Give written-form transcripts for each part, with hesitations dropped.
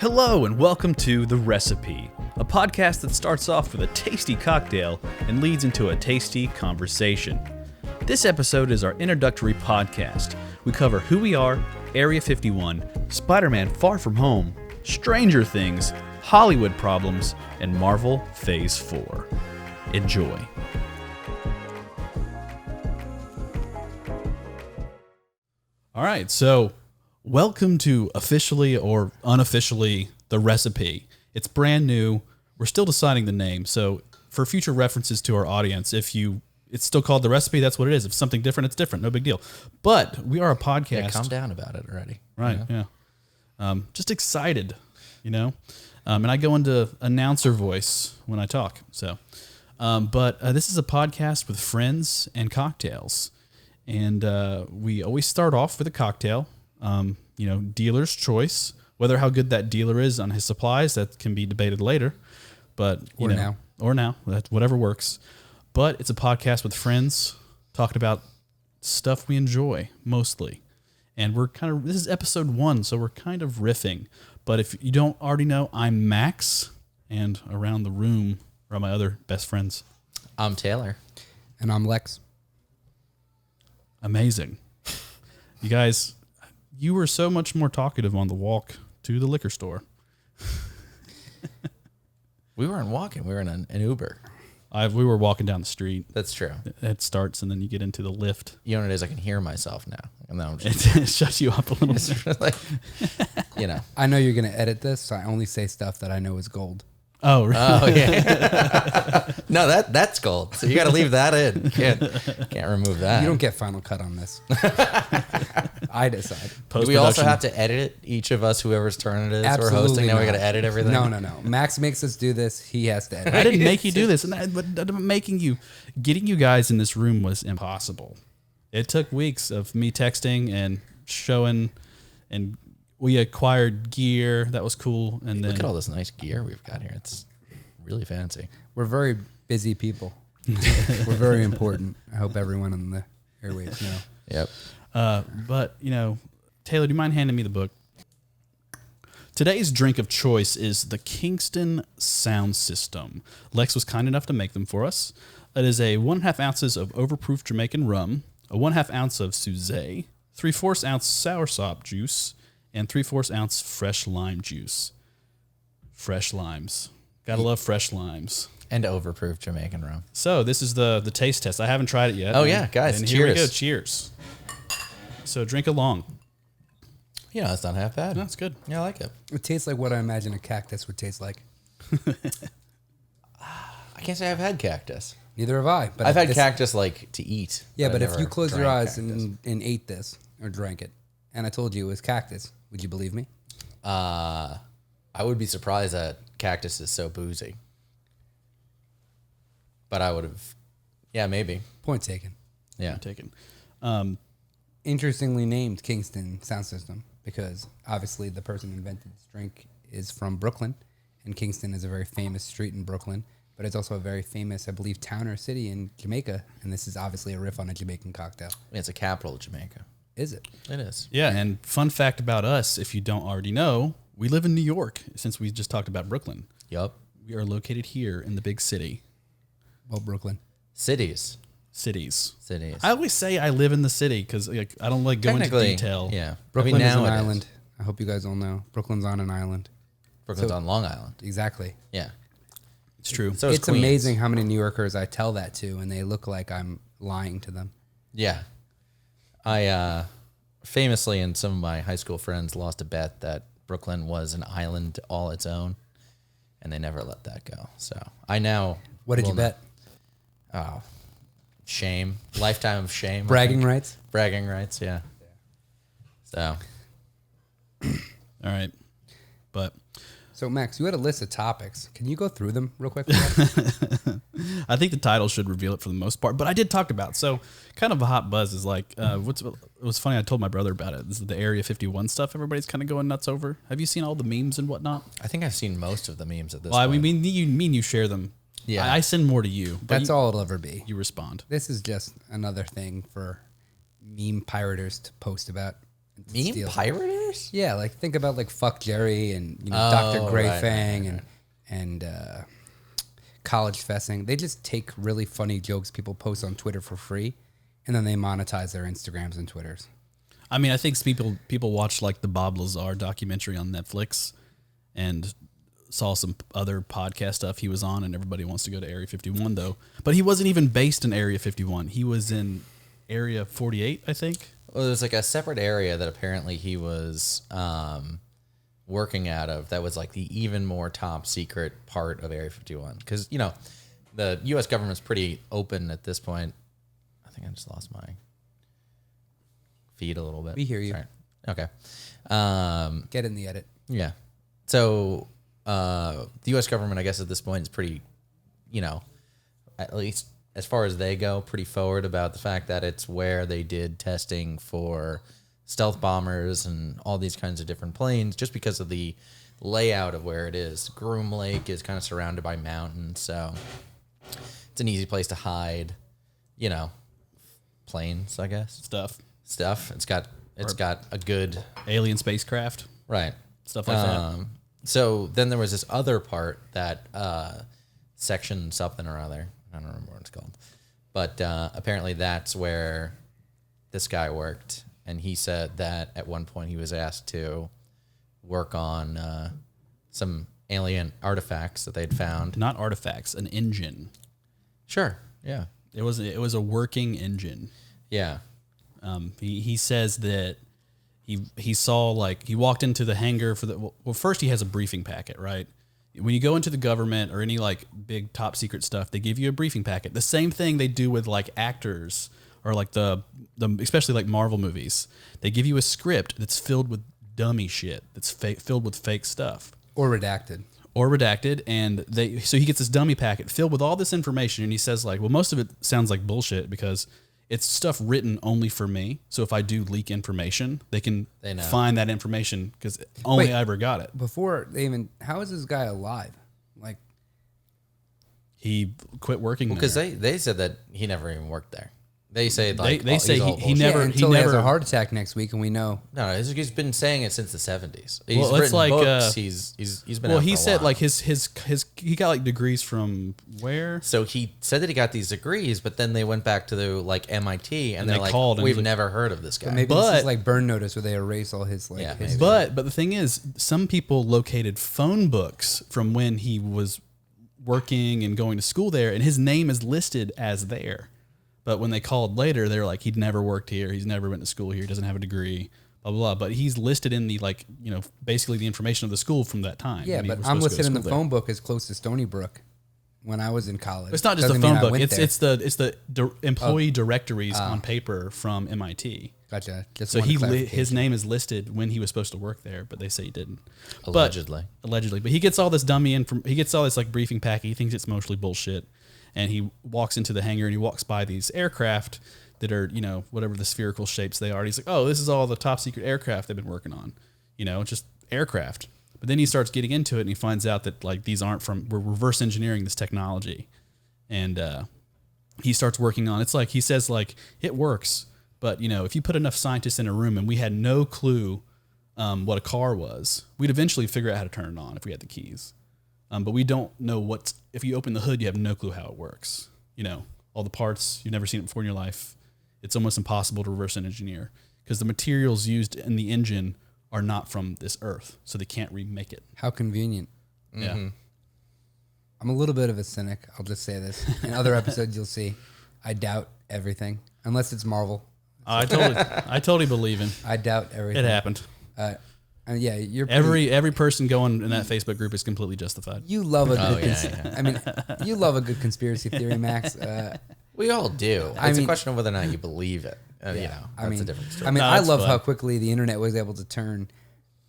Hello and welcome to The Recipe, a podcast that starts off with a tasty cocktail and leads into a tasty conversation. This episode is our introductory podcast. We cover who we are, Area 51, Spider-Man Far From Home, Stranger Things, Hollywood problems, and Marvel Phase 4. Enjoy. All right, so welcome to officially or unofficially The Recipe. It's brand new. We're still deciding the name. So for future references to our audience, it's still called The Recipe, that's what it is. If something different, it's different. No big deal. But we are a podcast. Yeah, calm down about it already. Right, yeah. Just excited, and I go into announcer voice when I talk. So, but this is a podcast with friends and cocktails. And we always start off with a cocktail, dealer's choice. Whether how good that dealer is on his supplies, that can be debated later. But now, whatever works. But it's a podcast with friends talking about stuff we enjoy mostly. And this is episode 1, so we're kind of riffing. But if you don't already know, I'm Max, and around the room are my other best friends. I'm Taylor. And I'm Lex. Amazing. You guys, you were so much more talkative on the walk to the liquor store. We weren't walking. We were in an Uber. We were walking down the street. That's true. It starts, and then you get into the lift. You know what it is? I can hear myself now. And then I'm It shuts you up a little bit. like, I know you're going to edit this, so I only say stuff that I know is gold. Oh, really? Oh, yeah. No, that's gold. So you got to leave that in. Can't remove that. You don't get final cut on this. I decide. Do we also have to edit it? Each of us, whoever's turn it is, Absolutely we're hosting. Now we not. got to edit everything. No. Max makes us do this. He has to edit. I didn't make you do this. But getting you guys in this room was impossible. It took weeks of me texting and showing, and we acquired gear. That was cool. And Look at all this nice gear we've got here. It's really fancy. We're very busy people. We're very important. I hope everyone on the airwaves know. Yep. But, Taylor, do you mind handing me the book? Today's drink of choice is the Kingston Sound System. Lex was kind enough to make them for us. It is a 1.5 ounces of overproof Jamaican rum, a 1/2 ounce of Suzette, 3/4 ounce soursop juice, and 3/4 ounce fresh lime juice. Fresh limes. Gotta love fresh limes. And overproof Jamaican rum. So this is the taste test. I haven't tried it yet. Oh, yeah, guys, And cheers. here we go. Cheers. So drink along. It's not half bad. That's good. Yeah, I like it. It tastes like what I imagine a cactus would taste like. I can't say I've had cactus. Neither have I. But I've had this- cactus to eat. Yeah, but I've if you never close your drank eyes cactus. and ate this or drank it, and I told you it was cactus, would you believe me? I would be surprised that cactus is so boozy. But I would have, maybe. Point taken. Yeah. Taken. Interestingly named Kingston Sound System because obviously the person who invented this drink is from Brooklyn, and Kingston is a very famous street in Brooklyn, but it's also a very famous, I believe, town or city in Jamaica, and this is obviously a riff on a Jamaican cocktail. It's a capital of Jamaica. Is it? It is. Yeah, and fun fact about us, if you don't already know, we live in New York, since we just talked about Brooklyn. Yup. We are located here in the big city. Well, Brooklyn. Cities. I always say I live in the city because I don't like going into Technically, detail. yeah. Brooklyn is an it island. I hope you guys all know. Brooklyn's on an island. Brooklyn's So- on Long Island. Exactly. Yeah. It's true. So is It's Queens. amazing how many New Yorkers I tell that to, and they look like I'm lying to them. Yeah. I famously, and some of my high school friends lost a bet that Brooklyn was an island all its own, and they never let that go. So I now. What did you will- bet? Oh, shame. Lifetime of shame. I Bragging think. rights? Bragging rights, yeah. So, All right. But So, Max, you had a list of topics. Can you go through them real quick? I think the title should reveal it for the most part. But I did talk about, so kind of a hot buzz is like, it was funny, I told my brother about it. This is the Area 51 stuff everybody's kind of going nuts over. Have you seen all the memes and whatnot? I think I've seen most of the memes at this Well, I point. mean, you share them. Yeah. I send more to you. But That's all it'll ever be. you respond. This is just another thing for meme pirators to post about. and to Meme steal. pirators? Fingers? Yeah, like think about like Fuck Jerry and Oh, Dr. Grey right, Fang and College Fessing. They just take really funny jokes people post on Twitter for free, and then they monetize their Instagrams and Twitters. I mean, I think people watched like the Bob Lazar documentary on Netflix and saw some other podcast stuff he was on, and everybody wants to go to Area 51 though. But he wasn't even based in Area 51. He was in Area 48, I think. Well, there's like a separate area that apparently he was working out of that was like the even more top secret part of Area 51. Because, the U.S. government's pretty open at this point. I think I just lost my feed a little bit. We hear you. Sorry. Okay. Get in the edit. Yeah. So the U.S. government, I guess at this point is pretty, at least as far as they go, pretty forward about the fact that it's where they did testing for stealth bombers and all these kinds of different planes just because of the layout of where it is. Groom Lake is kind of surrounded by mountains, so it's an easy place to hide, planes, I guess. Stuff. It's got a good Alien spacecraft, right. stuff like that. So then there was this other part that section something or other. I don't remember what it's called. But apparently that's where this guy worked. And he said that at one point he was asked to work on some alien artifacts that they'd found. Not artifacts, an engine. Sure. Yeah. It was a working engine. Yeah. He says that he saw, like, he walked into the hangar for well, first he has a briefing packet, right? When you go into the government or any like big top secret stuff, they give you a briefing packet. The same thing they do with like actors or like the especially like Marvel movies. They give you a script that's filled with dummy shit, that's filled with fake stuff. Or redacted. And so he gets this dummy packet filled with all this information, and he says like, well, most of it sounds like bullshit because it's stuff written only for me. So if I do leak information, they can find that information because only I ever got it. Before they even, how is this guy alive? Like, he quit working Because there. they said that he never even worked there. They say like they say he yeah, never until he he has never a heart attack next week, and we know. No, he's been saying it since the 70s. He's Well, it's written like, books. He's been. Well, out he for a said while. like his he got like degrees from where? So he said that he got these degrees, but then they went back to the like MIT, and they're they like, called and "We've he's like- never heard of this guy." Maybe this But- is like Burn Notice, where they erase all his like. Yeah, his, maybe. But the thing is, some people located phone books from when he was working and going to school there, and his name is listed as there. But when they called later, they were like, he'd never worked here, he's never went to school here, doesn't have a degree, blah blah blah. But he's listed in the like, basically the information of the school from that time. yeah, when he but was I'm supposed to go to listed in the school there. phone book as close to Stony Brook when I was in college. It's not just the Doesn't mean phone I book; went it's there. it's the employee directories on paper from MIT. Gotcha. Just So one his clarification. name is listed when he was supposed to work there, but they say he didn't. Allegedly. But he gets all this he gets all this like briefing packet. He thinks it's mostly bullshit, and he walks into the hangar and he walks by these aircraft that are whatever the spherical shapes they are. And he's like, oh, this is all the top secret aircraft they've been working on. It's just aircraft. But then he starts getting into it and he finds out that like these aren't we're reverse engineering this technology, and he starts working on. It's like he says like it works. But, if you put enough scientists in a room and we had no clue what a car was, we'd eventually figure out how to turn it on if we had the keys. But we don't know if you open the hood, you have no clue how it works. All the parts, you've never seen it before in your life. It's almost impossible to reverse engineer because the materials used in the engine are not from this earth, so they can't remake it. How convenient. Yeah. I'm a little bit of a cynic. I'll just say this. In other episodes, you'll see I doubt everything, unless it's Marvel. I totally believe in. I doubt everything. It happened. Yeah, you're pretty, Every person going in that Facebook group is completely justified. You love a good. yeah. I mean, you love a good conspiracy theory, Max. We all do. I It's mean- a question of whether or not you believe it. I That's mean, a different story. I mean, No, I it's love fun. how quickly the internet was able to turn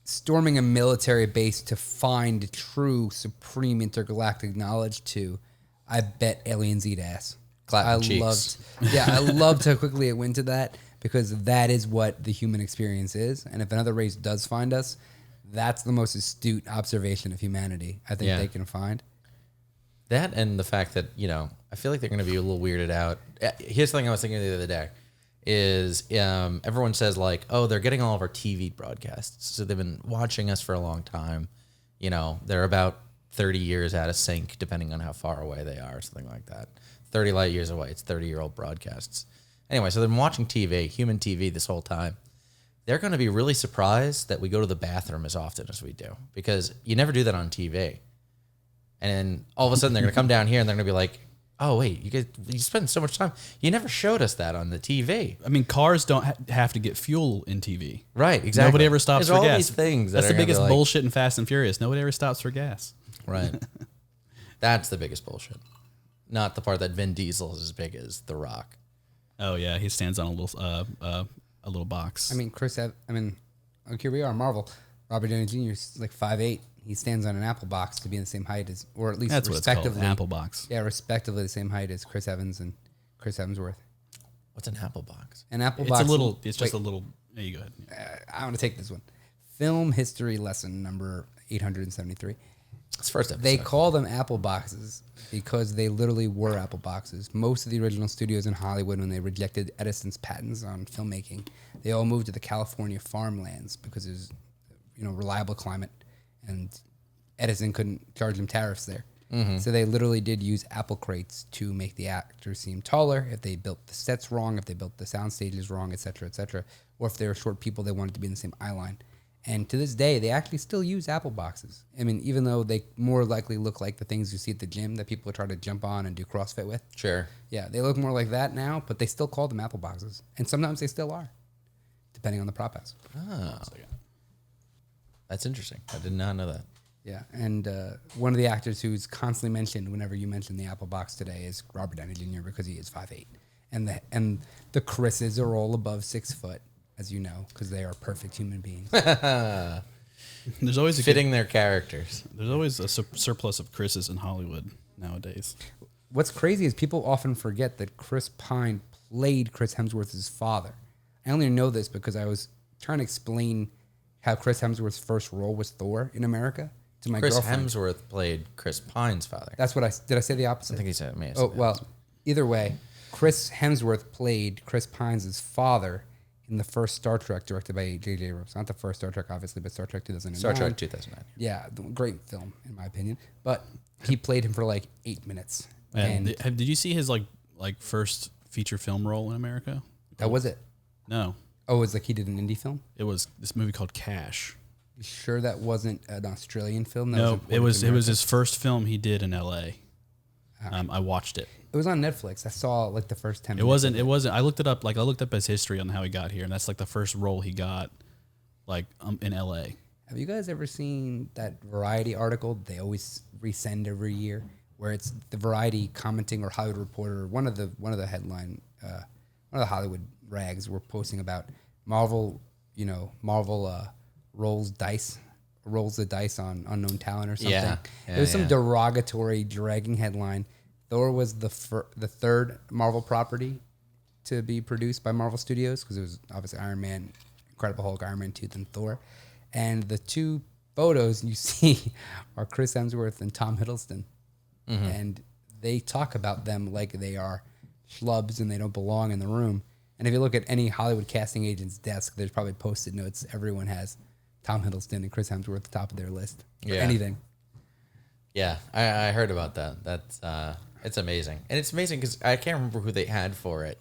storming a military base to find true supreme intergalactic knowledge to, I bet aliens eat ass. Clapping I cheeks. I loved how quickly it went to that because that is what the human experience is. And if another race does find us, that's the most astute observation of humanity I think Yeah. they can find. That and the fact that, I feel like they're going to be a little weirded out. Here's the thing I was thinking the other day is everyone says like, oh, they're getting all of our TV broadcasts. So they've been watching us for a long time. You know, they're about 30 years out of sync, depending on how far away they are, something like that. 30 light years away. It's 30-year-old broadcasts. Anyway, so they've been watching TV, human TV this whole time. They're going to be really surprised that we go to the bathroom as often as we do, because you never do that on TV. And then all of a sudden they're going to come down here and they're going to be like, oh, wait, you spend so much time. You never showed us that on the TV. I mean, cars don't have to get fuel in TV. Right, exactly. Nobody ever stops There's for all gas. these things That's that the are gonna biggest be like- bullshit in Fast and Furious. Nobody ever stops for gas. Right. That's the biggest bullshit. Not the part that Vin Diesel is as big as The Rock. Oh yeah, he stands on a little box. I mean, look, here we are, Marvel. Robert Downey Jr. is like 5'8". He stands on an apple box to be in the same height as, or at least that's what it's called, respectively. an apple box. Yeah, respectively the same height as Chris Evans and Chris Hemsworth. What's an apple box? An apple It's box. a little. It's just a little. There you go ahead. I want to take this one. Film history lesson number 873. It's first episode. They call them apple boxes because they literally were apple boxes. Most of the original studios in Hollywood, when they rejected Edison's patents on filmmaking, they all moved to the California farmlands because it was, reliable climate, and Edison couldn't charge them tariffs there. So they literally did use apple crates to make the actors seem taller. If they built the sets wrong, if they built the sound stages wrong, et cetera, or if they were short people, they wanted to be in the same eye line. And to this day, they actually still use apple boxes. I mean, even though they more likely look like the things you see at the gym that people try to jump on and do CrossFit with. Sure. Yeah, they look more like that now, but they still call them apple boxes. And sometimes they still are, depending on the prop house. Oh. That's interesting. I did not know that. Yeah, and one of the actors who's constantly mentioned whenever you mention the apple box today is Robert Downey Jr. because he is 5'8". And the Chris's are all above 6 foot, as you know, because they are perfect human beings. There's always Fitting their characters. There's always a surplus of Chris's in Hollywood nowadays. What's crazy is people often forget that Chris Pine played Chris Hemsworth's father. I only know this because I was trying to explain how Chris Hemsworth's first role was Thor in America to my Chris girlfriend. Hemsworth played Chris Pine's father. That's what did I say the opposite? I think he said me. Oh, well, either way, Chris Hemsworth played Chris Pine's father in the first Star Trek directed by J.J. Abrams. Not the first Star Trek, obviously, but Star Trek 2009. Star Trek 2009. Yeah, great film, in my opinion. But he played him for like 8 minutes. And did you see his like first feature film role in America? That was it. No, Oh, it was like he did an indie film? it was this movie called Cash. You sure that wasn't an Australian film? That No, imported it was to America? his first film he did in L.A. I watched it. It was on Netflix. I saw like the first 10 It minutes. wasn't. I looked it up. Like I looked up his history on how he got here, and that's like the first role he got, like in L.A. Have you guys ever seen that Variety article they always resend every year, where it's the Variety commenting or Hollywood Reporter, one of the Hollywood rags were posting about Marvel. Marvel rolls the dice on unknown talent or something. Yeah. It was some derogatory, dragging headline. Thor was the third Marvel property to be produced by Marvel Studios because it was obviously Iron Man, Incredible Hulk, Iron Man 2, then Thor. And the two photos you see are Chris Hemsworth and Tom Hiddleston. Mm-hmm. And they talk about them like they are schlubs and they don't belong in the room. And if you look at any Hollywood casting agent's desk, there's probably Post-it notes. Everyone has Tom Hiddleston and Chris Hemsworth at the top of their list for anything. Yeah, I heard about that. That's it's amazing, and it's amazing because I can't remember who they had for it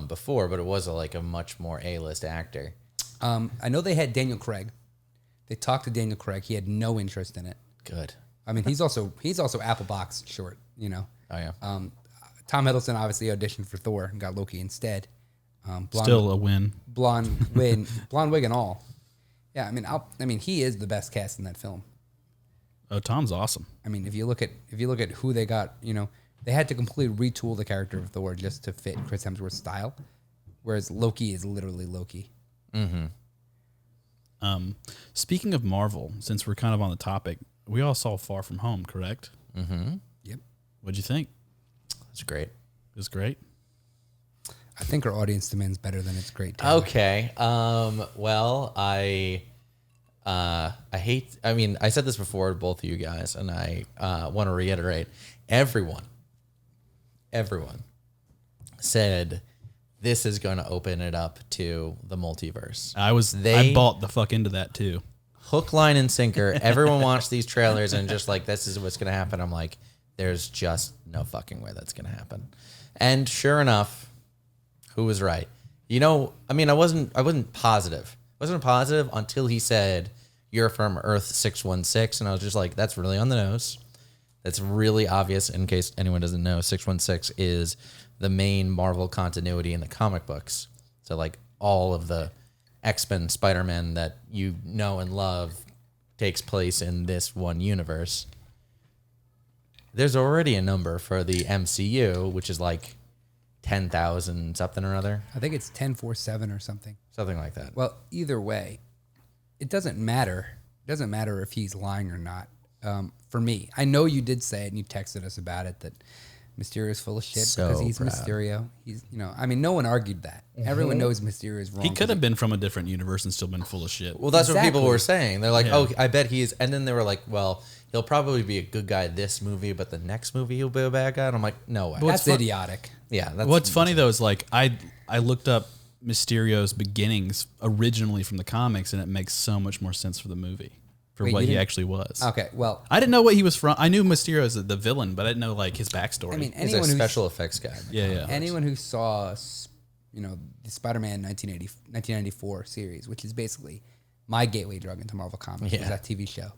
before, but it was a much more A-list actor. I know they had Daniel Craig. They talked to Daniel Craig. He had no interest in it. Good. I mean, he's also Apple Box short. Oh yeah. Tom Hiddleston obviously auditioned for Thor and got Loki instead. Still a win. Blonde wig and all. Yeah, I mean, he is the best cast in that film. Oh, Tom's awesome. I mean, if you look at who they got, they had to completely retool the character of Thor just to fit Chris Hemsworth's style, whereas Loki is literally Loki. Mm-hmm. Speaking of Marvel, since we're kind of on the topic, we all saw Far From Home, correct? Mm-hmm. Yep. What'd you think? That's great. It was great. I think our audience demands better than it's great. Okay. Well, I hate. I mean, I said this before to both of you guys, and I want to reiterate. Everyone said this is going to open it up to the multiverse. I bought the fuck into that too. Hook, line, and sinker. Everyone watched these trailers and just like, this is what's going to happen. I'm like, there's just no fucking way that's going to happen. And sure enough, who was right? I mean, I wasn't positive. I wasn't positive until he said, "You're from Earth 616," and I was just like, that's really on the nose. That's really obvious. In case anyone doesn't know, 616 is the main Marvel continuity in the comic books. So like all of the X-Men, Spider-Man that you know and love takes place in this one universe. There's already a number for the MCU, which is like 10,000 something or other. I think it's 1047 or something. Something like that. Well, either way, it doesn't matter. It doesn't matter if he's lying or not. For me, I know you did say it and you texted us about it that Mysterio is full of shit So because he's proud. Mysterio. He's, I mean, no one argued that. Everyone knows Mysterio is wrong. He could have been from a different universe and still been full of shit. Well, that's what people Exactly. were saying. They're like, Yeah. oh, I bet he's... And then they were like, well, he'll probably be a good guy this movie, but the next movie he'll be a bad guy. And I'm like, no way. That's idiotic. Yeah. That's, What's funny though is like I looked up Mysterio's beginnings originally from the comics, and it makes so much more sense for the movie for Wait, what you he didn't- actually was. Okay, well, I didn't know what he was from. I knew Mysterio as the villain, but I didn't know like his backstory. I mean, He's a anyone who's special effects guy. yeah. anyone who saw, the Spider-Man 1994 series, which is basically my gateway drug into Marvel Comics, was Yeah. that TV show.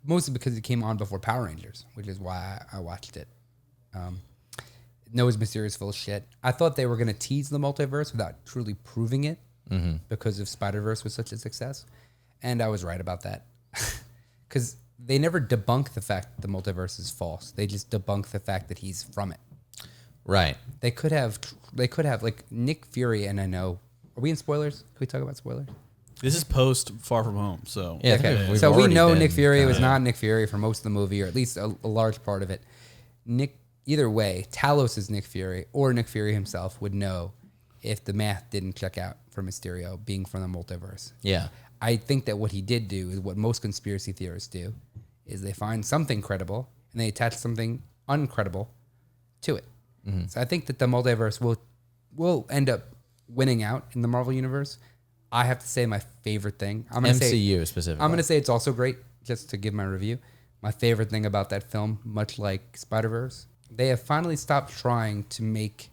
Mostly because it came on before Power Rangers, which is why I watched it. Knows Mysterio's full of shit. I thought they were going to tease the multiverse without truly proving it because of Spider-Verse was such a success. And I was right about that. Because they never debunk the fact that the multiverse is false. They just debunk the fact that he's from it. Right. They could have like Nick Fury, and I know. Are we in spoilers? Can we talk about spoilers? This is post Far From Home, so Yeah. Okay. We've So we already know been Nick Fury was kinda- not Nick Fury for most of the movie, or at least a large part of it. Either way, Talos is Nick Fury, or Nick Fury himself would know if the math didn't check out for Mysterio being from the multiverse. Yeah. I think that what he did do is what most conspiracy theorists do, is they find something credible and they attach something uncredible to it. So I think that the multiverse will end up winning out in the Marvel universe. I have to say my favorite thing. I'm gonna say MCU specifically. I'm going to say it's also great, just to give my review. My favorite thing about that film, much like Spider-Verse, they have finally stopped trying to make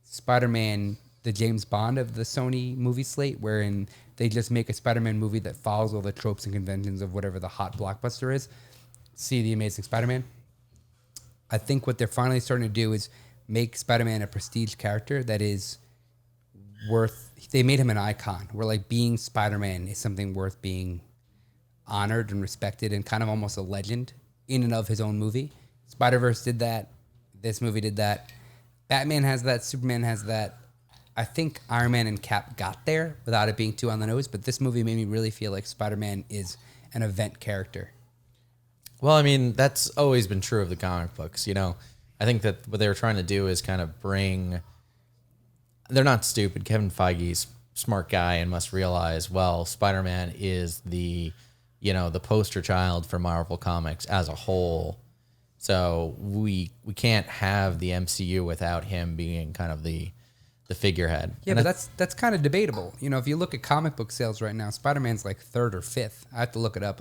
Spider-Man the James Bond of the Sony movie slate, wherein they just make a Spider-Man movie that follows all the tropes and conventions of whatever the hot blockbuster is. See The Amazing Spider-Man. I think what they're finally starting to do is make Spider-Man a prestige character that is worth... They made him an icon, where like being Spider-Man is something worth being honored and respected and kind of almost a legend in and of his own movie. Spider-Verse did that. This movie did that. Batman has that. Superman has that. I think Iron Man and Cap got there without it being too on the nose, but this movie made me really feel like Spider-Man is an event character. Well, I mean, that's always been true of the comic books. I think that what they were trying to do is kind of bring... They're not stupid. Kevin Feige's a smart guy and must realize, well, Spider-Man is the poster child for Marvel Comics as a whole. So we can't have the MCU without him being kind of the figurehead. Yeah, And but that's kind of debatable. If you look at comic book sales right now, Spider-Man's like third or fifth. I have to look it up.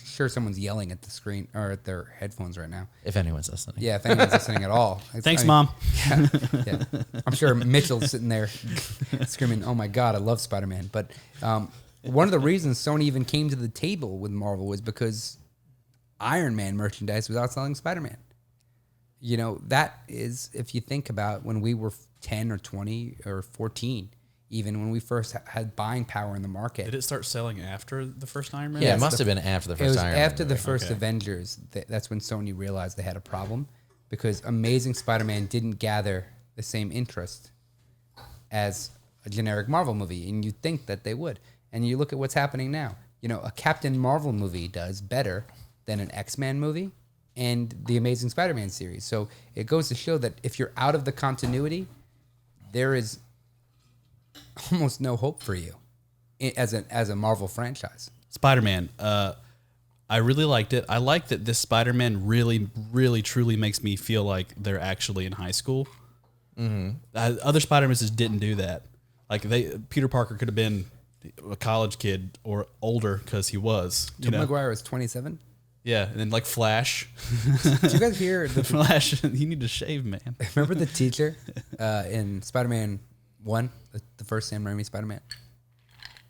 Sure, someone's yelling at the screen or at their headphones right now. if anyone's listening. Yeah, if anyone's listening at all. Thanks, Mom. Yeah. I'm sure Mitchell's sitting there screaming, "Oh my God, I love Spider-Man." But one of the reasons Sony even came to the table with Marvel was because Iron Man merchandise was outselling Spider-Man. That is, if you think about when we were 10 or 20 or 14, even when we first had buying power in the market. Did it start selling after the first Iron Man? Yeah, Yes, it must have been after the It first was Iron Man after the movie. first Okay. Avengers that's when Sony realized they had a problem, because Amazing Spider-Man didn't gather the same interest as a generic Marvel movie, and you'd think that they would. And you look at what's happening now. A Captain Marvel movie does better than an X-Men movie and the Amazing Spider-Man series. So it goes to show that if you're out of the continuity, there is almost no hope for you as a Marvel franchise. Spider-Man. I really liked it. I like that this Spider-Man really, really, truly makes me feel like they're actually in high school. Other Spider-Mans just didn't do that. Like Peter Parker could have been a college kid or older because he was. Tobey Maguire was 27. Yeah, and then like Flash. Did you guys hear the Flash, you need to shave, man. remember the teacher in Spider-Man 1, the first Sam Raimi Spider-Man?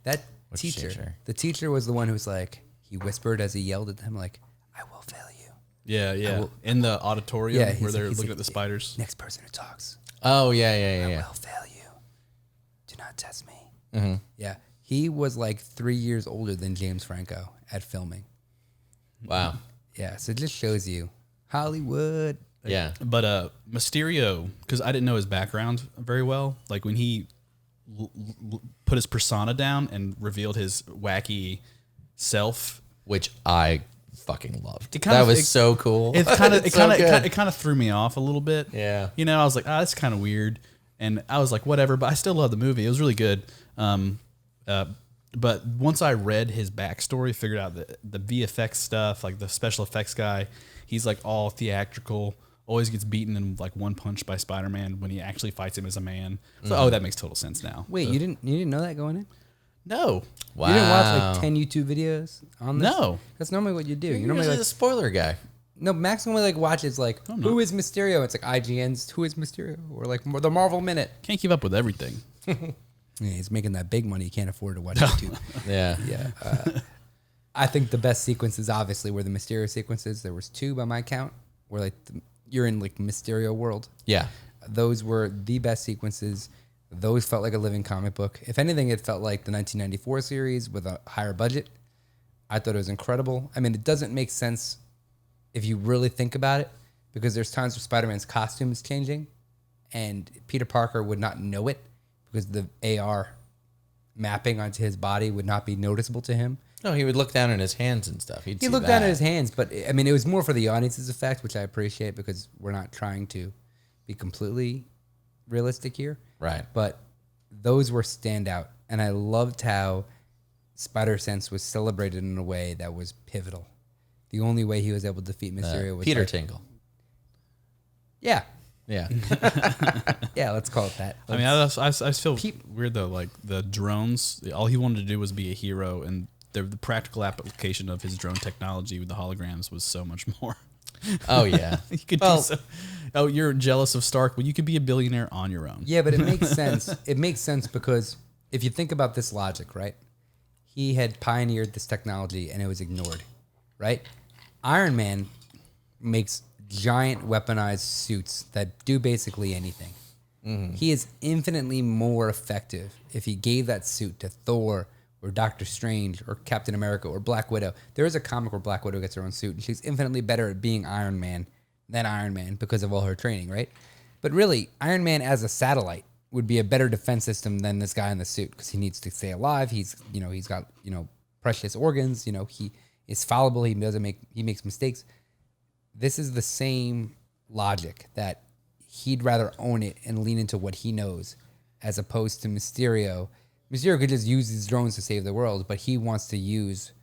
That teacher, the teacher was the one who was like, he whispered as he yelled at them, like, I will fail you. Yeah. In the auditorium where they're looking at the spiders. Next person who talks. Oh, yeah. I will fail you. Do not test me. Yeah. He was like 3 years older than James Franco at filming. Wow. Yeah. So it just shows you Hollywood. Yeah. But Mysterio, because I didn't know his background very well, like when he put his persona down and revealed his wacky self, Which I fucking loved. That was so cool. It kind of It's it kind of threw me off a little bit. Yeah. You know, I was like, that's kind of weird, and I was like, whatever. But I still love the movie. It was really good. But once I read his backstory, figured out the VFX stuff, like the special effects guy, he's like all theatrical. Always gets beaten in like one punch by Spider-Man when he actually fights him as a man. So, that makes total sense now. Wait, you didn't know that going in? No. Wow. You didn't watch like 10 YouTube videos on this? No. That's normally what you do. You You're normally usually like the spoiler guy. no. Max normally like watches like who is Mysterio? It's like IGN's Who is Mysterio or like the Marvel Minute. Can't keep up with everything. Yeah, he's making that big money. He can't afford to watch YouTube. Yeah. Yeah. I think the best sequences obviously were the Mysterio sequences. There was 2 by my count where like you're in like Mysterio world. Yeah. Those were the best sequences. Those felt like a living comic book. If anything, it felt like the 1994 series with a higher budget. I thought it was incredible. I mean, it doesn't make sense if you really think about it, because there's times where Spider-Man's costume is changing and Peter Parker would not know it because the AR mapping onto his body would not be noticeable to him. No, he would look down at his hands and stuff. He'd He see looked that. down at his hands, but I mean, it was more for the audience's effect, which I appreciate because we're not trying to be completely realistic here. Right. But those were standout, and I loved how Spider-Sense was celebrated in a way that was pivotal. The only way he was able to defeat Mysterio was Peter like, Tingle. Yeah, Yeah. yeah, let's call it that. I mean, I feel weird though. Like the drones, all he wanted to do was be a hero, and the practical application of his drone technology with the holograms was so much more. Oh, yeah. You could do so. Oh, you're jealous of Stark, but you could be a billionaire on your own. Yeah, but it makes sense. It makes sense because if you think about this logic, right? He had pioneered this technology and it was ignored, right? Iron Man makes giant weaponized suits that do basically anything. He is infinitely more effective if he gave that suit to Thor or Doctor Strange or Captain America or Black Widow. There is a comic where Black Widow gets her own suit and she's infinitely better at being Iron Man than Iron Man because of all her training, right? But really, Iron Man as a satellite would be a better defense system than this guy in the suit because he needs to stay alive. He's got, precious organs. He is fallible. He makes mistakes. This is the same logic that he'd rather own it and lean into what he knows as opposed to Mysterio. Mysterio could just use these drones to save the world, but he wants to use,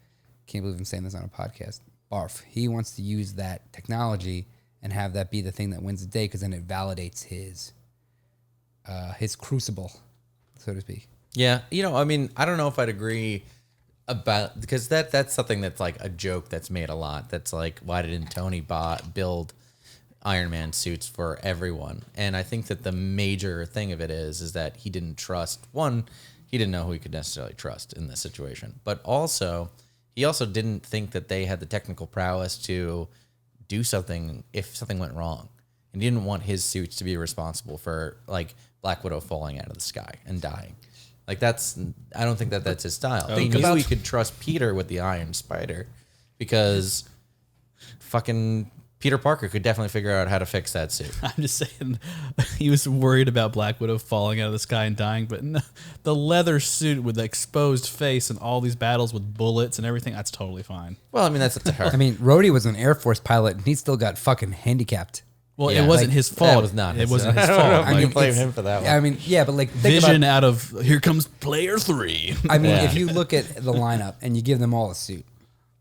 can't believe I'm saying this on a podcast, barf. He wants to use that technology and have that be the thing that wins the day because then it validates his crucible, so to speak. Yeah. I mean, I don't know if I'd agree about, because that's something that's like a joke that's made a lot. That's like, why didn't Tony build Iron Man suits for everyone? And I think that the major thing of it is that he didn't trust, one, he didn't know who he could necessarily trust in this situation, but also he also didn't think that they had the technical prowess to do something if something went wrong. And he didn't want his suits to be responsible for like Black Widow falling out of the sky and dying. Like I don't think that's his style. He knew he could trust Peter with the Iron Spider because fucking Peter Parker could definitely figure out how to fix that suit. I'm just saying, he was worried about Black Widow falling out of the sky and dying, but no, the leather suit with the exposed face and all these battles with bullets and everything, that's totally fine. Well, I mean, that's up to her. I mean, Rhodey was an Air Force pilot and he still got fucking handicapped. Well, Yeah, it wasn't like, his fault. that was not It his- wasn't his I don't know fault. if I Like, can blame it's- him for that one. I mean, yeah, but like, think Vision about, out of here comes player 3. I mean, Yeah. if you look at the lineup and you give them all a suit,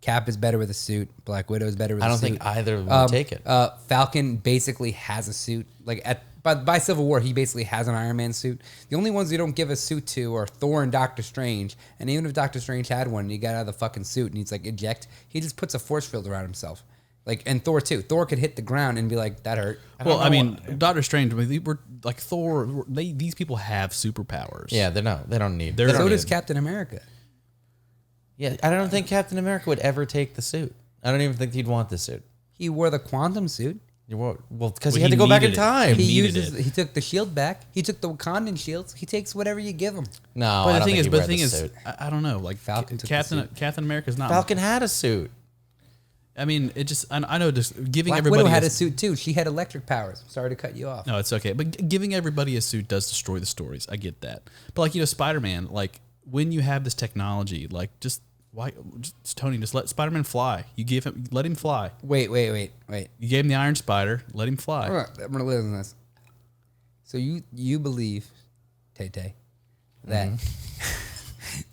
Cap is better with a suit. Black Widow is better with a suit. I don't think either of them would take it. Falcon basically has a suit. Like by by Civil War, he basically has an Iron Man suit. The only ones you don't give a suit to are Thor and Doctor Strange. And even if Doctor Strange had one, and he got out of the fucking suit and he's like eject, he just puts a force field around himself. Like, and Thor too. Thor could hit the ground and be like, that hurt. Well, I mean, Doctor Strange. We're like Thor. These people have superpowers. Yeah, they don't need. They're- They don't So need does Captain America. Yeah, I don't think Captain America would ever take the suit. I don't even think he'd want the suit. He wore the quantum suit. Well, because Well, he had he to go back in needed it. time. He needed He took the shield back. He took the Wakandan shields. He takes whatever you give him. No, But I the don't thing think is, he'd but wear the thing the is, suit. I don't know. Like Falcon took the Captain America's not. Falcon had a suit. I mean, it just. I know. Just giving Black everybody Widow had a suit too. She had electric powers. Sorry to cut you off. No, it's okay. But giving everybody a suit does destroy the stories. I get that. But like Spider-Man. Like when you have this technology, like Tony, just let Spider-Man fly. You let him fly. Wait. You gave him the Iron Spider. Let him fly. I'm gonna listen to this. So you believe, Tay, that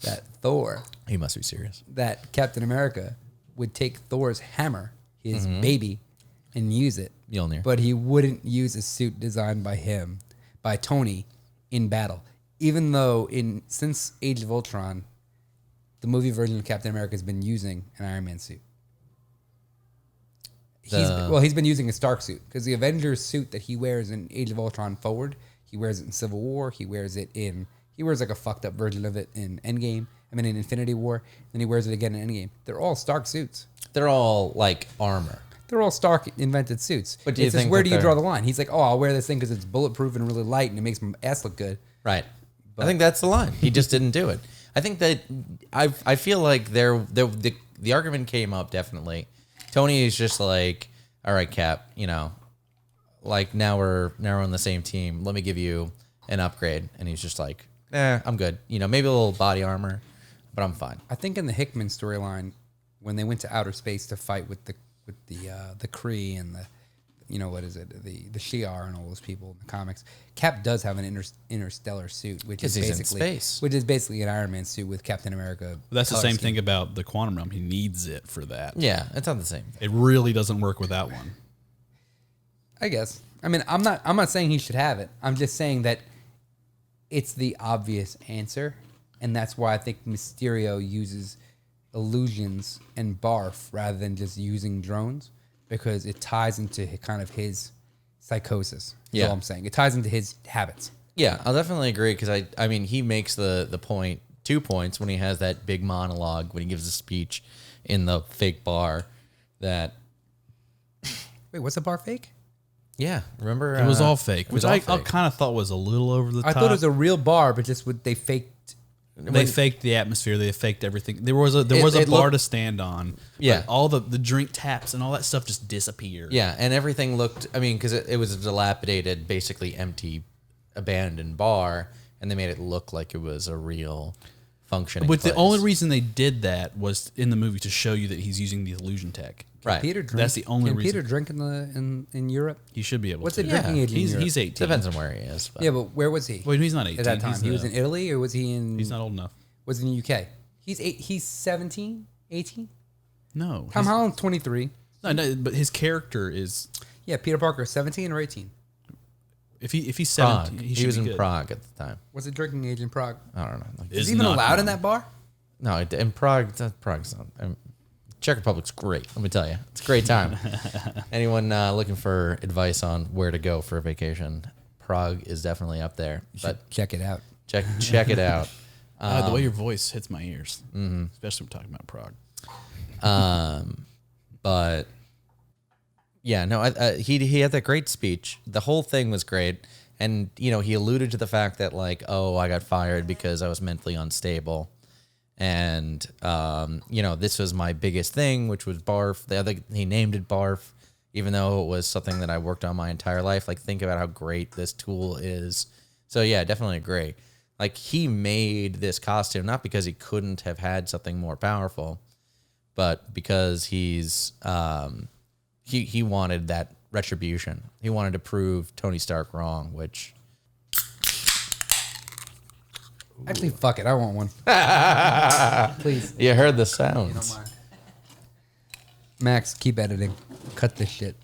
that Thor, He must be serious. that Captain America would take Thor's hammer, his baby, and use it. Mjolnir. But he wouldn't use a suit designed by Tony, in battle. Even though since Age of Ultron, the movie version of Captain America has been using an Iron Man suit. He's been using a Stark suit because the Avengers suit that he wears in Age of Ultron forward, he wears it in Civil War. He wears like a fucked up version of it in Endgame. I mean, in Infinity War. Then he wears it again in Endgame. They're all Stark suits. They're all like armor. They're all Stark invented suits. But do you It's just, think where that do you they're- draw the line? He's like, oh, I'll wear this thing because it's bulletproof and really light and it makes my ass look good. Right. I think that's the line. He just didn't do it. I think that I feel like the argument came up definitely. Tony is just like, all right, Cap, like now we're on the same team. Let me give you an upgrade. And he's just like, I'm good. Maybe a little body armor, but I'm fine. I think in the Hickman storyline, when they went to outer space to fight with the Kree and the the Shi'ar and all those people in the comics, Cap does have an interstellar suit, which is 'Cause he's in basically space. which is basically an Iron Man suit with Captain America. That's the color same scheme. thing about the quantum realm. He needs it for that. Yeah, it's not the same. It really doesn't work without one. I guess. I mean, I'm not saying he should have it. I'm just saying that it's the obvious answer, and that's why I think Mysterio uses illusions and barf rather than just using drones, because it ties into kind of his psychosis. That's Yeah. all I'm saying. It ties into his habits. Yeah, I'll definitely agree because I mean he makes the point 2 points when he has that big monologue when he gives a speech in the fake bar that Wait, what's a bar fake? yeah, remember It was all fake, it was which I all fake. kind of thought was a little over the I top. thought it was a real bar, but just they faked. They faked the atmosphere. They faked everything. There was a It bar looked- to stand on. but Yeah. all the drink taps and all that stuff just disappeared. Yeah, and everything looked. I mean, because it was a dilapidated, basically empty, abandoned bar, and they made it look like it was a real functioning. But the place. only reason they did that was in the movie to show you that he's using the illusion tech. right. Peter drink. That's the only Can reason. Peter drink in Europe? He should be able What's to. the drinking age in He's Europe? he's 18. Depends on where he is. But Yeah, but where was he Wait, he's not 18. at that time? He's, He was in Italy, or was he in? He's not old enough. Was in the UK. He's 17, 18? No. Tom he's- Holland's 23. No, but his character is. Yeah, Peter Parker, 17 or 18. If he's Prague. 17, He should was be in good. Prague at the time. What's the drinking age in Prague? I don't know. Like, It's Is he even not allowed common. in that bar? no, in Prague. Prague's not. Czech Republic's great. Let me tell you, it's a great time. Anyone looking for advice on where to go for a vacation? Prague is definitely up there. But Check it out. check it out. The way your voice hits my ears, especially when talking about Prague. But yeah, no, he had that great speech. The whole thing was great, and he alluded to the fact that like, oh, I got fired because I was mentally unstable, and this was my biggest thing, which was barf. He named it barf, even though it was something that I worked on my entire life. Like, think about how great this tool is. So yeah, definitely agree. Like, he made this costume not because he couldn't have had something more powerful, but because he's he wanted that retribution. He wanted to prove Tony Stark wrong, which Actually, fuck it. I want one. Please. you heard the sounds. Max, keep editing. Cut this shit.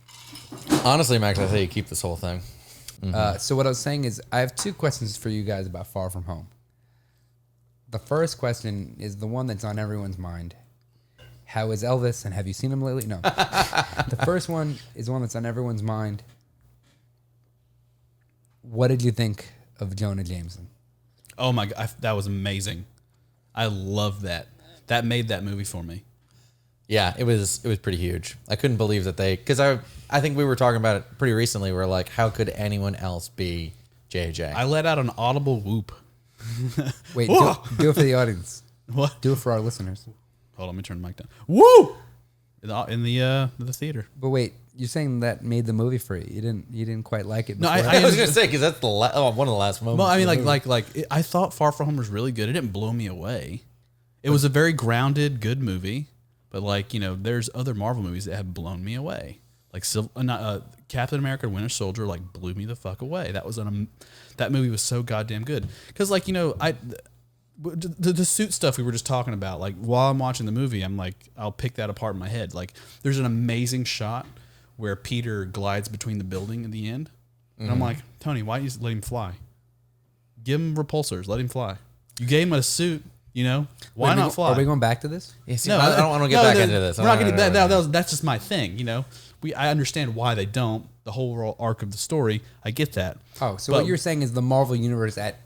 Honestly, Max, I say you keep this whole thing. So what I was saying is, I have two questions for you guys about Far From Home. The first question is the one that's on everyone's mind. How is Elvis, and have you seen him lately? No. The first one is one that's on everyone's mind. What did you think of Jonah Jameson? Oh my god, that was amazing. I love that. That made that movie for me. Yeah, it was pretty huge. I couldn't believe that because I think we were talking about it pretty recently. We're like, how could anyone else be JJ? I let out an audible whoop. Wait, do it for the audience. What? Do it for our listeners. Hold on, let me turn the mic down. Woo! In the theater. But wait, you're saying that made the movie for you? You didn't quite like it. No, Before? I was gonna say because that's one of the last moments. Well, I mean, of the movie. I thought Far From Home was really good. It didn't blow me away. It was a very grounded, good movie. But there's other Marvel movies that have blown me away. Like Captain America: Winter Soldier, blew me the fuck away. That movie was so goddamn good. Because the suit stuff we were just talking about. Like while I'm watching the movie, I'm like, I'll pick that apart in my head. Like there's an amazing shot where Peter glides between the building at the end, and I'm like, Tony, why don't you let him fly? Give him repulsors, let him fly. You gave him a suit. Why not fly? Are we going back to this? Yeah, see, I don't want to get back into this. We're not getting that. That's just my thing. I understand why they don't. The whole arc of the story, I get that. Oh, so what you're saying is the Marvel universe at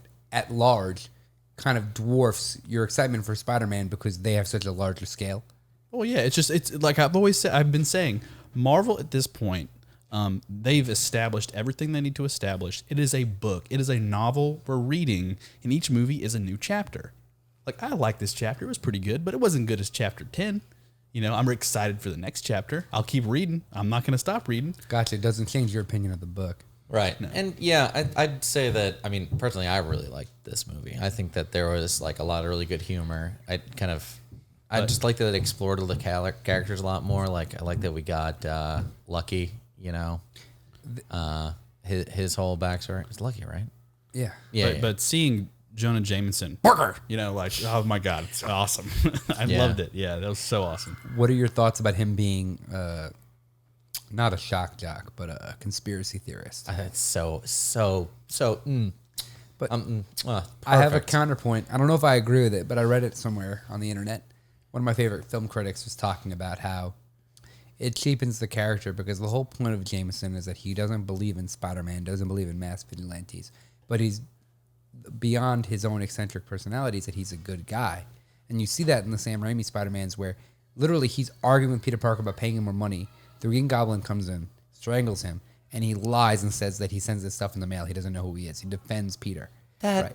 large kind of dwarfs your excitement for Spider-Man because they have such a larger scale. Well, yeah, it's like I've been saying, Marvel at this point, they've established everything they need to establish. It is a book. It is a novel we're reading, and each movie is a new chapter. Like, I like this chapter. It was pretty good, but it wasn't good as chapter 10. I'm excited for the next chapter. I'll keep reading. I'm not going to stop reading. Gotcha. It doesn't change your opinion of the book. Right. No. And yeah, I'd say that, personally, I really liked this movie. I think that there was a lot of really good humor. I just like that it explored the characters a lot more. Like, I like that we got Lucky, his whole backstory. It's Lucky, right? Yeah. Yeah. But seeing Jonah Jameson, oh my God, it's awesome. I loved it. Yeah, that was so awesome. What are your thoughts about him being not a shock jock, but a conspiracy theorist? That's so. But I have a counterpoint. I don't know if I agree with it, but I read it somewhere on the internet. One of my favorite film critics was talking about how it cheapens the character because the whole point of Jameson is that he doesn't believe in Spider-Man, doesn't believe in mass vigilantes, but he's beyond his own eccentric personalities that he's a good guy. And you see that in the Sam Raimi Spider-Mans where literally he's arguing with Peter Parker about paying him more money. The Green Goblin comes in, strangles him, and he lies and says that he sends this stuff in the mail. He doesn't know who he is. He defends Peter. That's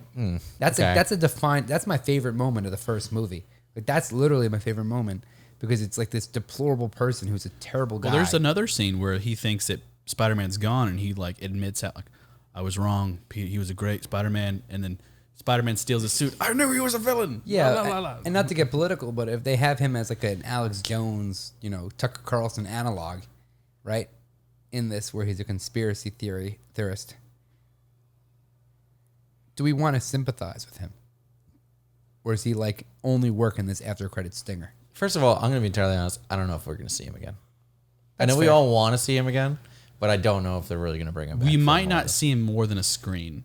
my favorite moment of the first movie. Like, that's literally my favorite moment because it's like this deplorable person who's a terrible guy. Well, there's another scene where he thinks that Spider-Man's gone and he admits that I was wrong. He was a great Spider-Man, and then Spider-Man steals his suit. I knew he was a villain. Yeah, la, la, la. And not to get political, but if they have him as an Alex Jones, Tucker Carlson analog, right, in this where he's a conspiracy theorist, do we want to sympathize with him, or is he only working this after credit stinger? First of all, I'm going to be entirely honest. I don't know if we're going to see him again. I know fair. We all want to see him again. But I don't know if they're really going to bring him back. We might not see him more than a screen.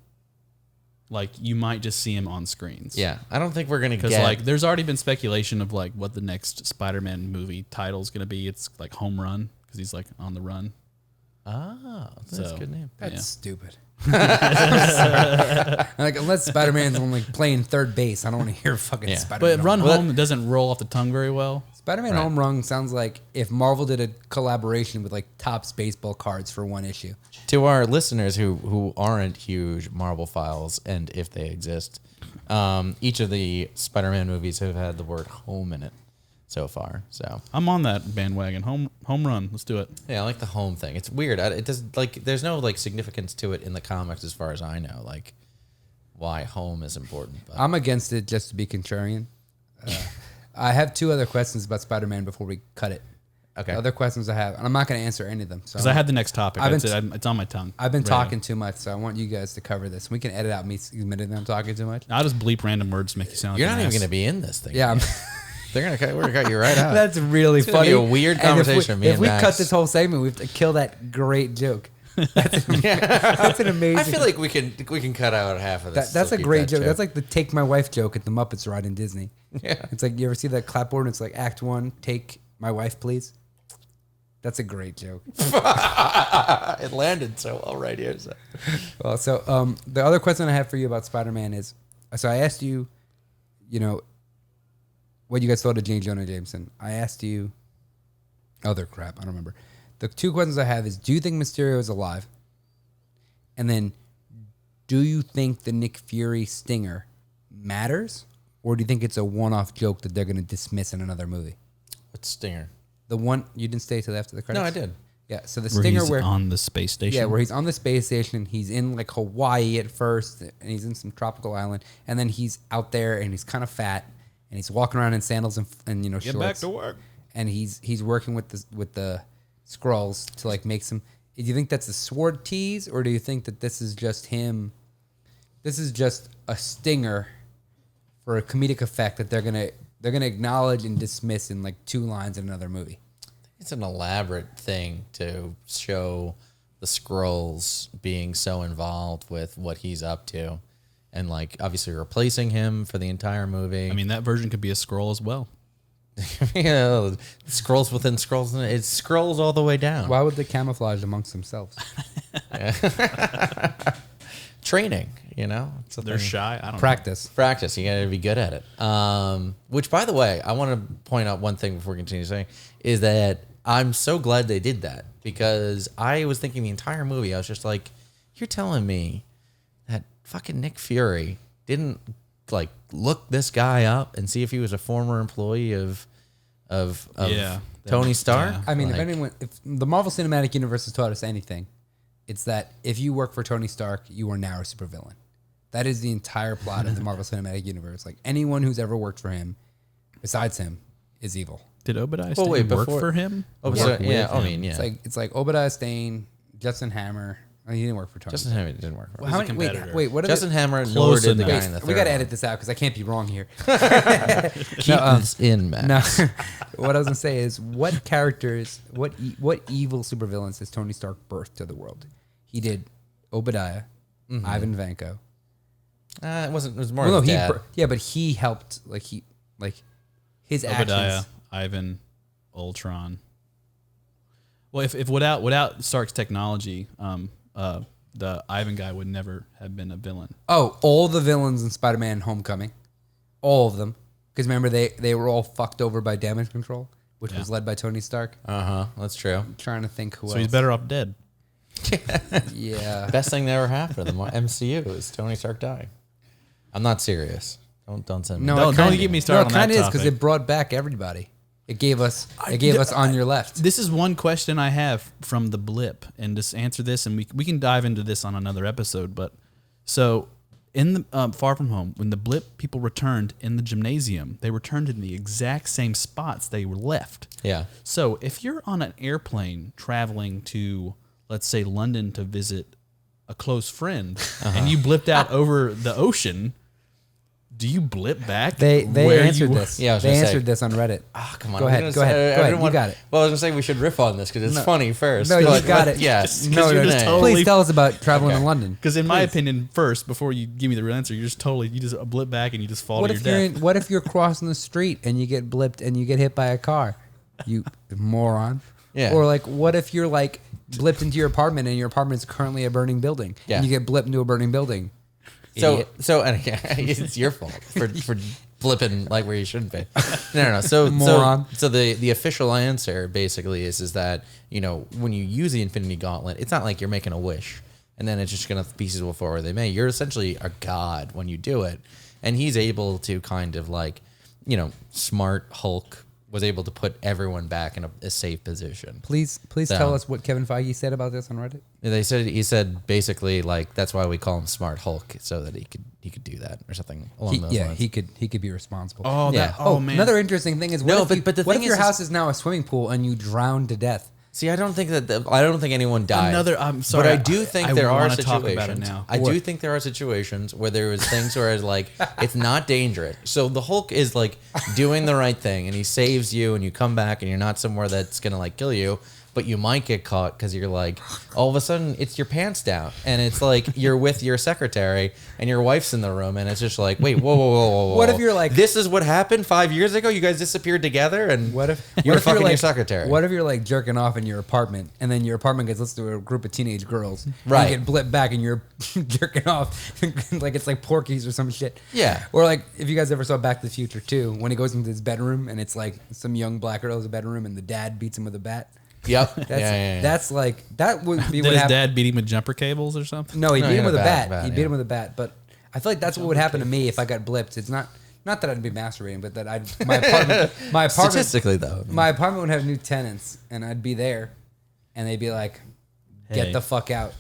You might just see him on screens. Yeah, I don't think we're going to get... Because, there's already been speculation of, what the next Spider-Man movie title is going to be. It's, Home Run, because he's, on the run. Ah, that's a good name. That's stupid. Unless Spider-Man's only playing third base, I don't want to hear fucking Spider-Man. But Run Home doesn't roll off the tongue very well. Spider-Man Home Run sounds like if Marvel did a collaboration with Topps baseball cards for one issue. To our listeners who aren't huge Marvel files, and if they exist, each of the Spider-Man movies have had the word home in it so far. So I'm on that bandwagon. Home Run. Let's do it. Yeah, I like the home thing. It's weird. It does there's no significance to it in the comics as far as I know. Why home is important. But. I'm against it just to be contrarian. I have two other questions about Spider-Man before we cut it. Okay. The other questions I have, and I'm not going to answer any of them. Because I had the next topic. It's on my tongue. I've been talking too much, so I want you guys to cover this. We can edit out me admitting that I'm talking too much. I'll just bleep random words to make you sound like You're not even going to be in this thing. Yeah. We're going to cut you right out. That's really it's funny. Be a weird conversation. If we cut this whole segment, we have to kill that great joke. That's an amazing. I feel like we can cut out half of this. That's a Still keep great that joke. That's like the "Take My Wife" joke at the Muppets ride in Disney. Yeah. It's like, you ever see that clapboard? And it's like Act 1, "Take my wife, please." That's a great joke. it landed so well right here. So. Well, so the other question I have for you about Spider-Man is, so I asked you, what you guys thought of J. Jonah Jameson. I asked you other crap. I don't remember. The two questions I have is, do you think Mysterio is alive? And then, do you think the Nick Fury stinger matters? Or do you think it's a one-off joke that they're going to dismiss in another movie? What's Stinger? The one, you didn't stay till after the credits? No, I did. Yeah, so the Where stinger he's where... on the space station. Yeah, where he's on the space station. He's in like Hawaii at first, and he's in some tropical island. And then he's out there, and he's kind of fat, and he's walking around in sandals and Get shorts. back to work. And he's working with the Skrulls to like make some. Do you think that's a sword tease, or do you think that this is just him? This is just a stinger for a comedic effect that they're gonna acknowledge and dismiss in like 2 lines in another movie. It's an elaborate thing to show the Skrulls being so involved with what he's up to, and like obviously replacing him for the entire movie. I mean, that version could be a scroll as well. Skrulls within Skrulls. It's Skrulls all the way down. Why would they camouflage amongst themselves? Training, It's So they're shy. I don't Practice. Practice. You got to be good at it. Which, by the way, I want to point out one thing before we continue saying is that I'm so glad they did that, because I was thinking the entire movie, I was just like, you're telling me that fucking Nick Fury didn't like look this guy up and see if he was a former employee of Tony Stark? yeah. I mean, Like, if the Marvel Cinematic Universe has taught us anything, it's that if you work for Tony Stark, you are now a supervillain. That is the entire plot of the Marvel Cinematic Universe. Like, anyone who's ever worked for him, besides him, is evil. Did Obadiah Well, Stane wait, work before- for him? Oh, Work so, with yeah. I him? mean, yeah. It's like Obadiah Stane, Justin Hammer. Oh, he didn't work for Tony. Justin Hammer didn't work for Well, him. how He's a many? competitor. Wait. What are Justin Hammer, nor Close did the enough. guy in the third we got to one. edit this out because I can't be wrong here. Keep this in, man. No, what I was gonna say is, what characters, what evil supervillains has Tony Stark birthed to the world? He did Obadiah, Ivan Vanko. It wasn't. It was more. Well, no, his he dad. but he helped. His Obadiah, actions. Ivan, Ultron. Well, if without Stark's technology, the Ivan guy would never have been a villain. Oh, all the villains in Spider-Man: Homecoming, all of them. Because remember, they were all fucked over by damage control, which was led by Tony Stark. That's true. I'm trying to think who So else. he's better off dead. Yeah. Best thing that ever happened to the MCU is Tony Stark dying. I'm not serious. Don't send me. No, Don't it kinda- get me started on No, it that kind of is because topic. it brought back everybody. It gave us on your left. This is one question I have from the blip, and just answer this, and we can dive into this on another episode. But so in the Far From Home, when the blip people returned in the gymnasium, they returned in the exact same spots they were left. Yeah. So if you're on an airplane traveling to, let's say, London to visit a close friend, and you blipped out over the ocean, do you blip back? They where answered you- this. Yeah, I was they gonna say- answered this on Reddit. Oh, come on. Go I'm ahead. gonna Go say- ahead. Go ahead. everyone- You got it. Well, I was going to say we should riff on this because it's funny first. No, you But- got but it. Yes. Because you're just totally- Please tell us about traveling to London. Because in my opinion, first, before you give me the real answer, you just blip back and you just fall What to if your you're death. what if you're crossing the street and you get blipped and you get hit by a car? You moron. Yeah. Or like, what if you're like blipped into your apartment and your apartment is currently a burning building? Yeah. And you get blipped into a burning building. So, Idiot. and it's your fault for blipping like where you shouldn't be. No. Moron. So the official answer basically is that, when you use the Infinity Gauntlet, it's not like you're making a wish and then it's just going to pieces will fall where they may. You're essentially a god when you do it. And he's able to kind of like, smart Hulk was able to put everyone back in a safe position. Please So- tell us what Kevin Feige said about this on Reddit. He said basically like that's why we call him Smart Hulk, so that he could do that or something along those lines. he could be responsible. Oh, Yeah. man. Another interesting thing is, what No, if, but the what thing if your is- house is now a swimming pool and you drown to death? See, I don't think anyone died. I'm sorry. But I do think I there are wanna talk situations. about it now. I What? do think there are situations where there is things where it's like it's not dangerous. So the Hulk is like doing the right thing and he saves you and you come back and you're not somewhere that's gonna like kill you. but you might get caught because you're like, all of a sudden it's your pants down, and it's like you're with your secretary and your wife's in the room, and it's just like, wait, whoa. What if you're like, this is what happened 5 years ago? You guys disappeared together, and what if you're what if fucking like, your secretary? What if you're like jerking off in your apartment, and then your apartment gets listened to a group of teenage girls, Right. And you get blipped back, and you're jerking off like it's like Porky's or some shit. Yeah. Or like if you guys ever saw Back to the Future 2, when he goes into his bedroom and it's like some young black girl's bedroom, and the dad beats him with a bat. Yep. That's that's like that would be Did what his happened. dad beat him with jumper cables or something? No, he No, beat he him had with a a bat. bat, He yeah. beat him with a bat. But I feel like that's what would happen to me if I got blipped. It's not that I'd be masturbating, but that my apartment Statistically, though, my apartment would have new tenants, and I'd be there, and they'd be like, "Get Hey. the fuck out."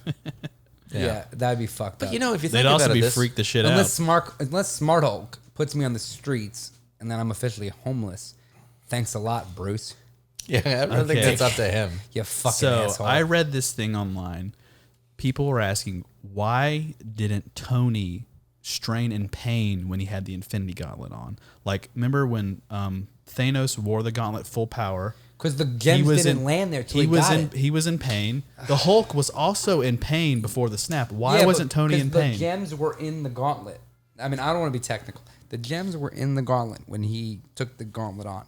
Yeah, that'd be fucked up. you know, if you They'd think also about be it, this, freaked the shit unless out. Smart Hulk puts me on the streets, and then I'm officially homeless. Thanks a lot, Bruce. yeah, I don't think Okay. that's up to him. You fucking So asshole. I read this thing online. People were asking, why didn't Tony strain in pain when he had the Infinity Gauntlet on? Like, remember when Thanos wore the gauntlet full power? Because the gems didn't land there till he got it. He was in pain. The Hulk was also in pain before the snap. Why Yeah, wasn't but- Tony 'cause in the pain? gems were in the gauntlet. I mean, I don't want to be technical. The gems were in the gauntlet when he took the gauntlet on.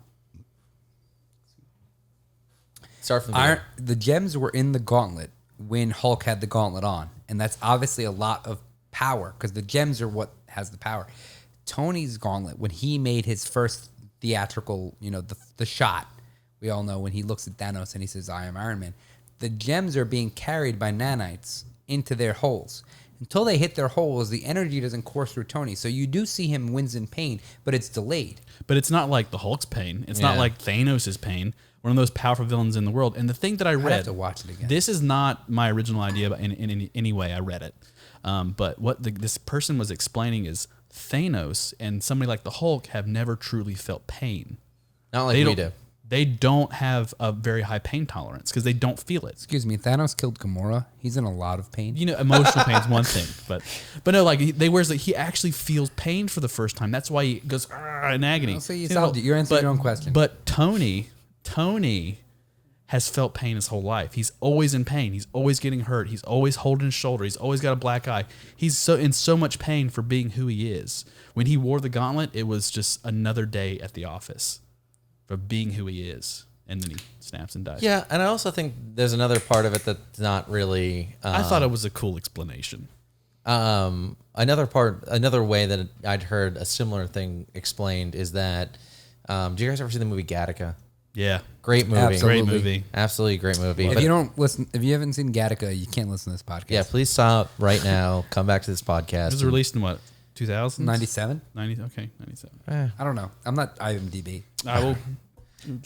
Start from the beginning. The gems were in the gauntlet when Hulk had the gauntlet on, and that's obviously a lot of power because the gems are what has the power. Tony's gauntlet, when he made his first theatrical, the shot, we all know when he looks at Thanos and he says, "I am Iron Man." The gems are being carried by nanites into their holes. Until they hit their holes, the energy doesn't course through Tony. So you do see him wins in pain, but it's delayed. But it's not like the Hulk's pain. It's not Yeah. like Thanos' pain. One of the most powerful villains in the world. And the thing that I read, have to watch it again. This is not my original idea, but in any way I read it. But what this person was explaining is Thanos and somebody like the Hulk have never truly felt pain. Not like They we don't. do. They don't have a very high pain tolerance because they don't feel it. Excuse me, Thanos killed Gamora. He's in a lot of pain. You know, emotional pain is one thing, but no, like he actually feels pain for the first time. That's why he goes "Argh," in agony. So you solved it. You're answering your own question. But Tony has felt pain his whole life. He's always in pain. He's always getting hurt. He's always holding his shoulder. He's always got a black eye. He's in so much pain for being who he is. When he wore the gauntlet, it was just another day at the office for being who he is. And then he snaps and dies. Yeah, and I also think there's another part of it that's not really. I thought it was a cool explanation. Another way that I'd heard a similar thing explained is that. Do you guys ever see the movie Gattaca? Yeah. Great movie. Absolutely. Great movie. Absolutely great movie. If But you haven't seen Gattaca, you can't listen to this podcast. yeah, please stop right now. Come back to this podcast. It was released in what, 2000? 97? 90, okay, 97. I don't know. I'm not IMDb. I will.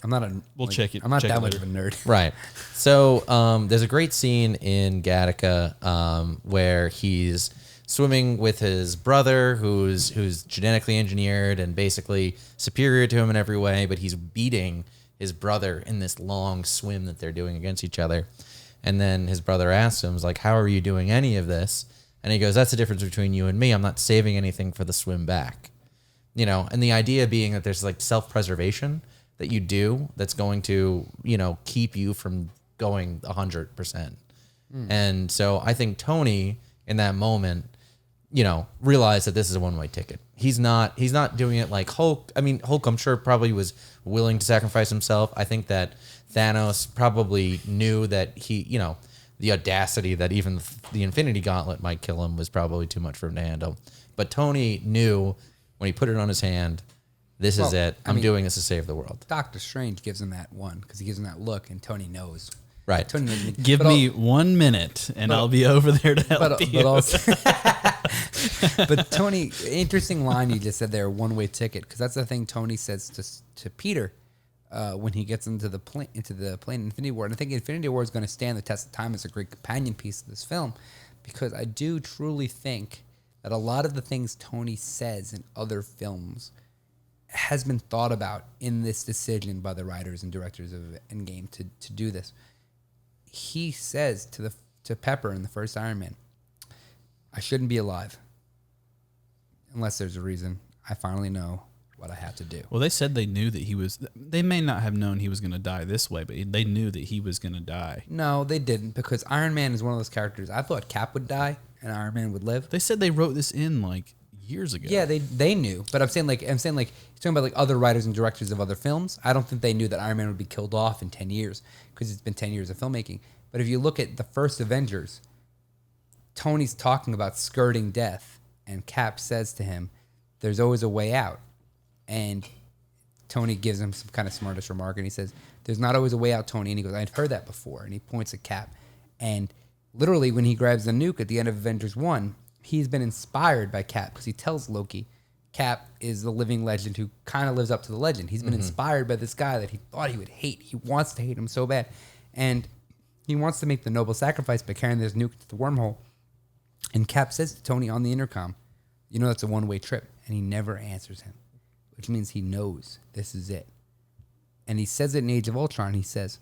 I'm not a. We'll check it- I'm not check that it much later. of a nerd. Right. So there's a great scene in Gattaca where he's swimming with his brother, who's genetically engineered and basically superior to him in every way, but he's beating his brother in this long swim that they're doing against each other. And then his brother asks him, like, "How are you doing any of this?" And he goes, "That's the difference between you and me. I'm not saving anything for the swim back." And the idea being that there's like self-preservation that you do that's going to, keep you from going 100%. And so I think Tony in that moment, realized that this is a one-way ticket. He's not doing it like Hulk. I mean, Hulk, I'm sure probably was willing to sacrifice himself. I think that Thanos probably knew that the audacity that even the Infinity Gauntlet might kill him was probably too much for him to handle. But Tony knew when he put it on his hand, this is it. I'm doing this to save the world. Doctor Strange gives him that one because he gives him that look, and Tony knows. Right. Tony knows. Give me 1 minute and I'll be over there to help you. But also, but Tony, interesting line you just said there, one-way ticket, because that's the thing Tony says to Peter when he gets into the plane Infinity War. And I think Infinity War is going to stand the test of time as a great companion piece of this film, because I do truly think that a lot of the things Tony says in other films has been thought about in this decision by the writers and directors of Endgame to do this. He says to Pepper in the first Iron Man, "I shouldn't be alive unless there's a reason. I finally know what I have to do. Well, they said they knew that he was. They may not have known he was going to die this way, but they knew that he was going to die. No, they didn't, because Iron Man is one of those characters. I thought Cap would die and Iron Man would live. They said they wrote this in like years ago. Yeah, they knew, but I'm saying like he's talking about like other writers and directors of other films. I don't think they knew that Iron Man would be killed off in 10 years because it's been 10 years of filmmaking. But if you look at the first Avengers, Tony's talking about skirting death, and Cap says to him, "There's always a way out," and Tony gives him some kind of smartish remark, and he says, "There's not always a way out, Tony." And he goes, "I've heard that before," and he points at Cap, and literally when he grabs the nuke at the end of Avengers 1. He's been inspired by Cap because he tells Loki Cap is the living legend who kind of lives up to the legend. He's been inspired by this guy that he thought he would hate. He wants to hate him so bad. And he wants to make the noble sacrifice by carrying this nuke to the wormhole. And Cap says to Tony on the intercom, "You know that's a one-way trip." And he never answers him, which means he knows this is it. And he says it in Age of Ultron. He says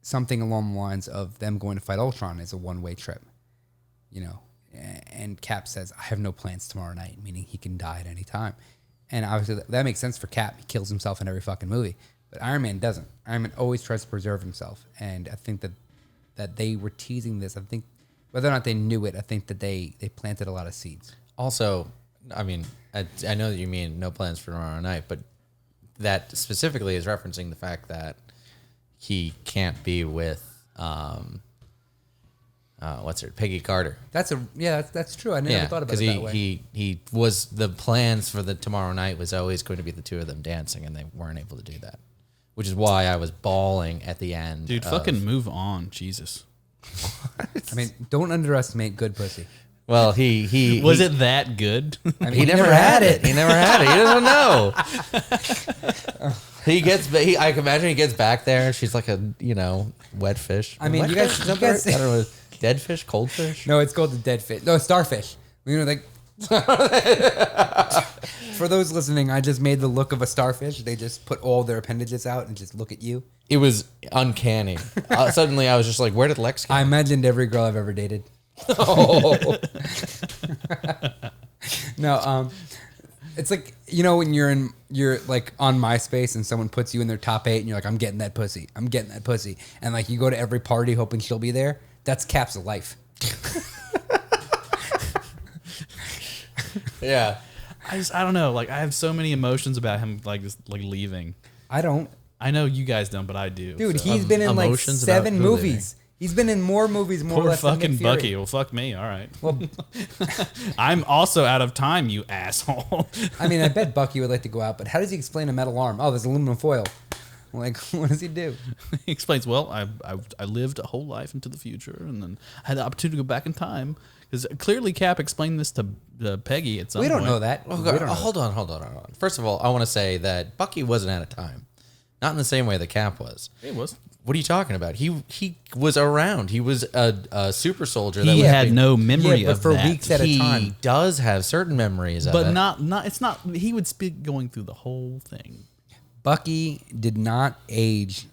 something along the lines of them going to fight Ultron is a one-way trip, you know. And Cap says, "I have no plans tomorrow night," meaning he can die at any time. And obviously that makes sense for Cap. He kills himself in every fucking movie. But Iron Man doesn't. Iron Man always tries to preserve himself. And I think that they were teasing this. I think whether or not they knew it, I think that they planted a lot of seeds. Also, I mean, I know that you mean no plans for tomorrow night, but that specifically is referencing the fact that he can't be with what's her Peggy Carter. That's true. I never thought about it that way. He was the plans for the tomorrow night was always going to be the two of them dancing, and they weren't able to do that, which is why I was bawling at the end. Dude, fucking move on, Jesus. I mean, don't underestimate good pussy. Well, he Was it that good? I mean, he never had it. He never had it. He doesn't know. I can imagine he gets back there. She's like a wet fish. I mean, Wet you guys- fish? you guys- I don't know. Dead fish, cold fish. No, it's called the dead fish. No, starfish. You know, like for those listening, I just made the look of a starfish. They just put all their appendages out and just look at you. It was uncanny. Suddenly, I was just like, "Where did Lex go?" I imagined every girl I've ever dated. Oh. No, it's like, when you're like on MySpace and someone puts you in their top 8 and you're like, "I'm getting that pussy. I'm getting that pussy." And like you go to every party hoping she'll be there. That's Cap's life. Yeah. I don't know. Like I have so many emotions about him, like just like leaving. I don't. I know you guys don't, but I do. Dude, so. he's been in like emotions about 7 who movies. He's been in more movies, more or Poor less than fucking Nick Fury. Bucky. Well, fuck me. All right. Well, I'm also out of time, you asshole. I mean, I bet Bucky would like to go out, but how does he explain a metal arm? Oh, there's aluminum foil. Like, what does he do? He explains, well, I lived a whole life into the future, and then I had the opportunity to go back in time. Because clearly Cap explained this to Peggy at some We point. don't know that. Oh, We God. don't know. Hold on. First of all, I want to say that Bucky wasn't out of time. Not in the same way that Cap was. It was. What are you talking about? He was around. He was a super soldier. He was had being- no memory but of for that. weeks at a He time. does have certain memories of But it. not. It's not. He would speak going through the whole thing. Bucky did not age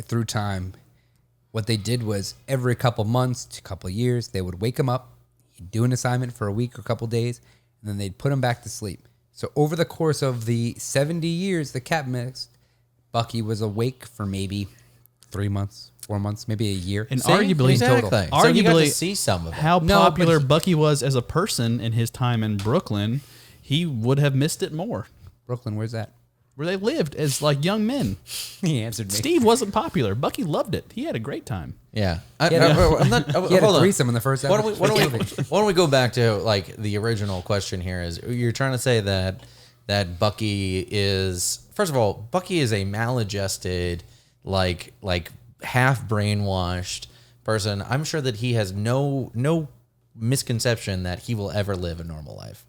through time. What they did was every couple months to couple years, they would wake him up, he'd do an assignment for a week or a couple days, and then they'd put him back to sleep. So over the course of the 70 years the Cap mixed, Bucky was awake for maybe 3 months, 4 months, maybe a year. And See? arguably, Exactly. total. So you got to Arguably, see some of it. how No, but popular he- Bucky was as a person in his time in Brooklyn, he would have missed it more. Brooklyn, where's that? Where they lived as like young men. He answered me. Steve wasn't popular. Bucky loved it. He had a great time. Yeah. He had I'm not, He had a hold on. threesome in the first Why episode. don't we go back to like the original question here? Is you're trying to say that Bucky is, first of all, Bucky is a maladjusted, like half brainwashed person. I'm sure that he has no misconception that he will ever live a normal life.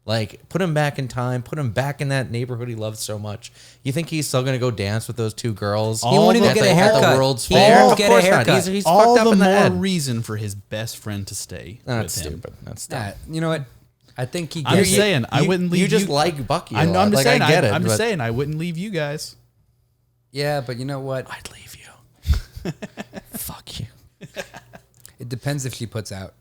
Like, put him back in time, put him back in that neighborhood he loved so much. You think he's still going to go dance with those two girls? He won't even at get the- a at the haircut. World's He Fair? won't Of get a course not. haircut. He's All fucked up the in the more head. reason for his best friend to stay That's with him. stupid. That's dumb. Nah, you know what? I think he I'm gets just it. saying, I wouldn't leave You just you. like Bucky. I'm I'm just like, saying, I get it. I'm just but- saying, I wouldn't leave you guys. Yeah, but you know what? I'd leave you. Fuck you. It depends if she puts out.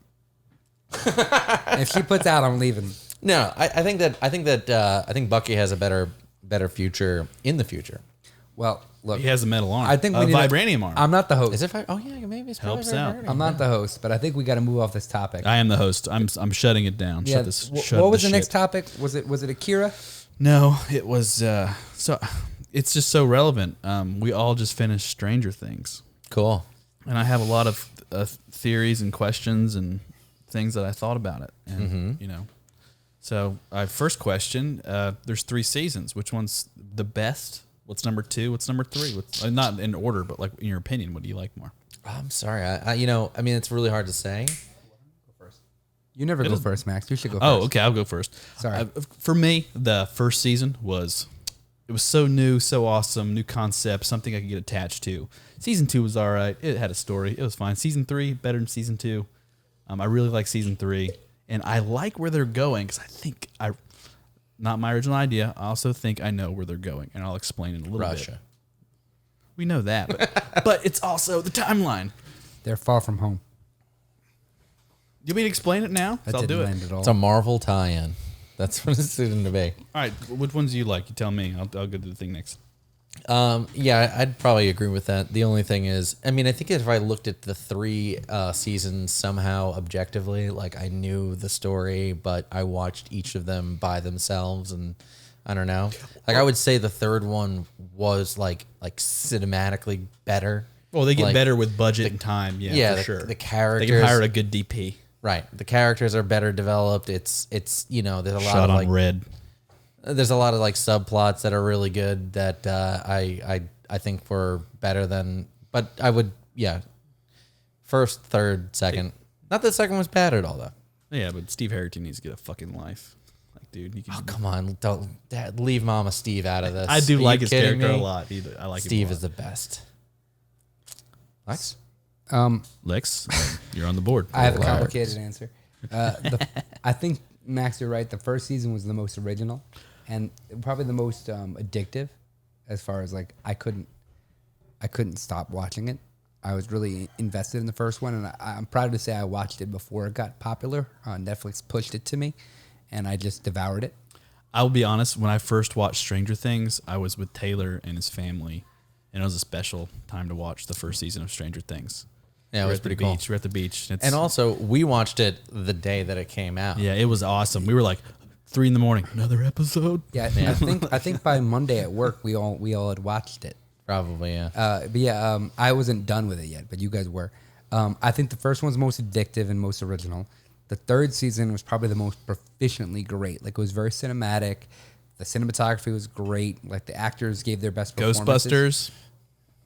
If she puts out, I'm leaving. No, I think Bucky has a better future in the future. Well, look, He has a metal arm. I think we a need vibranium arm. I'm not the host. Is it? Oh yeah, maybe it's probably Helps out. vibranium. I'm not the host, but I think we got to move off this topic. I am the host. I'm shutting it down. Yeah. Shut this. What shut was the shit. next topic? Was it Akira? No, it was so. It's just so relevant. We all just finished Stranger Things, Cool. and I have a lot of theories and questions and things that I thought about it, and you know. So, first question: there's 3 seasons. Which one's the best? What's number 2? What's number 3? What's not in order, but like in your opinion, what do you like more? I'm sorry. I mean, it's really hard to say. You never go first, Max. You should go first. Oh, okay, I'll go first. Sorry. For me, the first season was so new, so awesome, new concept, something I could get attached to. Season 2 was all right. It had a story. It was fine. Season 3 better than season 2. I really like season 3, and I like where they're going because I think not my original idea. I also think I know where they're going, and I'll explain in a little Russia. bit. We know that, but it's also the timeline. They're far from home. You want me to explain it now? 'Cause That I'll do didn't it. land at all. It's a Marvel tie-in. That's what it's going to be. All right, which ones do you like? You tell me. I'll go to the thing next. Yeah, I'd probably agree with that. The only thing is, I mean, I think if I looked at the 3 seasons somehow objectively, like I knew the story, but I watched each of them by themselves, and I don't know. Like I would say the third one was like cinematically better. Well, they get Like, better with budget and time. Yeah, yeah, for the- sure. the characters- They can hire a good DP. Right. The characters are better developed. It's there's a lot Shot of on like red. there's a lot of like subplots that are really good that I think were better than, but I would, first, third, second. Not that the second was bad at all though. Yeah, but Steve Harrington needs to get a fucking life. Like, dude, you can. Oh, come on, don't leave Mama Steve out of this. I do Are like you his kidding character me? a lot. I like Steve him is the best. Lex? Lex, you're on the board. I have a complicated answer. I think, Max, you're right. The first season was the most original and probably the most addictive as far as like I couldn't stop watching it. I was really invested in the first one, and I'm proud to say I watched it before it got popular. Netflix pushed it to me, and I just devoured it. I'll be honest. When I first watched Stranger Things, I was with Taylor and his family, and it was a special time to watch the first season of Stranger Things. Yeah, it We're was at the pretty cool. beach. We're at the beach. And also, we watched it the day that it came out. Yeah, it was awesome. We were like 3 a.m. Another episode. Yeah, I think by Monday at work we all had watched it. Probably, yeah. But yeah, I wasn't done with it yet, but you guys were. I think the first one's most addictive and most original. The third season was probably the most proficiently great. Like, it was very cinematic. The cinematography was great. Like, the actors gave their best performances. Ghostbusters.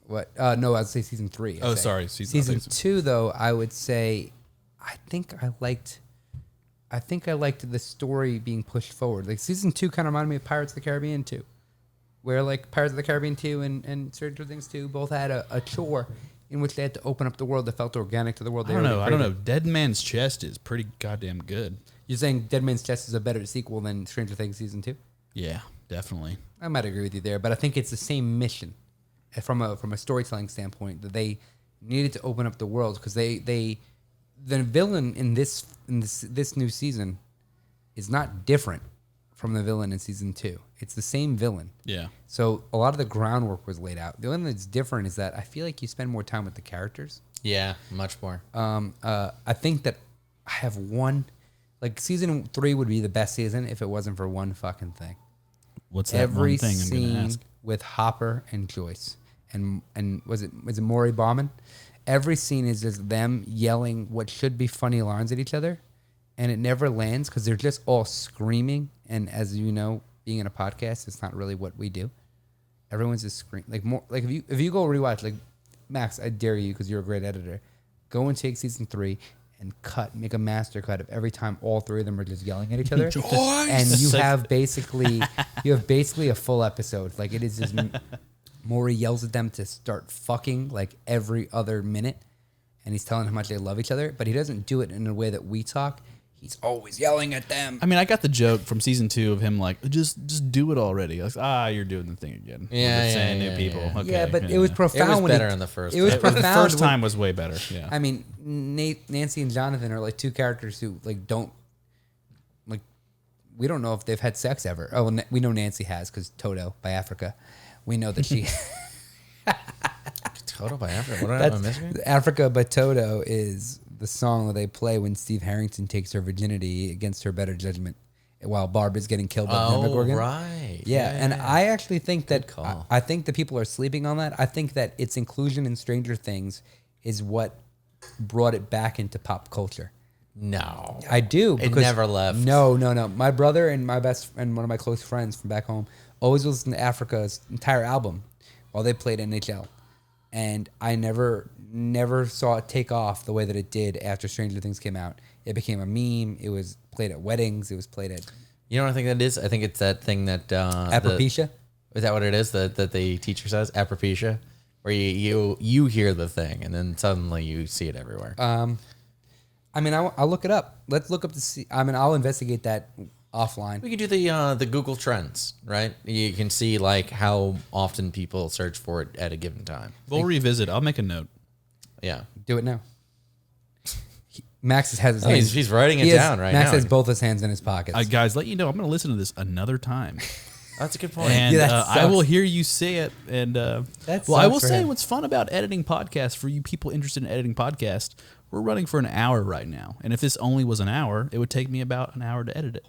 What? No, I'd say season 3. Oh, sorry, Season 2, though, I would say, I think I liked the story being pushed forward. Like, season 2 kind of reminded me of Pirates of the Caribbean 2, where like Pirates of the Caribbean 2 and Stranger Things 2 both had a chore in which they had to open up the world that felt organic to the world. I don't know. Dead Man's Chest is pretty goddamn good. You're saying Dead Man's Chest is a better sequel than Stranger Things season 2? Yeah, definitely. I might agree with you there, but I think it's the same mission from a storytelling standpoint, that they needed to open up the world because the villain in this new season is not different from the villain in season 2. It's the same villain. Yeah. So a lot of the groundwork was laid out. The only thing that's different is that I feel like you spend more time with the characters. Yeah, much more. I think that I have one, like season 3 would be the best season if it wasn't for one fucking thing. What's that Every one thing I'm going to scene ask? with Hopper and Joyce and was it Maury Bauman? Every scene is just them yelling what should be funny lines at each other, and it never lands because they're just all screaming. And as you know, being in a podcast, it's not really what we do. Everyone's just screaming. Like more like if you go rewatch, like Max, I dare you because you're a great editor, go and take season 3 and make a master cut of every time all 3 of them are just yelling at each other, and you have basically a full episode. Like, it is just Maury yells at them to start fucking like every other minute, and he's telling how much they love each other, but he doesn't do it in a way that we talk. He's always yelling at them. I mean, I got the joke from season 2 of him like, just do it already. Like, you're doing the thing again. Yeah, We're saying yeah, new people. yeah. Okay, Yeah, but it was profound. It was when better in the first It was one. The profound. first time was way better. Yeah. I mean, Nancy and Jonathan are like 2 characters who like don't like we don't know if they've had sex ever. Oh, we know Nancy has because Toto by Africa. We know that she. Toto by Africa. What am I missing? Africa by Toto is the song that they play when Steve Harrington takes her virginity against her better judgment while Barb is getting killed by the Demogorgon. Right. Yeah, and I actually think that call. I think that people are sleeping on that. I think that its inclusion in Stranger Things is what brought it back into pop culture. No. I do. It never left. No. My brother and my best and one of my close friends from back home always listened to Africa's entire album while they played NHL. And I never saw it take off the way that it did after Stranger Things came out. It became a meme. It was played at weddings. It was played at... You know what I think that is? I think it's that thing that... Apropecia? Is that what it is that the teacher says? Apropecia? Where you hear the thing and then suddenly you see it everywhere. I mean, I'll look it up. Let's look up to see... I mean, I'll investigate that offline. We could do the Google Trends, right? You can see like how often people search for it at a given time. We'll revisit. I'll make a note. Yeah. Do it now. Max has his hands... He's writing it down right now. Max has both his hands in his pockets. Guys, let you know, I'm going to listen to this another time. That's a good point. And Yeah, that I will sucks. hear you say it. And well, I sucks will for say him. what's fun about editing podcasts for you people interested in editing podcasts, we're running for an hour right now. And if this only was an hour, it would take me about an hour to edit it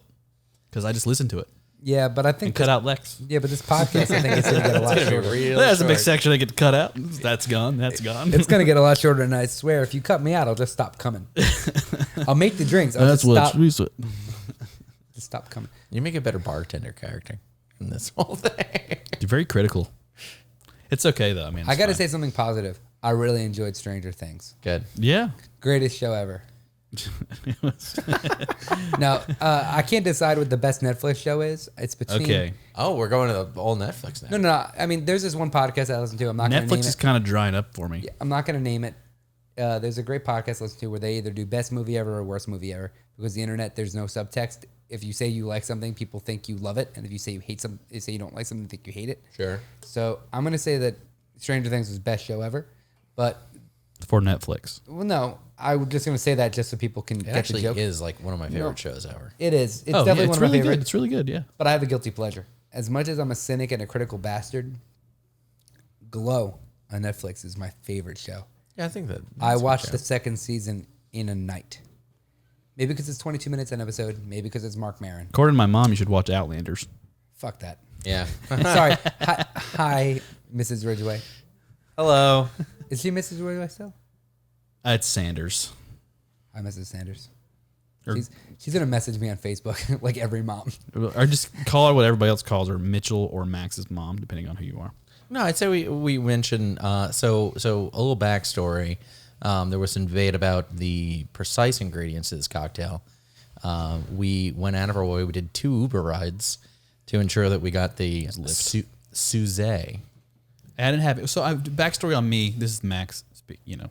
because I just listen to it yeah, but I think... and cut out Lex. Yeah, but this podcast, I think it's going to get a lot shorter. There's a big section I get to cut out. That's gone. That's gone. It's going to get a lot shorter, and I swear, if you cut me out, I'll just stop coming. I'll make the drinks. I'll That's just what. stop, just stop coming. You make a better bartender character in this whole thing. You're very critical. It's okay though. I mean, I got to to say something positive. I really enjoyed Stranger Things. Good. yeah. Greatest show ever. Now, I can't decide what the best Netflix show is. It's between... Okay. Oh, we're going to the old Netflix now. No. I mean, there's this one podcast I listen to. I'm not going to name Netflix is it. kind of drying up for me. I'm not going to name it. There's a great podcast I listen to where they either do best movie ever or worst movie ever. Because the internet, there's no subtext. If you say you like something, people think you love it. And if you say you hate something, they say you don't like something, they think you hate it. Sure. So I'm going to say that Stranger Things was best show ever. But, For Netflix. well, no. I'm just going to say that just so people can It get the actually joke. is like one of my favorite No. shows ever. It is. It's Oh, definitely yeah, one it's of my really favorites. good. It's really good. Yeah. But I have a guilty pleasure. As much as I'm a cynic and a critical bastard, Glow on Netflix is my favorite show. Yeah, I think that. I watched the second season in a night. Maybe because it's 22 minutes an episode. Maybe because it's Mark Maron. According to my mom, you should watch Outlanders. Fuck that. Yeah. Sorry. Hi, Mrs. Ridgway. Hello. Is she Mrs. Ridgway still? It's Sanders. Hi, Mrs. Sanders. Or- She's gonna message me on Facebook like every mom. Or just call her what everybody else calls her, Mitchell or Max's mom, depending on who you are. No, I'd say we mentioned so a little backstory. There was some debate about the precise ingredients of this cocktail. We went out of our way. We did 2 Uber rides to ensure that we got the Suze. I didn't have it. So backstory on me. This is Max. You know,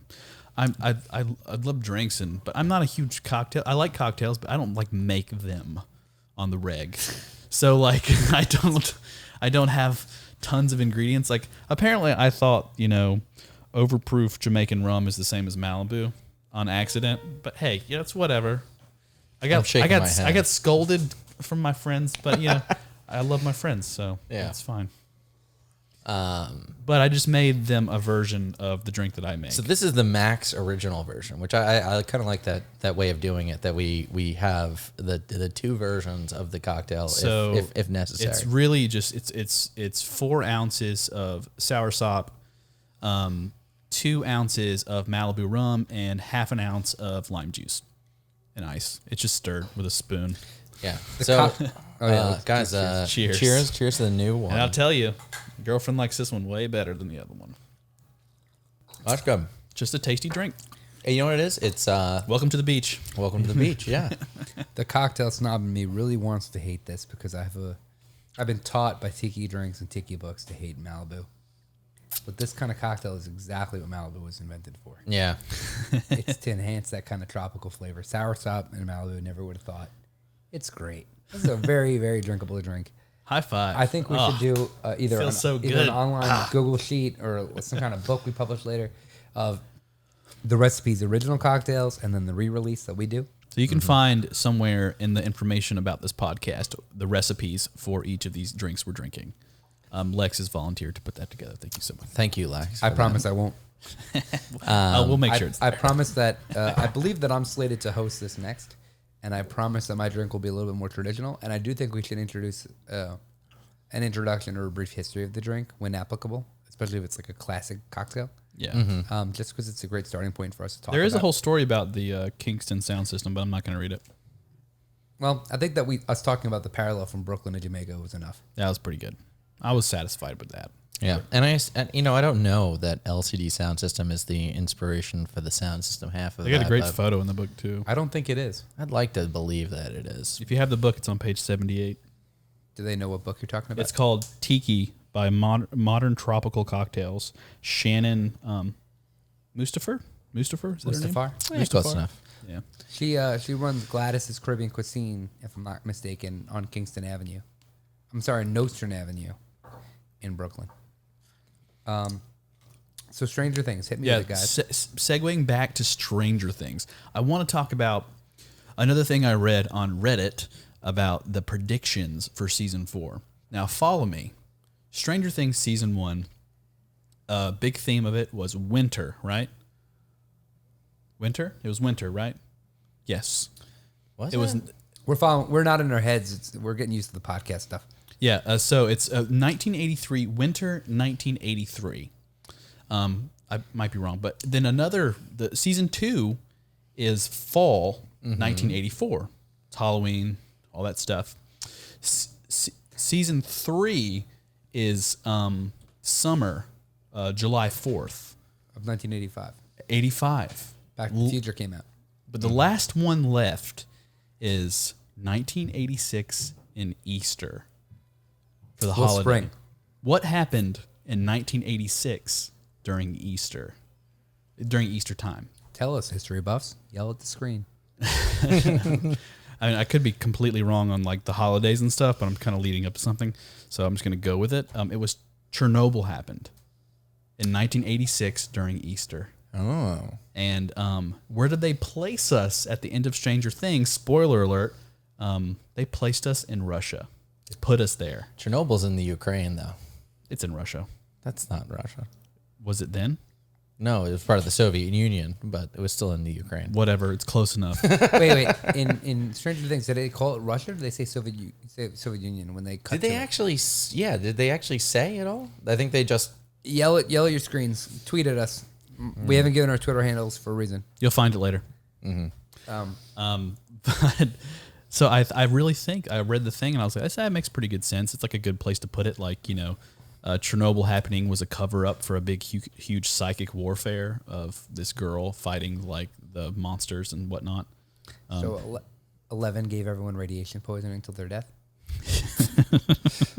I love drinks but I'm not a huge cocktail. I like cocktails, but I don't like make them on the reg. So like I don't have tons of ingredients. Like apparently I thought overproof Jamaican rum is the same as Malibu on accident. But hey, it's whatever. I got scolded from my friends, but I love my friends, so Yeah. it's fine. But I just made them a version of the drink that I make. So this is the Max original version, which I kind of like that way of doing it. That we have the 2 versions of the cocktail, So if necessary. It's really just it's 4 ounces of soursop, 2 ounces of Malibu rum, and half an ounce of lime juice and ice. It's just stirred with a spoon. Yeah. So, yeah, guys, cheers. cheers to the new one. And I'll tell you, girlfriend likes this one way better than the other one. That's good. Just a tasty drink. Hey, you know what it is? It's Welcome to the beach. welcome to the beach. Yeah. The cocktail snob in me really wants to hate this because I've been taught by tiki drinks and tiki books to hate Malibu. But this kind of cocktail is exactly what Malibu was invented for. Yeah. It's to enhance that kind of tropical flavor. Soursop and Malibu, never would have thought. It's great. This is a very, very drinkable drink. High five. I think we should do either feels so either an good. online Google sheet or some kind of book we publish later of the recipes, original cocktails, and then the re-release that we do. So you can find somewhere in the information about this podcast the recipes for each of these drinks we're drinking. Lex has volunteered to put that together. Thank you so much. Thank you, Lex. I promise I won't. We'll make sure. I promise that I believe that I'm slated to host this next, and I promise that my drink will be a little bit more traditional. And I do think we should introduce an introduction or a brief history of the drink when applicable, especially if it's like a classic cocktail. Yeah. Just because it's a great starting point for us to talk. There is a about. whole story about the Kingston sound system, but I'm not going to read it. Well, I think that us talking about the parallel from Brooklyn to Jamaica was enough. That was pretty good. I was satisfied with that. Yeah, and I don't know that LCD Sound System is the inspiration for the sound system half of They got that, a great but photo in the book too. I don't think it is. I'd like to believe that it is. If you have the book, it's on page 78. Do they know what book you're talking about? It's called Tiki by Modern Tropical Cocktails. Shannon Mustafa? Mustafa? Is that her name? Mustafar. Yeah, close enough. Yeah. She runs Gladys's Caribbean Cuisine, if I'm not mistaken, on Kingston Avenue. I'm sorry, Nostrand Avenue in Brooklyn. So Stranger Things, hit me Yeah, with it, guys. segueing back to Stranger Things, I want to talk about another thing I read on Reddit about the predictions for season 4. Now, follow me. Stranger Things season 1, big theme of it was winter, right? Winter? It was winter, right? Yes. Was It was. We're following. We're not in our heads. We're getting used to the podcast stuff. Yeah, so it's 1983, winter 1983. I might be wrong, but then the season 2 is fall 1984. It's Halloween, all that stuff. Season 3 is summer, July 4th, Of 1985. 85. Back to the Future came out. But the last one left is 1986 in Easter for the Well, holiday. spring. What happened in 1986 during Easter time? Tell us, history buffs. Yell at the screen. I mean, I could be completely wrong on like the holidays and stuff, but I'm kind of leading up to something, so I'm just going to go with it. It was Chernobyl happened in 1986 during Easter. Oh. And where did they place us at the end of Stranger Things? Spoiler alert. They placed us in Russia. Put us there. Chernobyl's in the Ukraine, though. It's in Russia. That's not Russia. Was it then? No, it was part of the Soviet Union, but it was still in the Ukraine. Whatever. It's close enough. wait. In Stranger Things, did they call it Russia? Or did they say Soviet Union when they cut? Did they to it? actually? Yeah. Did they actually say it all? I think they just. Yell at your screens. Tweet at us. We haven't given our Twitter handles for a reason. You'll find it later. But so I really think I read the thing and I was like, that makes pretty good sense. It's like a good place to put it. Like, Chernobyl happening was a cover up for a big, huge psychic warfare of this girl fighting like the monsters and whatnot. So 11 gave everyone radiation poisoning until their death.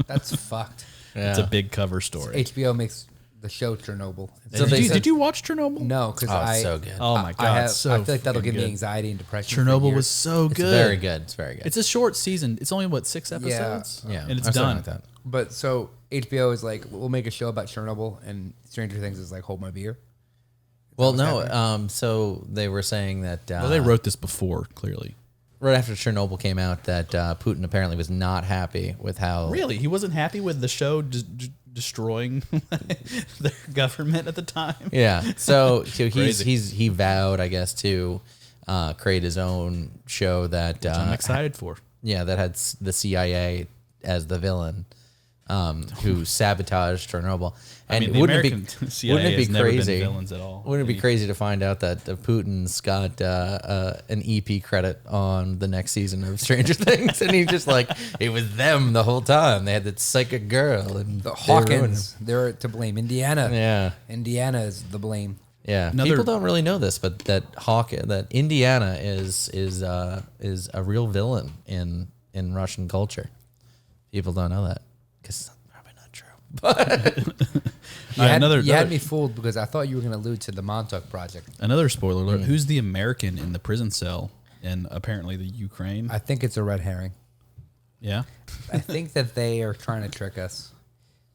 That's fucked. Yeah. It's a big cover story. HBO makes the show Chernobyl. So they said- Did you watch Chernobyl? No, because Oh, it's so good. Oh my god! I so feel like that'll freaking give me good. anxiety and depression. for Chernobyl years. was so It's good. very good. It's very good. It's a short season. It's only 6 episodes. yeah, and it's or something done. like that. But so HBO is like, we'll make a show about Chernobyl, and Stranger Things is like, hold my beer. Well, what's no. happening? So they were saying that Well, they wrote this before, clearly. right after Chernobyl came out that Putin apparently was not happy with how. Really, he wasn't happy with the show destroying their government at the time. Yeah. So Crazy. he vowed, I guess, to create his own show that Which I'm excited for. yeah, that had the CIA as the villain, who sabotaged Chernobyl. And I mean, the American CIA has never been villains at all. Wouldn't it be crazy to find out that Putin's got an EP credit on the next season of Stranger Things, and he's just like, it was them the whole time. They had that psychic girl and The they ruined Hawkins, they're to blame. Indiana. him. Yeah. Indiana is the blame. Yeah, Another- people don't really know this, but that Indiana is a real villain in Russian culture. People don't know that because it's probably not true. You had another- me fooled because I thought you were going to allude to the Montauk Project. Another spoiler alert. Who's the American in the prison cell in apparently the Ukraine? I think it's a red herring. Yeah. I think that they are trying to trick us.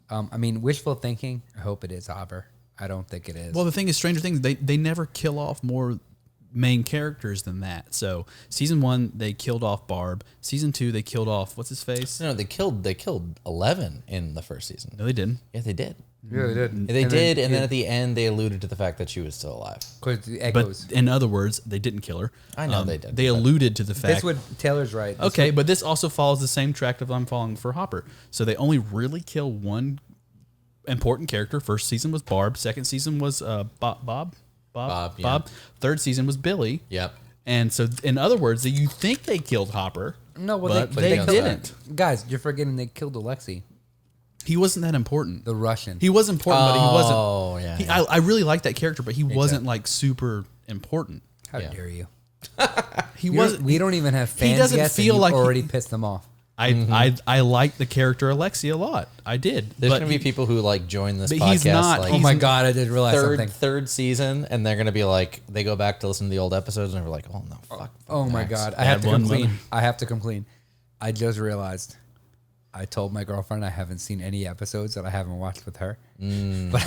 I mean, wishful thinking. I hope it is Hopper. I don't think it is. Well, the thing is, Stranger Things, they never kill off more main characters than that. So season 1 they killed off Barb. Season 2 they killed off what's his face? No, they killed 11 in the first season. No, they didn't. Yeah, they did. Yeah, they did. They did, and then at the end they alluded to the fact that she was still alive. Because the But echoes. in other words, they didn't kill her. I know they did, They but- alluded to the fact. This would Taylor's right. This Okay, but this also follows the same track that I'm following for Hopper. So they only really kill one important character. First season was Barb. Second season was Bob. Yeah. Third season was Billy. Yep. And so, in other words, you think they killed Hopper. No, well, but they they killed didn't. Guys, you're forgetting they killed Alexei, He wasn't that important. the Russian. He was important, but he wasn't. Oh, yeah. He, I really like that character, but he wasn't like super important. How Yeah. dare you? He You wasn't. don't- we don't even have fans doesn't yet, feel and you like he- already pissed them off. I like the character Alexei a lot. I did. There's but gonna be people who like join this but podcast. he's not- like, Oh my He's- god, I did realize something. third season, and they're gonna be like, they go back to listen to the old episodes, and they're like, oh no, fuck. Oh my Max. god, I Bad have to one, complain. brother. I have to complain. I just realized. I told my girlfriend I haven't seen any episodes that I haven't watched with her. But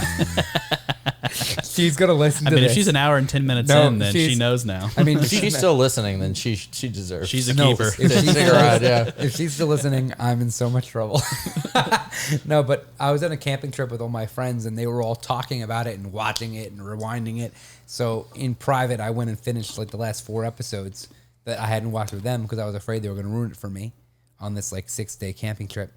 she's gonna listen I to mean, this. if she's an hour and 10 minutes No, in, then she she's- knows now. I mean, If she's still listening, then she deserves. She's a No, keeper. if she's, Stick around, yeah. if she's still listening, I'm in so much trouble. No, but I was on a camping trip with all my friends, and they were all talking about it and watching it and rewinding it. So in private, I went and finished like the last 4 episodes that I hadn't watched with them because I was afraid they were going to ruin it for me on this like 6-day camping trip.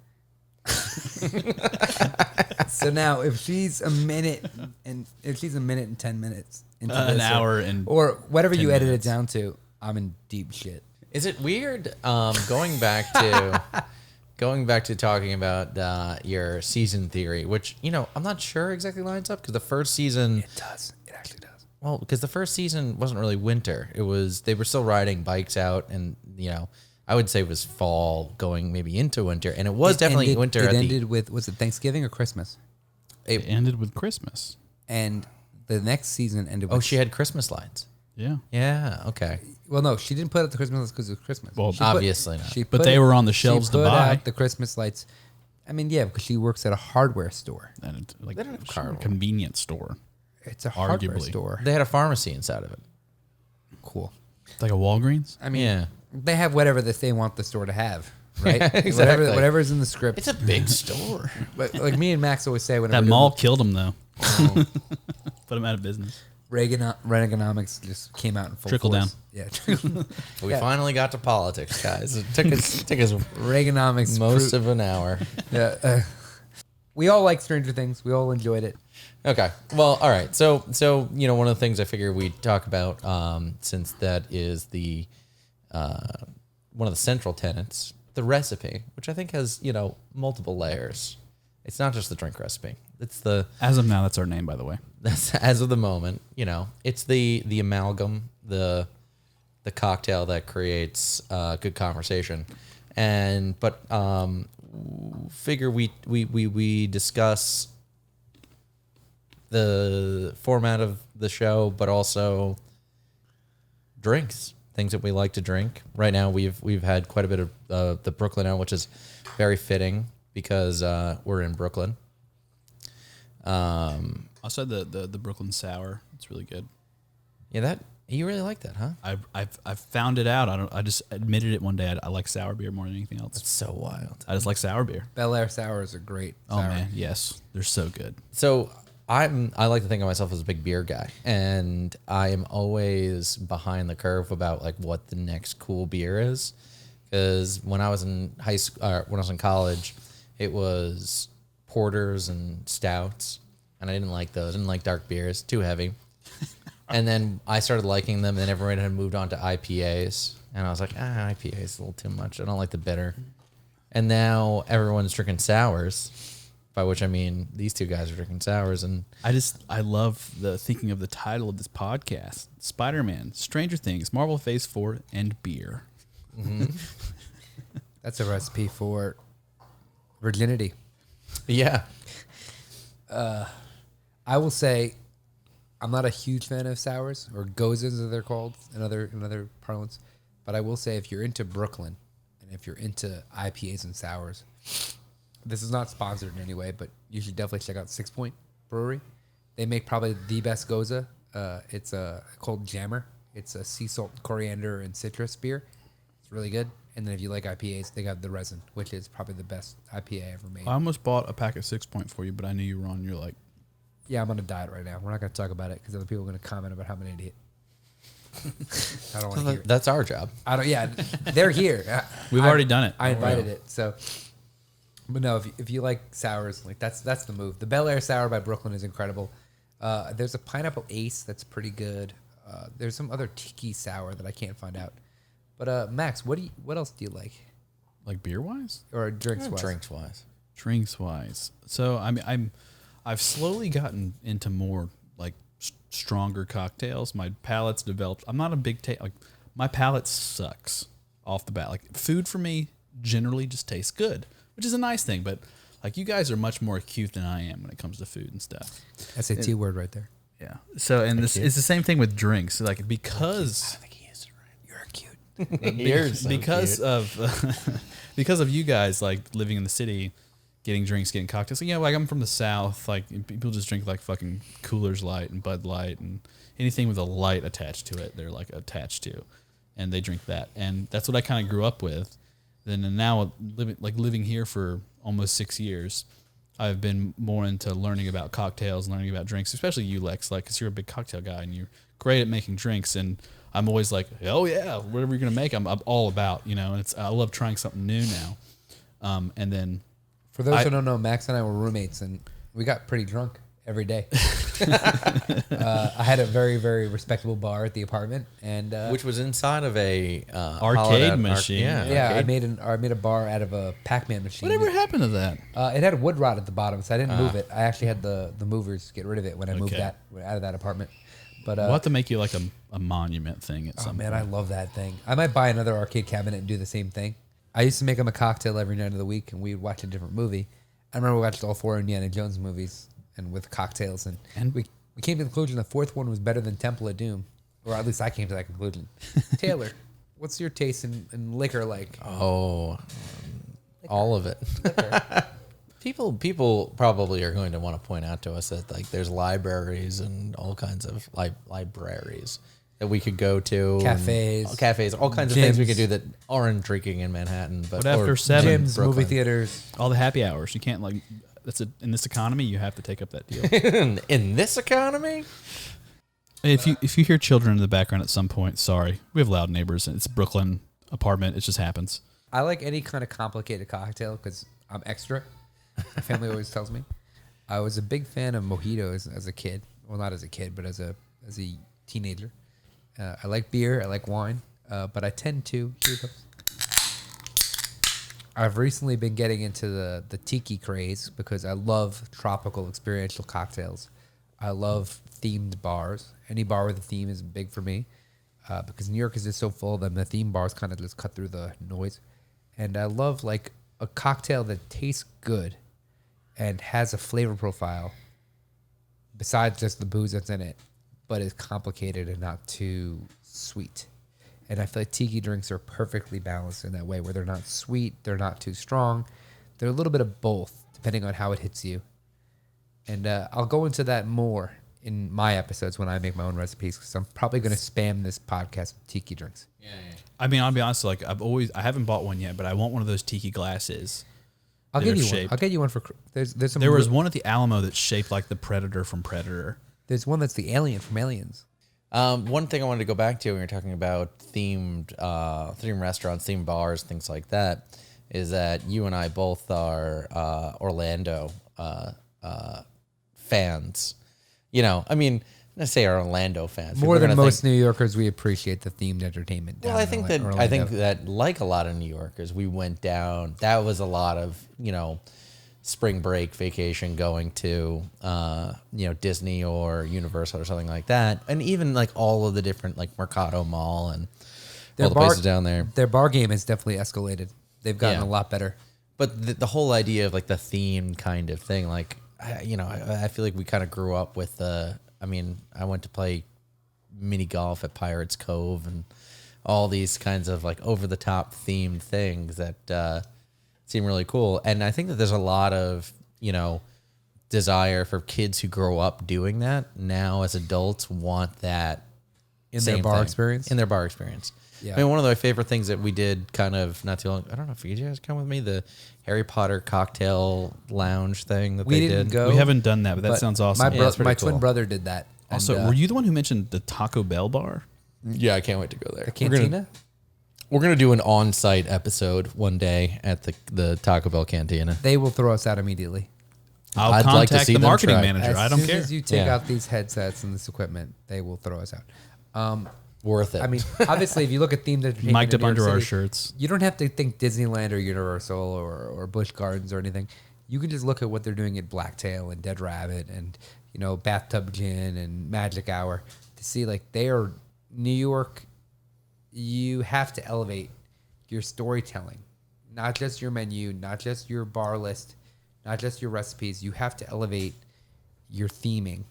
So now, if she's a minute and 10 minutes into An this, hour and or whatever 10 you edit minutes. it down to, I'm in deep shit. Is it weird going back to talking about your season theory, which I'm not sure exactly lines up because the first season, It does. It actually does. well, because the first season wasn't really winter. It was they were still riding bikes out, and I would say it was fall going maybe into winter, and it was definitely winter. It at ended with, was it Thanksgiving or Christmas? it ended with Christmas. And the next season ended with. Oh, she had Christmas lights. Yeah. Yeah. Okay. Well, no, she didn't put out the Christmas lights because it was Christmas. Well, She put- obviously not. she But put they it- were on the she shelves to put buy. out the Christmas lights. I mean, yeah, because she works at a hardware store. And it's like They don't have a car. convenience store. It's a hardware Arguably. store. They had a pharmacy inside of it. Cool. It's like a Walgreens. I mean, Yeah. they have whatever that they want the store to have, right? Exactly. Whatever's in the script. It's a big store. like me and Max always say whenever That we're mall doing killed them though. Put them out of business. Reaganomics just came out in full Trickle force. down. Yeah. We Yeah. finally got to politics, guys. It took us Reaganomics. most of an hour. Yeah. We all like Stranger Things. We all enjoyed it. Okay. Well, all right. So one of the things I figure we talk about, since that is the one of the central tenets, the recipe, which I think has multiple layers. It's not just the drink recipe. It's the As of now, that's our name, by the way. that's as of the moment. It's the amalgam, the cocktail that creates good conversation, but figure we discuss the format of the show, but also drinks, things that we like to drink. Right now, we've had quite a bit of the Brooklyn Ale, which is very fitting because we're in Brooklyn. Also, the Brooklyn Sour. It's really good. Yeah, that you really like that, huh? I've found it out. I just admitted it one day. I like sour beer more than anything else. It's so wild. I just like sour beer. Bel Air sours are great. Oh sour. man, yes, they're so good. So I like to think of myself as a big beer guy, and I am always behind the curve about like what the next cool beer is. Because when I was in high school, when I was in college, it was porters and stouts, and I didn't like those. I didn't like dark beers, too heavy. And then I started liking them, and everyone had moved on to IPAs, and I was like, IPA is a little too much. I don't like the bitter. And now everyone's drinking sours, by which I mean these two guys are drinking sours, and I love the thinking of the title of this podcast: Spider-Man, Stranger Things, Marvel Phase 4, and beer. That's a recipe for virginity. yeah, I will say, I'm not a huge fan of sours or gozas, as they're called in other parlance. But I will say, if you're into Brooklyn and if you're into IPAs and sours, this is not sponsored in any way, but you should definitely check out 6 Point Brewery. They make probably the best goza. It's called Jammer. It's a sea salt, coriander, and citrus beer. It's really good. And then if you like IPAs, they got the resin, which is probably the best IPA ever made. I almost bought a pack of 6 Point for you, but I knew you were on. You're like, Yeah, I'm on a diet right now. We're not going to talk about it because other people are going to comment about how I'm an idiot. I don't want to hear it. That's our job. I don't. Yeah, they're here. We've already done it. I invited it. So, but no, if you like sours, like that's the move. The Bel Air Sour by Brooklyn is incredible. There's a Pineapple Ace that's pretty good. There's some other tiki sour that I can't find out. But Max, what else do you like, like beer wise, or drinks wise? Drinks wise. drinks wise. So I mean, I've slowly gotten into more like stronger cocktails. My palate's developed. I'm not a big like my palate sucks off the bat. Like food for me generally just tastes good, which is a nice thing. But like you guys are much more acute than I am when it comes to food and stuff. SAT word right there. Yeah. So and this is the same thing with drinks. Like because I think he is right. You're cute. Because of you guys like living in the city, getting drinks, getting cocktails. You know, like I'm from the South. Like people just drink like fucking Coolers Light and Bud Light and anything with a light attached to it. They're like attached to, and they drink that. And that's what I kind of grew up with. Then and now living here for almost 6 years, I've been more into learning about cocktails, learning about drinks, especially you, Lex, like because you're a big cocktail guy and you're great at making drinks. And I'm always like, oh yeah, whatever you're gonna make, I'm all about. You know, and I love trying something new now. And then. For those who don't know, Max and I were roommates, and we got pretty drunk every day. I had a very, very respectable bar at the apartment, and Which was inside of a arcade machine. I made a bar out of a Pac-Man machine. Whatever happened to that? It had a wood rod at the bottom, so I didn't move it. I actually had the movers get rid of it when I moved out of that apartment. But We'll have to make you like a monument thing at some man, point. I love that thing. I might buy another arcade cabinet and do the same thing. I used to make him a cocktail every night of the week, and we'd watch a different movie. I remember we watched all 4 Indiana Jones movies, and with cocktails, and we came to the conclusion the 4th one was better than Temple of Doom, or at least I came to that conclusion. Taylor, what's your taste in liquor like? all of it. People probably are going to want to point out to us that like there's libraries and all kinds of libraries that we could go to, cafes, all kinds gyms. of things we could do that aren't drinking in Manhattan. But after or 7, gyms, Brooklyn. movie theaters. all the happy hours. You can't like in this economy, you have to take up that deal. in this economy. If you hear children in the background at some point, sorry, we have loud neighbors. It's a Brooklyn apartment. It just happens. I like any kind of complicated cocktail because I'm extra. My family always tells me. I was a big fan of mojitos as a kid. Well, not as a kid, but as a teenager. I like beer. I like wine. But I tend to. Here it goes. I've recently been getting into the tiki craze because I love tropical experiential cocktails. I love themed bars. Any bar with a theme is big for me because New York is just so full of them. The theme bars kind of just cut through the noise. And I love like a cocktail that tastes good and has a flavor profile besides just the booze that's in it, but is complicated and not too sweet. And I feel like tiki drinks are perfectly balanced in that way, where they're not sweet, they're not too strong. They're a little bit of both, depending on how it hits you. And I'll go into that more in my episodes when I make my own recipes, because I'm probably going to spam this podcast with tiki drinks. Yeah. I mean, I'll be honest. Like I haven't bought one yet, but I want one of those tiki glasses. I'll that get are you one. shaped. I'll get you one for. There's some. There was one at the Alamo that's shaped like the Predator from Predator. There's one that's the alien from Aliens. One thing I wanted to go back to when you're talking about themed restaurants, themed bars, things like that, is that you and I both are Orlando fans. You know, I mean, let's say are Orlando fans. More People than are gonna most New Yorkers, we appreciate the themed entertainment. Well, down I in think Orlando. that like a lot of New Yorkers, we went down. That was a lot of spring break vacation going to Disney or Universal or something like that, and even like all of the different like Mercado Mall and all the places down there. Their bar game has definitely escalated. They've gotten a lot better. But the whole idea of like the theme kind of thing, like I feel like we kind of grew up with I went to play mini golf at Pirates Cove and all these kinds of like over the top themed things that seem really cool. And I think that there's a lot of desire for kids who grow up doing that now as adults want that In same their bar thing. experience? In their bar experience. Yeah. I mean, one of my favorite things that we did kind of not too long. I don't know if you guys come with me. The Harry Potter cocktail lounge thing that We they didn't did. go. We haven't done that, but that sounds awesome. Yeah, it's pretty My cool. twin brother did that. Also, And, were you the one who mentioned the Taco Bell bar? Yeah, I can't wait to go there. the cantina? We're gonna do an on-site episode one day at the Taco Bell cantina. They will throw us out immediately. I'll I'd like to contact see the them marketing try. manager. As I don't soon care. as you take Yeah. out these headsets and this equipment, they will throw us out. Worth it. I mean, obviously, if you look at themed entertainment, Mic'd in up under New York our City, shirts. you don't have to think Disneyland or Universal or Busch Gardens or anything. You can just look at what they're doing at Blacktail and Dead Rabbit and Bathtub Gin and Magic Hour to see like they are New York. You have to elevate your storytelling, not just your menu, not just your bar list, not just your recipes. You have to elevate your theming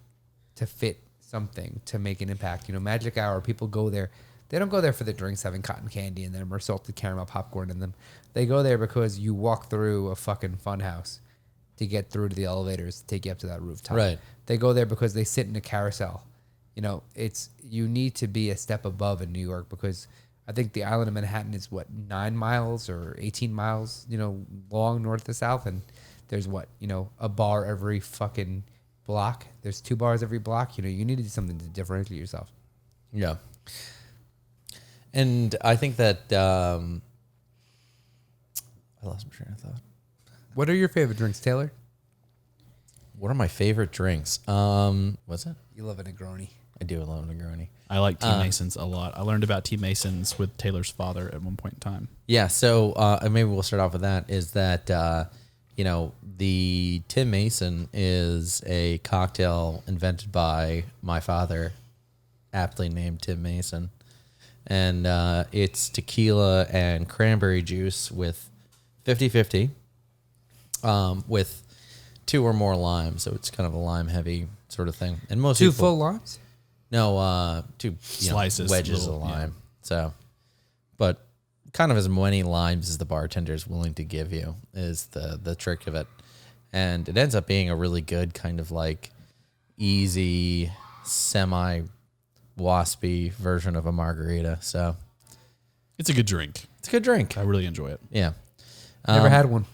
to fit something to make an impact. Magic Hour, people go there. They don't go there for the drinks having cotton candy in them or salted caramel popcorn in them. They go there because you walk through a fucking fun house to get through to the elevators to take you up to that rooftop. Right. They go there because they sit in a carousel. You need to be a step above in New York because I think the island of Manhattan is 9 miles or 18 miles, long north to south, and there's a bar every fucking block. There's 2 bars every block. You need to do something to differentiate yourself. yeah. And I think that I lost my train of thought. What are your favorite drinks, Taylor? What are my favorite drinks? What's it? You love a Negroni. I do love Negroni. I like T Masons a lot. I learned about T Masons with Taylor's father at one point in time. Yeah, so maybe we'll start off with that. Is that the Tim Mason is a cocktail invented by my father, aptly named Tim Mason, and it's tequila and cranberry juice with 50-50, with 2 or more limes. So it's kind of a lime heavy sort of thing. And most 2 people, full limes? No, 2 Slices, wedges little, of yeah. lime. So, but kind of as many limes as the bartender is willing to give you is the trick of it. And it ends up being a really good kind of like easy, semi-waspy version of a margarita. So It's a good drink. it's a good drink. I really enjoy it. Yeah. Never had one.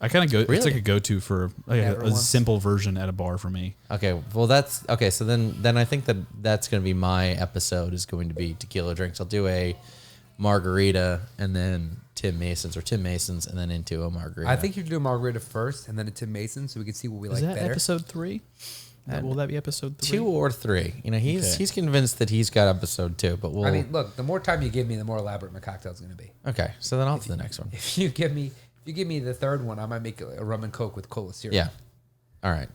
I kind of go. It's Really? like a go-to for Never a once. simple version at a bar for me. Okay. Well, that's okay. So then I think that's going to be my episode is going to be tequila drinks. I'll do a margarita and then Tim Mason's and then into a margarita. I think you should do a margarita first and then a Tim Mason so we can see what we Is like that better. episode 3? Will that be episode 3? 2 or 3. He's Okay. he's convinced that he's got episode 2, but we'll. I mean, look, the more time you give me, the more elaborate my cocktail's going to be. okay. So then on to the next one. If you give me the third one, I might make a rum and coke with cola syrup. Yeah. All right.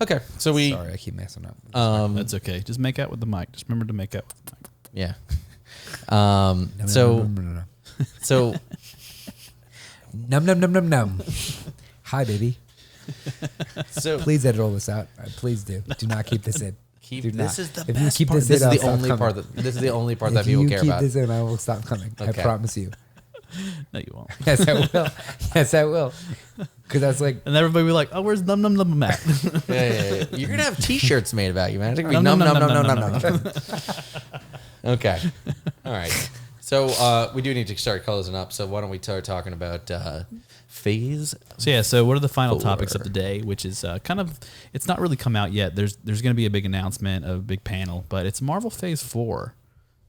Okay. So we. Sorry, I keep messing up. That's okay. Just make out with the mic. Just remember to make out with the mic. Yeah. Num, So num, num, num, num, num. Hi, baby. so Please edit all this out. Please do. Do not keep this in. keep. Do This not. is the If you best keep part. this This in, is I'll the stop only part coming. that. This is the only part that If people you care keep about. this in, I will stop coming. I Okay. promise you. No, you won't. Yes, I will. Yes, I will. Because I was like, And everybody will be like, "Oh, where's Num Num Num Matt?" Yeah. You're gonna have T-shirts made about you, man. It's gonna be Num, num num, num num, num num, num num, num. Okay. All right. So we do need to start closing up. So why don't we start talking about phase? So what are the final topics of the day? Which is it's not really come out yet. There's going to be a big announcement, a big panel, but it's Marvel Phase 4,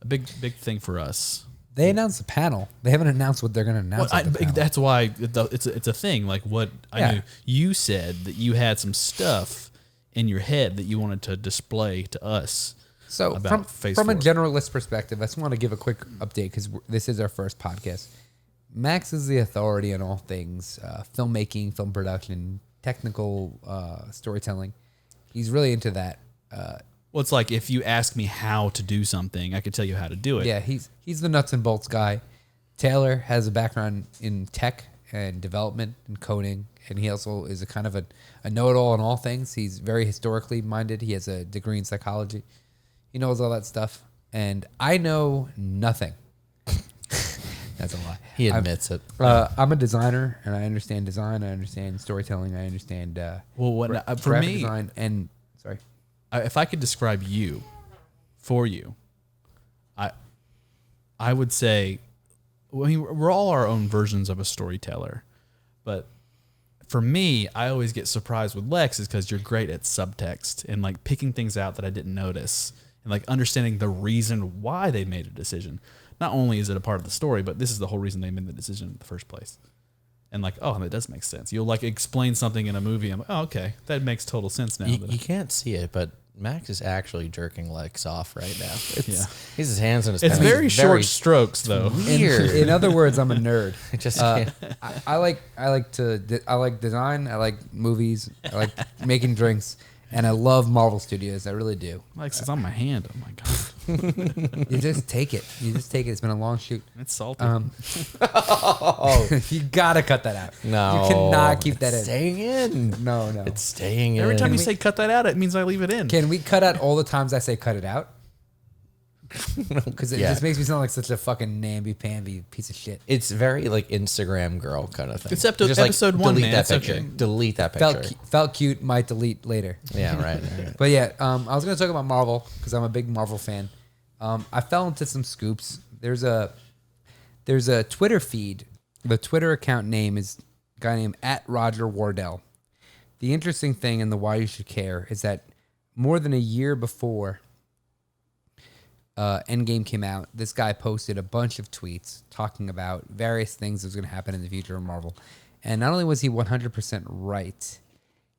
a big thing for us. they announced a panel. They haven't announced what they're going to announce. Well, at the panel. that's why it's a thing. Like what I Yeah. knew, you said that you had some stuff in your head that you wanted to display to us. So about Phase from a 4. generalist perspective, I just want to give a quick update because this is our first podcast. Max is the authority on all things filmmaking, film production, technical storytelling. He's really into that. Well, it's like if you ask me how to do something, I could tell you how to do it. Yeah, he's the nuts and bolts guy. Taylor has a background in tech and development and coding, and he also is a kind of a know-it-all on all things. He's very historically minded. He has a degree in psychology. He knows all that stuff, and I know nothing. That's a lie. He admits it. I'm a designer, and I understand design. I understand storytelling. I understand Well, for graphic me, design. And sorry, if I could describe you, for you, I would say, well, I mean, we're all our own versions of a storyteller, but for me, I always get surprised with Lex is because you're great at subtext and like picking things out that I didn't notice and like understanding the reason why they made a decision. Not only is it a part of the story, but this is the whole reason they made the decision in the first place. And like, oh, that does make sense. You'll like explain something in a movie. I'm like, oh, okay, that makes total sense now. You can't see it, but Max is actually jerking Lex off right now. Yeah. He's his hands in his It's pants. very He's short strokes though. weird. In other words, I'm a nerd. Just I like design. I like movies. I like making drinks, and I love Marvel Studios. I really do. Lex is on my hand. Oh my god, You just take it. It's been a long shoot. it's salty. You gotta cut that out. no. You cannot keep that in. Staying in. No. It's staying in. Every time you say cut that out, it means I leave it in. Can we cut out all the times I say cut it out? Because it Yeah. just makes me sound like such a fucking namby-pamby piece of shit. It's very like Instagram girl kind of thing. It's episode one, delete man. that It's picture. okay. Delete that picture. Felt cute, might delete later. Yeah, right. But yeah, I was going to talk about Marvel because I'm a big Marvel fan. I fell into some scoops. There's a Twitter feed. The Twitter account name is a guy named @RogerWardell. The interesting thing and the why you should care is that more than a year before Endgame came out, this guy posted a bunch of tweets talking about various things that's going to happen in the future of Marvel. And not only was he 100% right,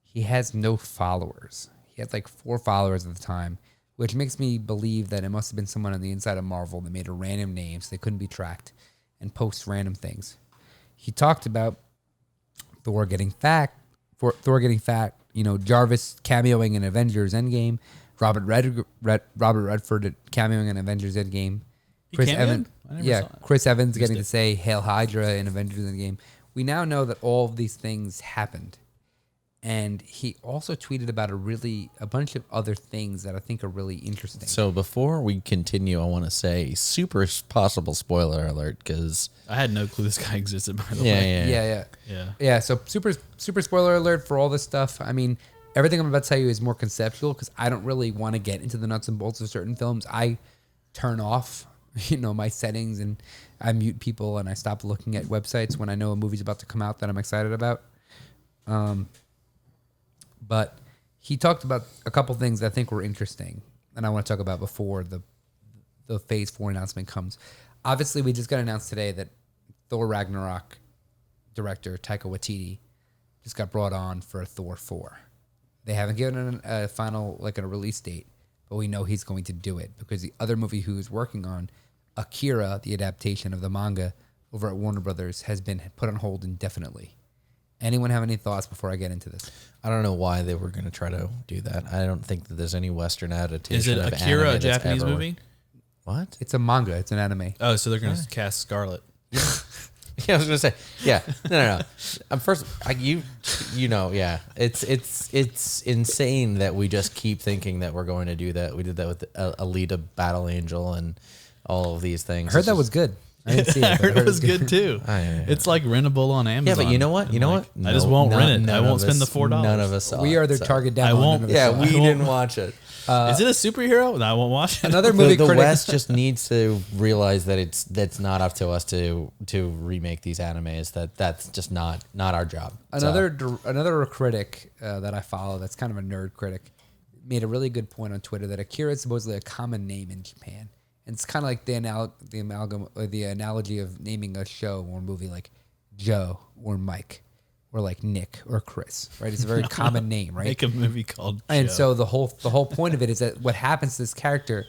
he has no followers. He had like 4 followers at the time, which makes me believe that it must have been someone on the inside of Marvel that made a random name so they couldn't be tracked and post random things. He talked about Thor getting fat, Jarvis cameoing in Avengers Endgame, Robert Redford cameoing in Avengers Endgame, He cameoed? I never saw it. Chris Evans getting to say Hail Hydra in Avengers Endgame. We now know that all of these things happened. And he also tweeted about a bunch of other things that I think are really interesting. So before we continue, I want to say super possible spoiler alert because I had no clue this guy existed. By the way. Yeah. So super spoiler alert for all this stuff. I mean, everything I'm about to tell you is more conceptual because I don't really want to get into the nuts and bolts of certain films. I turn off, my settings and I mute people and I stop looking at websites when I know a movie's about to come out that I'm excited about. But he talked about a couple things that I think were interesting and I want to talk about before the Phase 4 announcement comes. Obviously, we just got announced today that Thor Ragnarok director Taika Waititi just got brought on for Thor 4. They haven't given a final, a release date, but we know he's going to do it because the other movie he was working on, Akira, the adaptation of the manga over at Warner Brothers, has been put on hold indefinitely. Anyone have any thoughts before I get into this? I don't know why they were going to try to do that. I don't think that there's any Western adaptation. Is it of Akira, anime a that's Japanese ever- movie? What? It's a manga. It's an anime. Oh, so they're going to cast Scarlet. Yeah, I was gonna say, yeah, no. First, yeah, it's insane that we just keep thinking that we're going to do that. We did that with Alita, Battle Angel, and all of these things. I heard that was good. I didn't see it. I but heard it was good too. yeah. It's like rentable on Amazon. Yeah, but you know what? And You know what? I just won't rent it. I none won't of spend the us- $4. None of us saw We it, are the so- target demo. I won't- None of us Yeah, saw it. we didn't watch it. Is it a superhero? No, I won't watch it. Another movie The critic. West just needs to realize that that's not up to us to remake these animes. That's just not our job. Another critic that I follow, that's kind of a nerd critic, made a really good point on Twitter that Akira is supposedly a common name in Japan, and it's kind of like the analogy of naming a show or movie like Joe or Mike or like Nick or Chris, right? It's a very common name, right? Make a movie called And Joe. so the whole point of it is that what happens to this character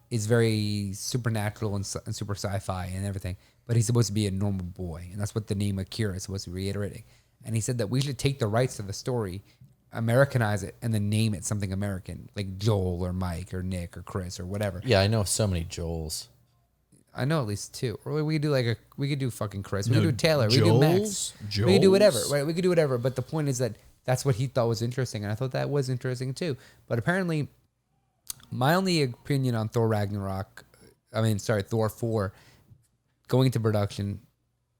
is very supernatural and super sci-fi and everything, but he's supposed to be a normal boy, and that's what the name Akira is supposed to be reiterating. And he said that we should take the rights to the story, Americanize it, and then name it something American, like Joel or Mike or Nick or Chris or whatever. Yeah, I know so many Joels. I know at least 2. Or we could do fucking Chris. We No, could do Taylor. We could do Max. Joels? We could do whatever, right? We could do whatever. But the point is that that's what he thought was interesting, and I thought that was interesting too. But apparently, my only opinion on Thor 4 going into production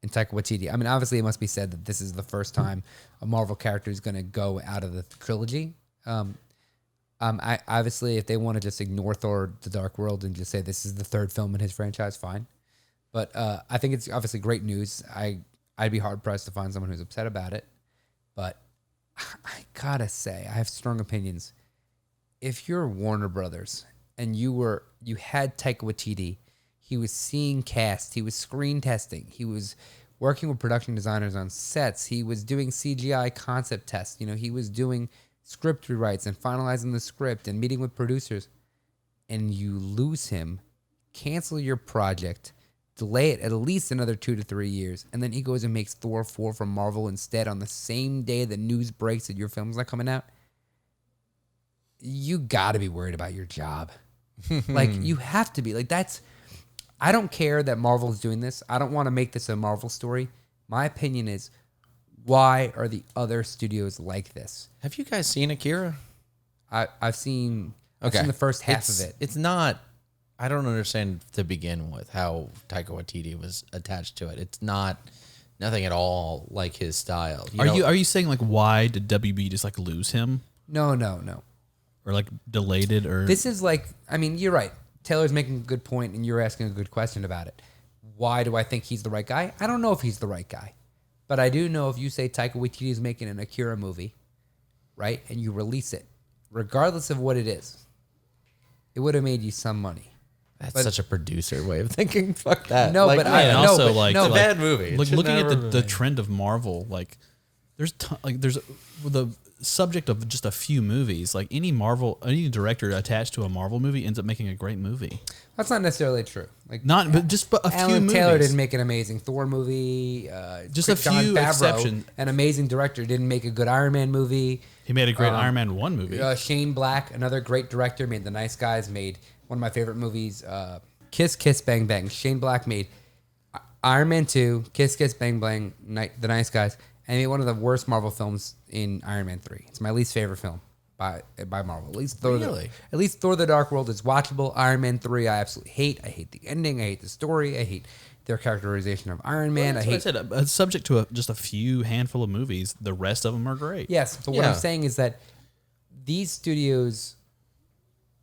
in Taika Waititi. I mean, obviously, it must be said that this is the first time a Marvel character is going to go out of the trilogy. I I obviously, if they want to just ignore Thor: The Dark World and just say this is the third film in his franchise, fine. But I think it's obviously great news. I'd be hard pressed to find someone who's upset about it. But I gotta say, I have strong opinions. If you're Warner Brothers and you had Taika Waititi, he was seeing cast, he was screen testing, he was working with production designers on sets, he was doing CGI concept tests, he was doing script rewrites and finalizing the script and meeting with producers, and you lose him, cancel your project, delay it at least another 2 to 3 years, and then he goes and makes Thor 4 from Marvel instead on the same day that news breaks that your film's not coming out. You got to be worried about your job. Like, you have to be. Like, I don't care that Marvel is doing this. I don't want to make this a Marvel story. My opinion is, why are the other studios like this? Have you guys seen Akira? I've seen the first half of it. It's not, I don't understand to begin with how Taika Waititi was attached to it. It's not nothing at all like his style. Are you saying, like, why did WB just, like, lose him? No. Or, like, delayed it? Or This is like, I mean, you're right. Taylor's making a good point, and you're asking a good question about it. Why do I think he's the right guy? I don't know if he's the right guy. But I do know if you say Taika Waititi is making an Akira movie, right, and you release it, regardless of what it is, it would have made you some money. That's such a producer way of thinking. Fuck that. No, but I and no, also, but, like, no, it's a but- bad movie. Like, looking at the trend of Marvel, like, there's the subject of just a few movies. Like, any director attached to a Marvel movie ends up making a great movie. That's not necessarily true. Like, But a few Alan movies. Taylor didn't make an amazing Thor movie. Just a Jon few Favreau, exceptions. an amazing director, didn't make a good Iron Man movie. He made a great Iron Man 1 movie. Shane Black, another great director, made The Nice Guys, made one of my favorite movies, Kiss Kiss Bang Bang. Shane Black made Iron Man 2, Kiss Kiss Bang Bang, The Nice Guys, and made one of the worst Marvel films in Iron Man 3. It's my least favorite film by Marvel. At least Thor the Dark World is watchable. Iron Man 3 I absolutely hate. I hate the ending. I hate the story. I hate their characterization of Iron Man. That's what I said. Subject to just a few handful of movies. The rest of them are great. Yes, but what I'm saying is that these studios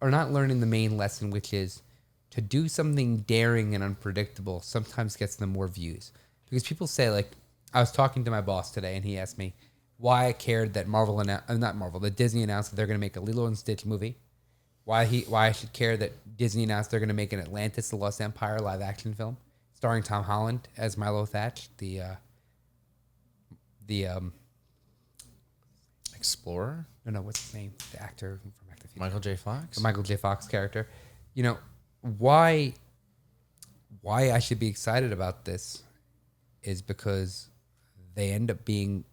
are not learning the main lesson, which is to do something daring and unpredictable sometimes gets them more views. Because people say, like, I was talking to my boss today, and he asked me why I cared that that Disney announced that they're going to make a Lilo and Stitch movie. Why I should care that Disney announced they're going to make an Atlantis: The Lost Empire live action film starring Tom Holland as Milo Thatch, the Explorer? no, what's his name? The actor from Back to the Future. Michael J. Fox? The Michael J. Fox character. Why I should be excited about this is because they end up being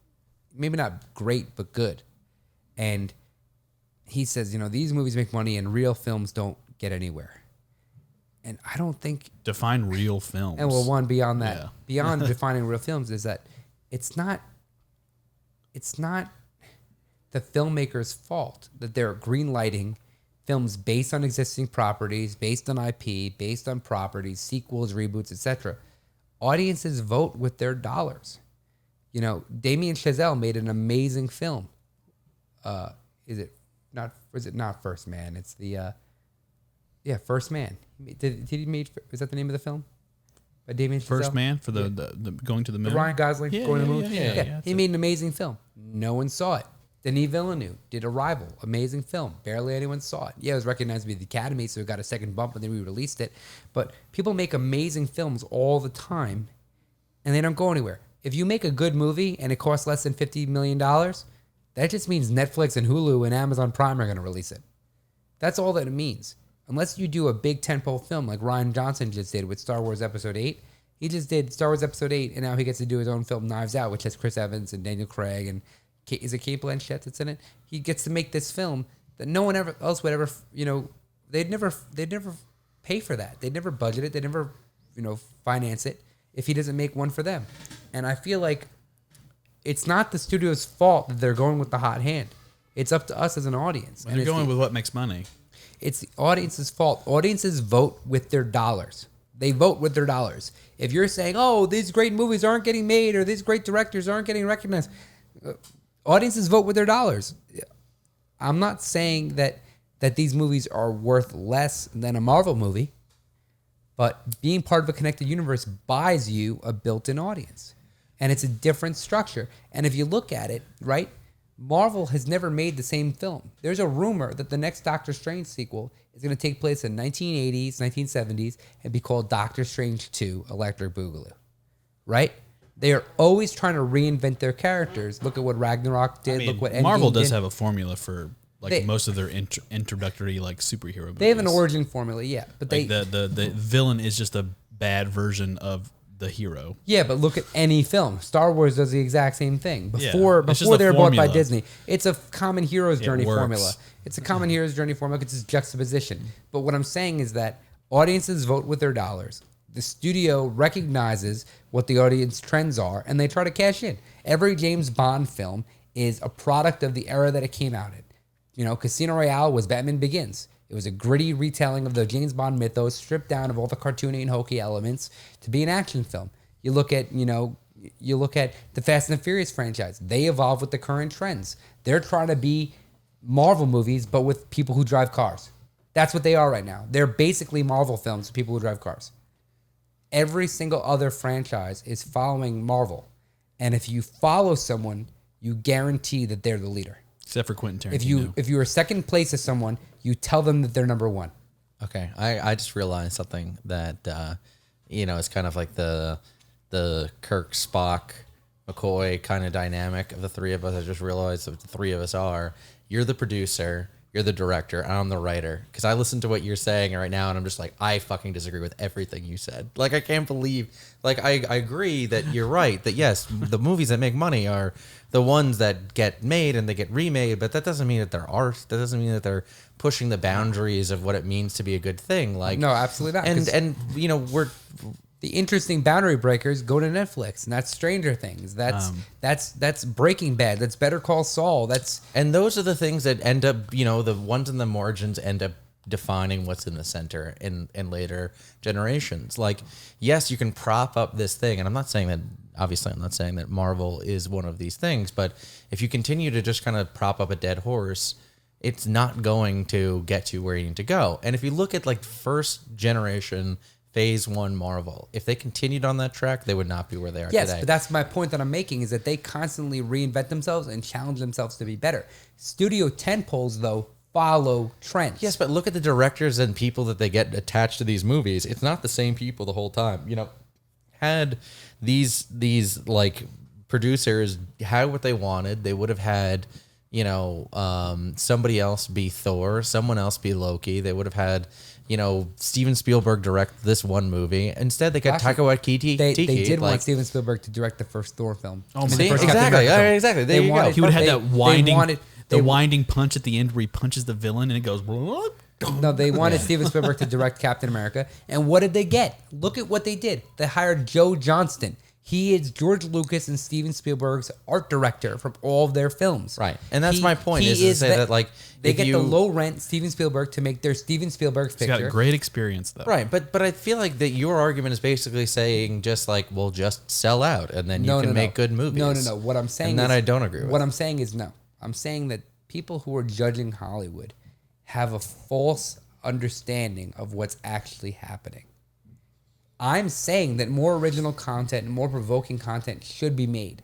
maybe not great, but good. And he says, these movies make money and real films don't get anywhere. And I don't think... Define real films. And one beyond that, Yeah. beyond defining real films is that it's not the filmmaker's fault that they're greenlighting films based on existing properties, based on IP, based on properties, sequels, reboots, etc. Audiences vote with their dollars. Damien Chazelle made an amazing film. Is it not First Man? It's the First Man. Did he made? Is that the name of the film? By Damien Chazelle? First Man for the going to the moon. Ryan Gosling going to the moon. Yeah, He made an amazing film. No one saw it. Denis Villeneuve did Arrival, amazing film. Barely anyone saw it. Yeah, it was recognized by the Academy, so it got a second bump, and then we released it. But people make amazing films all the time, and they don't go anywhere. If you make a good movie and it costs less than $50 million, that just means Netflix and Hulu and Amazon Prime are going to release it. That's all that it means. Unless you do a big tentpole film like Rian Johnson just did with Star Wars Episode 8. He just did Star Wars Episode 8, and now he gets to do his own film, Knives Out, which has Chris Evans and Daniel Craig, and is it Cate Blanchett that's in it? He gets to make this film that no one else would ever, they'd never pay for that. They'd never budget it. They'd never, finance it if he doesn't make one for them. And I feel like it's not the studio's fault that they're going with the hot hand. It's up to us as an audience. And they're going with what makes money. It's the audience's fault. Audiences vote with their dollars. They vote with their dollars. If you're saying, oh, these great movies aren't getting made or these great directors aren't getting recognized, audiences vote with their dollars. I'm not saying that that these movies are worth less than a Marvel movie, but being part of a connected universe buys you a built-in audience. And it's a different structure. And if you look at it, right, Marvel has never made the same film. There's a rumor that the next Doctor Strange sequel is going to take place in 1980s, 1970s, and be called Doctor Strange 2, Electric Boogaloo. Right? They are always trying to reinvent their characters. Look at what Ragnarok did. Look what Endgame Marvel does did. have a formula for most of their introductory superhero movies. They have an origin formula, yeah. But Like the villain is just a bad version of the hero. Yeah, but look at any film. Star Wars does the exact same thing. Yeah, Before it's just a they were bought by formula. Disney, it's a common hero's journey works. formula. It's a common hero's journey formula. It's just juxtaposition. But what I'm saying is that audiences vote with their dollars. The studio recognizes what the audience trends are, and they try to cash in. Every James Bond film is a product of the era that it came out in. You know, Casino Royale was Batman Begins. It was a gritty retelling of the James Bond mythos, stripped down of all the cartoony and hokey elements to be an action film. You look at, the Fast and the Furious franchise. They evolve with the current trends. They're trying to be Marvel movies, but with people who drive cars. That's what they are right now. They're basically Marvel films with people who drive cars. Every single other franchise is following Marvel. And if you follow someone, you guarantee that they're the leader. Except for Quentin Tarantino. If you are second place to someone, you tell them that they're number one. Okay, I just realized something that it's kind of like the Kirk, Spock, McCoy kind of dynamic of the three of us. I just realized that the three of us are: you're the producer, you're the director, and I'm the writer. Because I listen to what you're saying right now, and I'm just like, I fucking disagree with everything you said. Like, I can't believe. Like, I agree that you're right. That yes, the movies that make money are the ones that get made and they get remade, but that doesn't mean that they're art. That doesn't mean that they're pushing the boundaries of what it means to be a good thing. Like, No, absolutely not. And we're The interesting boundary breakers go to Netflix, and that's Stranger Things. That's Breaking Bad. That's Better Call Saul. and those are the things that end up, the ones in the margins end up defining what's in the center in later generations. Like, yes, you can prop up this thing, and I'm not saying that Marvel is one of these things, but if you continue to just kind of prop up a dead horse, it's not going to get you where you need to go. And if you look at like first generation Phase 1 Marvel, if they continued on that track, they would not be where they are today. Yes, but that's my point that I'm making, is that they constantly reinvent themselves and challenge themselves to be better. Studio tentpoles, though, follow trends. Yes, but look at the directors and people that they get attached to these movies. It's not the same people the whole time. Had these like producers had what they wanted, they would have had somebody else be Thor, someone else be Loki. They would have had Steven Spielberg direct this one movie. Instead, they got Taika Waititi. They did want Steven Spielberg to direct the first Thor film. Oh, The see? first Captain Exactly. America film. Exactly. There you go. wanted- He would have they- had that they winding, wanted- they- winding punch at the end where he punches the villain and it goes. No, they wanted Steven Spielberg to direct Captain America. And what did they get? Look at what they did. They hired Joe Johnston. He is George Lucas and Steven Spielberg's art director from all of their films. Right. And that's my point, is to say that, like, they if get you- the low rent Steven Spielberg to make their Steven Spielberg He's picture. got great experience though. Right, but I feel like that your argument is basically saying just like, well, just sell out and then you can make good movies. No. What I'm saying and is, that I don't agree with. What I'm saying is no. I'm saying that people who are judging Hollywood have a false understanding of what's actually happening. I'm saying that more original content and more provoking content should be made.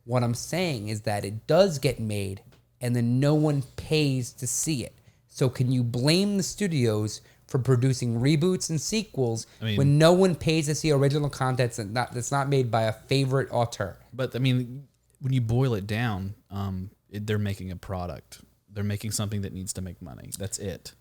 What I'm saying is that it does get made and then no one pays to see it. So can you blame the studios for producing reboots and sequels when no one pays to see original content that's not made by a favorite auteur? But I mean, when you boil it down, they're making a product. They're making something that needs to make money. That's it.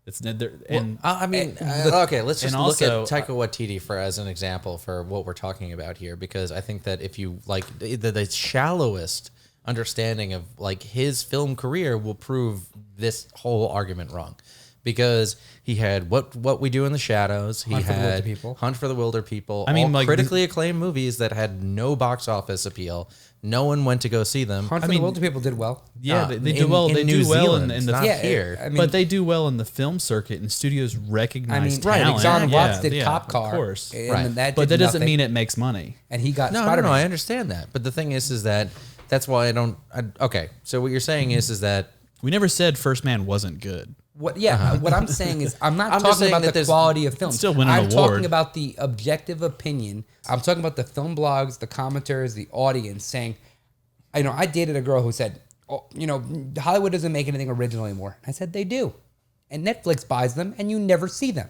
It's and okay, let's just and look also, at Taika Waititi as an example for what we're talking about here, because I think that if you like the shallowest understanding of like his film career will prove this whole argument wrong. Because he had what we do in the shadows. He Hunt for the Wilder had People. Hunt for the Wilder People. I mean, all like, critically acclaimed movies that had no box office appeal. No one went to go see them. Hunt for the Wilder People did well. yeah, they do in- well. in They New do well Zealand, in the not Yeah, here. I mean, but they do well in the film circuit, and studios recognize right, talent. John Watts Yeah, did yeah, Cop Car. of course. And Right. then that But did that doesn't nothing, mean it makes money. and he got No, Spider-Man. I understand that. But the thing is that that's why I don't. Okay, so what you're saying is that We never said First Man wasn't good. What? Yeah. What I'm saying is, I'm not I'm just talking saying about that the there's- quality of films. still win an I'm award. talking about the objective opinion. I'm talking about the film blogs, the commenters, the audience saying, I dated a girl who said, oh, Hollywood doesn't make anything original anymore. I said they do, and Netflix buys them, and you never see them.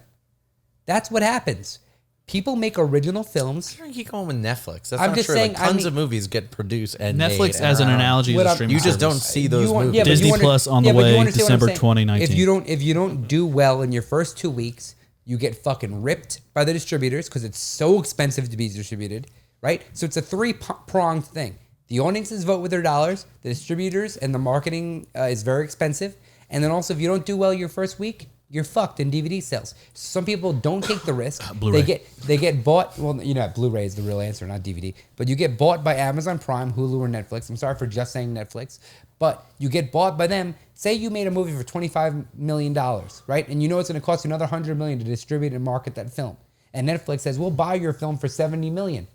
That's what happens. People make original films. You're gonna keep going with Netflix. That's I'm not just true. saying, Like, tons I of movies get produced and Netflix, made as an and are- analogy, is What a I'm- streaming You just don't service. see those movies. but Disney Plus on the but way, understand what I'm December saying. 2019. If you don't do well in your first 2 weeks, you get fucking ripped by the distributors because it's so expensive to be distributed, right? So it's a three-pronged thing. The audiences vote with their dollars, the distributors and the marketing is very expensive, and then also if you don't do well your first week, you're fucked in DVD sales. Some people don't take the risk. Blu-ray. They get bought. Well, Blu-ray is the real answer, not DVD. But you get bought by Amazon Prime, Hulu, or Netflix. I'm sorry for just saying Netflix, but you get bought by them. Say you made a movie for $25 million, right? And you know it's going to cost you another $100 million to distribute and market that film. And Netflix says, we'll buy your film for $70 million.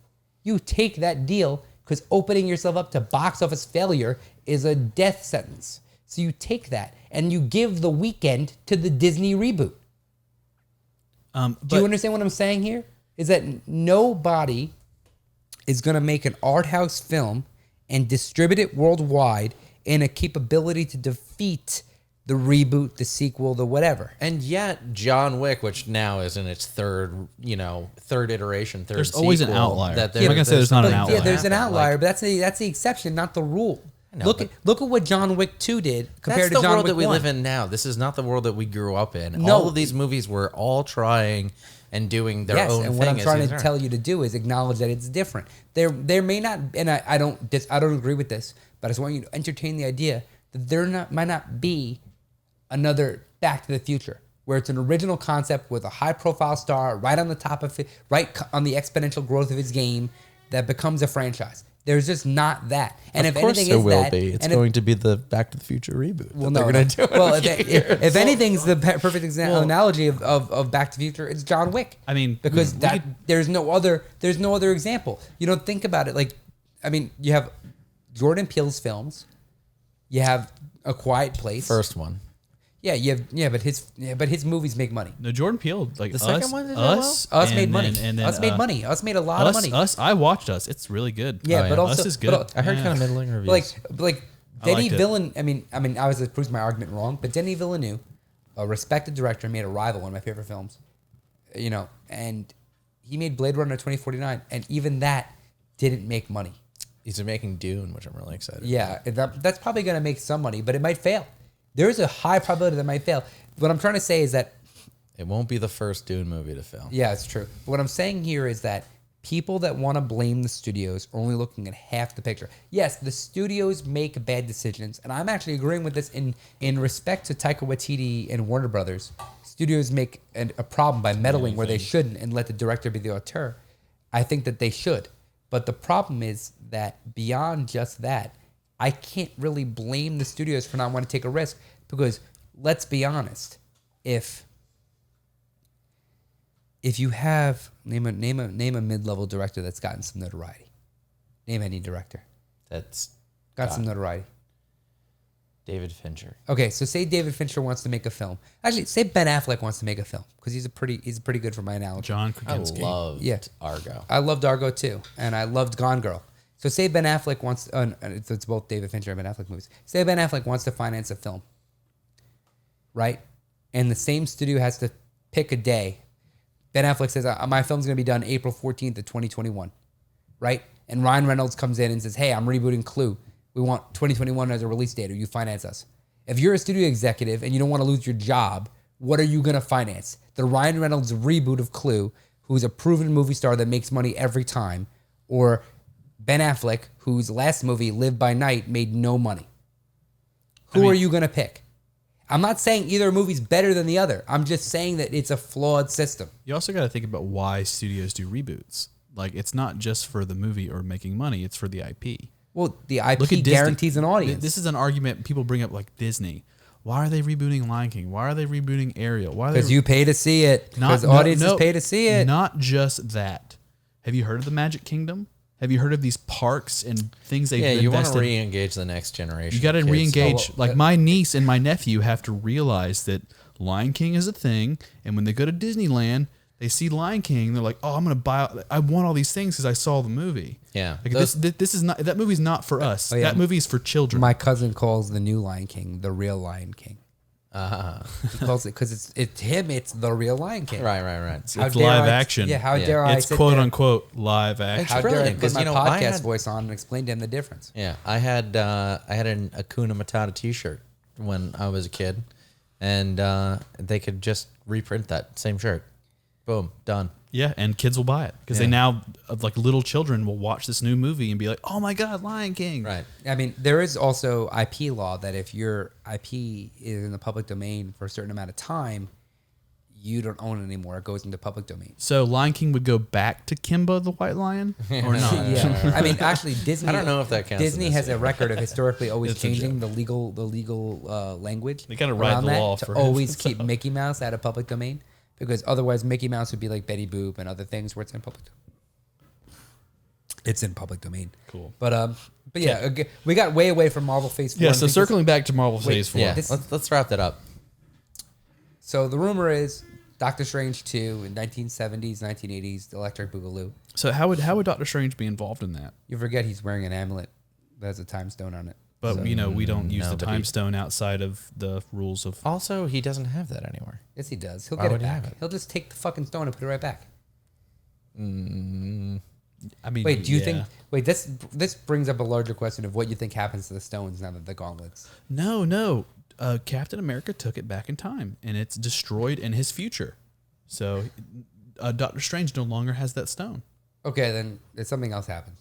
You take that deal because opening yourself up to box office failure is a death sentence. So you take that and you give the weekend to the Disney reboot. Do you understand what I'm saying here? Is that nobody is going to make an art house film and distribute it worldwide in a capability to defeat the reboot, the sequel, the whatever. And yet, John Wick, which now is in its third iteration, There's always an sequel, outlier. That I'm not gonna say there's not an But outlier. yeah, there's an happen. outlier, Like, but that's the exception, not the rule. know, Look but- at what John Wick 2 did compared that's to the John world Wick that we 1. live in now. This is not the world that we grew up in. No. All of these movies were all trying and doing their own and thing. what I'm as trying these to are. tell you to do is acknowledge that it's different. There may not, and I don't agree with this, but I just want you to entertain the idea that might not be another Back to the Future, where it's an original concept with a high profile star right on the top of it, right on the exponential growth of his game that becomes a franchise. There's just not that. And Of if course anything there is will that, be. It's and going to be the Back to the Future reboot. well, that no, they're going to do. well, in a few if years. anything's the perfect analogy of Back to the Future, it's John Wick. I mean, because there's no other example. You don't think about it. Like, I mean, you have Jordan Peele's films, you have A Quiet Place. First one. Yeah, but his movies make money. No, Jordan Peele, like The Us, second one did Us, Us and made money. then, Us made money. Us made a lot of money. Us, I watched Us. It's really good. Yeah, Oh, but yeah. also Us is good. but, I heard Yeah. kind of middling reviews. like I Denny liked it. Villeneuve. I mean, obviously it proves my argument wrong, but Denny Villeneuve, a respected director, made Arrival, one of my favorite films. And he made Blade Runner 2049, and even that didn't make money. He's making Dune, which I'm really excited. Yeah, that's probably going to make some money, but it might fail. There's a high probability that it might fail. What I'm trying to say is that, It won't be the first Dune movie to fail. yeah, it's true. What I'm saying here is that people that want to blame the studios are only looking at half the picture. Yes, the studios make bad decisions, and I'm actually agreeing with this in respect to Taika Waititi and Warner Brothers. Studios make a problem by meddling where they shouldn't and let the director be the auteur. I think that they should. But the problem is that beyond just that, I can't really blame the studios for not wanting to take a risk because let's be honest, if you have name a mid-level director that's gotten some notoriety. Name any director. That's Got some notoriety. David Fincher. Okay, so say David Fincher wants to make a film. Actually, say Ben Affleck wants to make a film because he's pretty good for my analogy. John I Krasinski. loved Yeah. Argo. I loved Argo too, and I loved Gone Girl. So say Ben Affleck wants, it's both David Fincher and Ben Affleck movies. Say Ben Affleck wants to finance a film, right? And the same studio has to pick a day. Ben Affleck says, my film's going to be done April 14th of 2021, right? And Ryan Reynolds comes in and says, hey, I'm rebooting Clue. We want 2021 as a release date, or you finance us. If you're a studio executive and you don't want to lose your job, what are you going to finance? The Ryan Reynolds reboot of Clue, who's a proven movie star that makes money every time, or Ben Affleck, whose last movie, Live by Night, made no money. Who are you going to pick? I'm not saying either movie's better than the other. I'm just saying that it's a flawed system. You also got to think about why studios do reboots. Like, it's not just for the movie or making money; it's for the IP. Well, the Look at IP Disney. guarantees an audience. This is an argument people bring up, like Disney. Why are they rebooting Lion King? Why are they rebooting Ariel? Why are they Because you pay to see it. Because audiences pay to see it. Not just that. Have you heard of the Magic Kingdom? Have you heard of these parks and things they've Yeah, you want invested? to re-engage the next generation. You got to of kids. re-engage. well, like my niece and my nephew have to realize that Lion King is a thing, and when they go to Disneyland, they see Lion King. They're like, "Oh, I'm gonna buy. I want all these things because I saw the movie." Yeah. like this is not that movie's not for us. Oh, yeah. That movie is for children. My cousin calls the new Lion King the real Lion King. He calls it because it's him. It's the real Lion King. Right. How It's dare live I- action. Yeah. How Yeah. dare I? It's sit quote there- unquote live action. How dare I brilliant, put 'cause, my you know, I podcast had- voice on and explain to him the difference? Yeah, I had an Akuna Matata T-shirt when I was a kid, and they could just reprint that same shirt. Boom, done. Yeah, and kids will buy it because they Yeah. now, like little children, will watch this new movie and be like, "Oh my God, Lion King!" Right. I mean, there is also IP law that if your IP is in the public domain for a certain amount of time, you don't own it anymore. It goes into public domain. So Lion King would go back to Kimba the White Lion, or not? Yeah, I mean, actually, Disney. I don't know if that counts Disney in this has a record of historically always It's a changing the legal language. They kinda ride around the that law to for always it, keep Mickey Mouse out of public domain, because otherwise Mickey Mouse would be like Betty Boop and other things where it's in public. It's in public domain. Cool. But yeah, again, we got way away from Marvel Phase 4. Yeah. and So think this- circling back to Marvel Phase 4. Yeah, This- let's wrap that up. So the rumor is Doctor Strange 2 in 1970s, 1980s, the Electric Boogaloo. So how would Doctor Strange be involved in that? You forget he's wearing an amulet that has a time stone on it. But we don't use no, the but time he- stone outside of the rules of. Also, he doesn't have that anymore. Yes, he does. He'll Why get it would he back. have it? He'll just take the fucking stone and put it right back. I mean, Wait, do you yeah. think? Wait, this brings up a larger question of what you think happens to the stones now that the gauntlets. No. Captain America took it back in time, and it's destroyed in his future. So Doctor Strange no longer has that stone. Okay, then something else happens.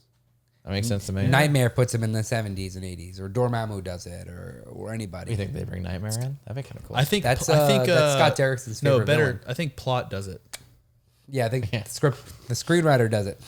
That makes sense to me. Nightmare puts him in the 70s and 80s, or Dormammu does it, or anybody. You think they bring Nightmare in? That'd be kind of cool. I think That's, I think that's Scott Derrickson's favorite No, better. villain. I think Plot does it. Yeah, I think the screenwriter does it.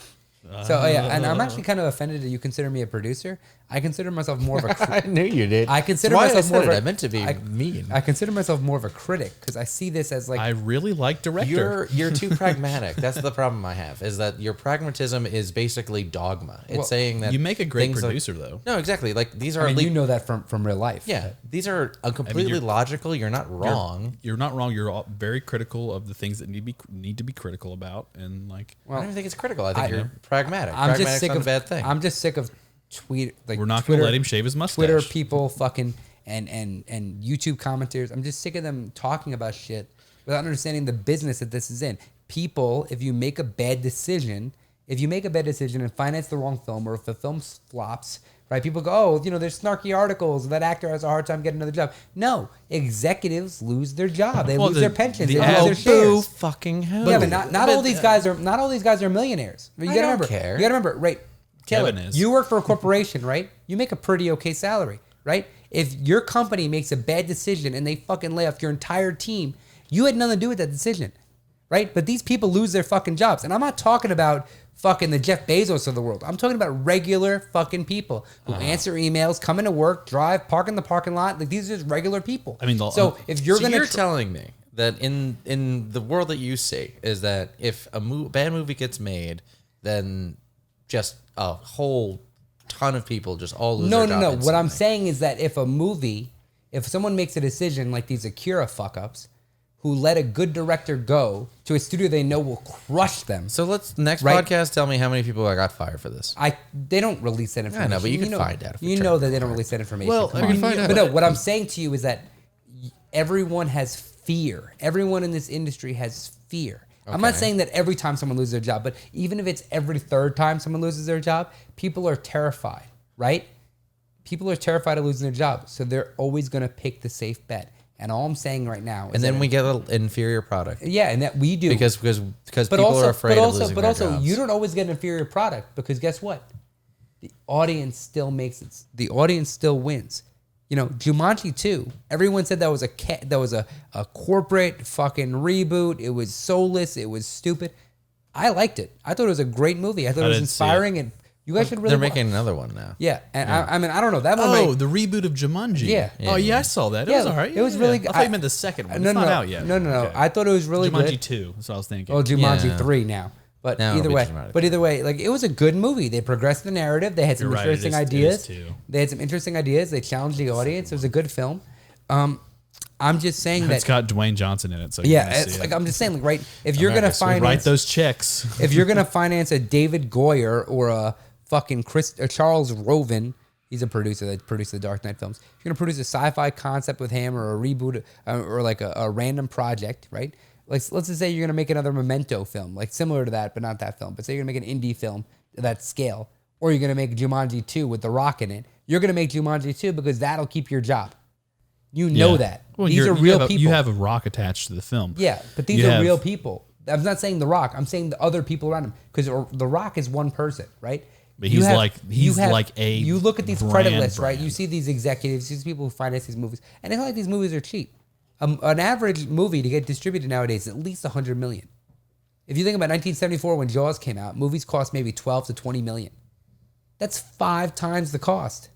So and I'm actually kind of offended that you consider me a producer. I consider myself more of a. I knew you did. I consider That's why myself I more said of it. a- I meant to be mean. I consider myself more of a critic because I see this as like I really like director. You're too pragmatic. That's the problem I have. Is that your pragmatism is basically dogma. It's Well, saying that you make a great things like- producer, though. No, exactly. Like these are I mean, le- you know that from real life. yeah, these are completely you're- logical. You're not wrong. You're not wrong. You're all very critical of the things that need to be critical about, and like I don't even think it's critical. I think I- you're pragmatic. I'm just Pragmatic's sick not of a bad thing. I'm just sick of we're not going to let him shave his mustache. Twitter people fucking and YouTube commenters. I'm just sick of them talking about shit without understanding the business that this is in. People, if you make a bad decision and finance the wrong film, or if the film flops, right? People go, oh, there's snarky articles. That actor has a hard time getting another job. No, executives lose their job. They Well, lose the- their pensions. the They ad- lose their shares. fucking hell. Yeah, but not all these guys are millionaires. You gotta don't remember. care. You gotta remember, right? Taylor, Kevin is. you work for a corporation, right? You make a pretty okay salary, right? If your company makes a bad decision and they fucking lay off your entire team, you had nothing to do with that decision, right? But these people lose their fucking jobs. And I'm not talking about fucking the Jeff Bezos of the world. I'm talking about regular fucking people who answer emails, come into work, drive, park in the parking lot. Like, these are just regular people. I mean, so if you're So gonna you're telling me that in the world that you see is that if a bad movie gets made, then just a whole ton of people just all lose their job No. What I'm instantly. saying is that if someone makes a decision like these Akira fuck ups, who let a good director go to a studio they know will crush them. So let's next Right. podcast tell me how many people got fired for this. They don't release that information. know, but you can know, find out if we You try know to that they don't release that information. Well, Come I mean, on. find out. But no, what I'm saying to you is that everyone has fear. Everyone in this industry has fear. I'm not Okay. saying that every time someone loses their job, but even if it's every third time someone loses their job, people are terrified, right? People are terrified of losing their job, so they're always going to pick the safe bet. And all I'm saying right now is And then that we get an inferior product yeah, and that we do because people are afraid of losing their jobs. you don't always get an inferior product because guess what? The audience still the audience still wins. Jumanji 2. Everyone said that was a corporate fucking reboot. It was soulless. It was stupid. I liked it. I thought it was a great movie. I thought it was didn't see it. inspiring, and you guys should really. They're making another one now. Yeah, and I mean, I don't know that one. Oh, might- the reboot of Jumanji. Yeah. Oh, yeah, I saw that. It Yeah, was all right. it was Yeah. really I good. thought you meant the second one. no, It's not no, out yet. No. Okay. I thought it was really Jumanji good. 2. That's what I was thinking. Well, Jumanji Yeah. 3 now. But Now either it'll be way, Jumanji 3. like it was a good movie. They progressed the narrative. They had some You're right, interesting it is ideas. too. They had some interesting ideas. They challenged the audience. It was a good film. I'm just saying It's that. got Dwayne Johnson in it, so you're Yeah, gonna it's see like it. I'm just saying, like, right? If you're gonna America, so write finance those checks. if you're gonna finance a David Goyer or a fucking Charles Roven, he's a producer that produced the Dark Knight films. If you're gonna produce a sci-fi concept with him or a reboot or like a random project, right? Like let's just say you're gonna make another Memento film, like similar to that, but not that film. But say you're gonna make an indie film to that scale, or you're gonna make Jumanji 2 with The Rock in it. You're gonna make Jumanji 2 because that'll keep your job. You know Yeah. that. Well, These are you real have people. You have a rock attached to the film. Yeah, but these You are have- real people. I'm not saying The Rock. I'm saying the other people around him, because The Rock is one person, right? But he's like a You look at these credit brand lists, right? brand. You see these executives, these people who finance these movies, and it's not like these movies are cheap. An average movie to get distributed nowadays is at least $100 million. If you think about 1974 when Jaws came out, movies cost maybe 12 to 20 million. That's 5 times the cost.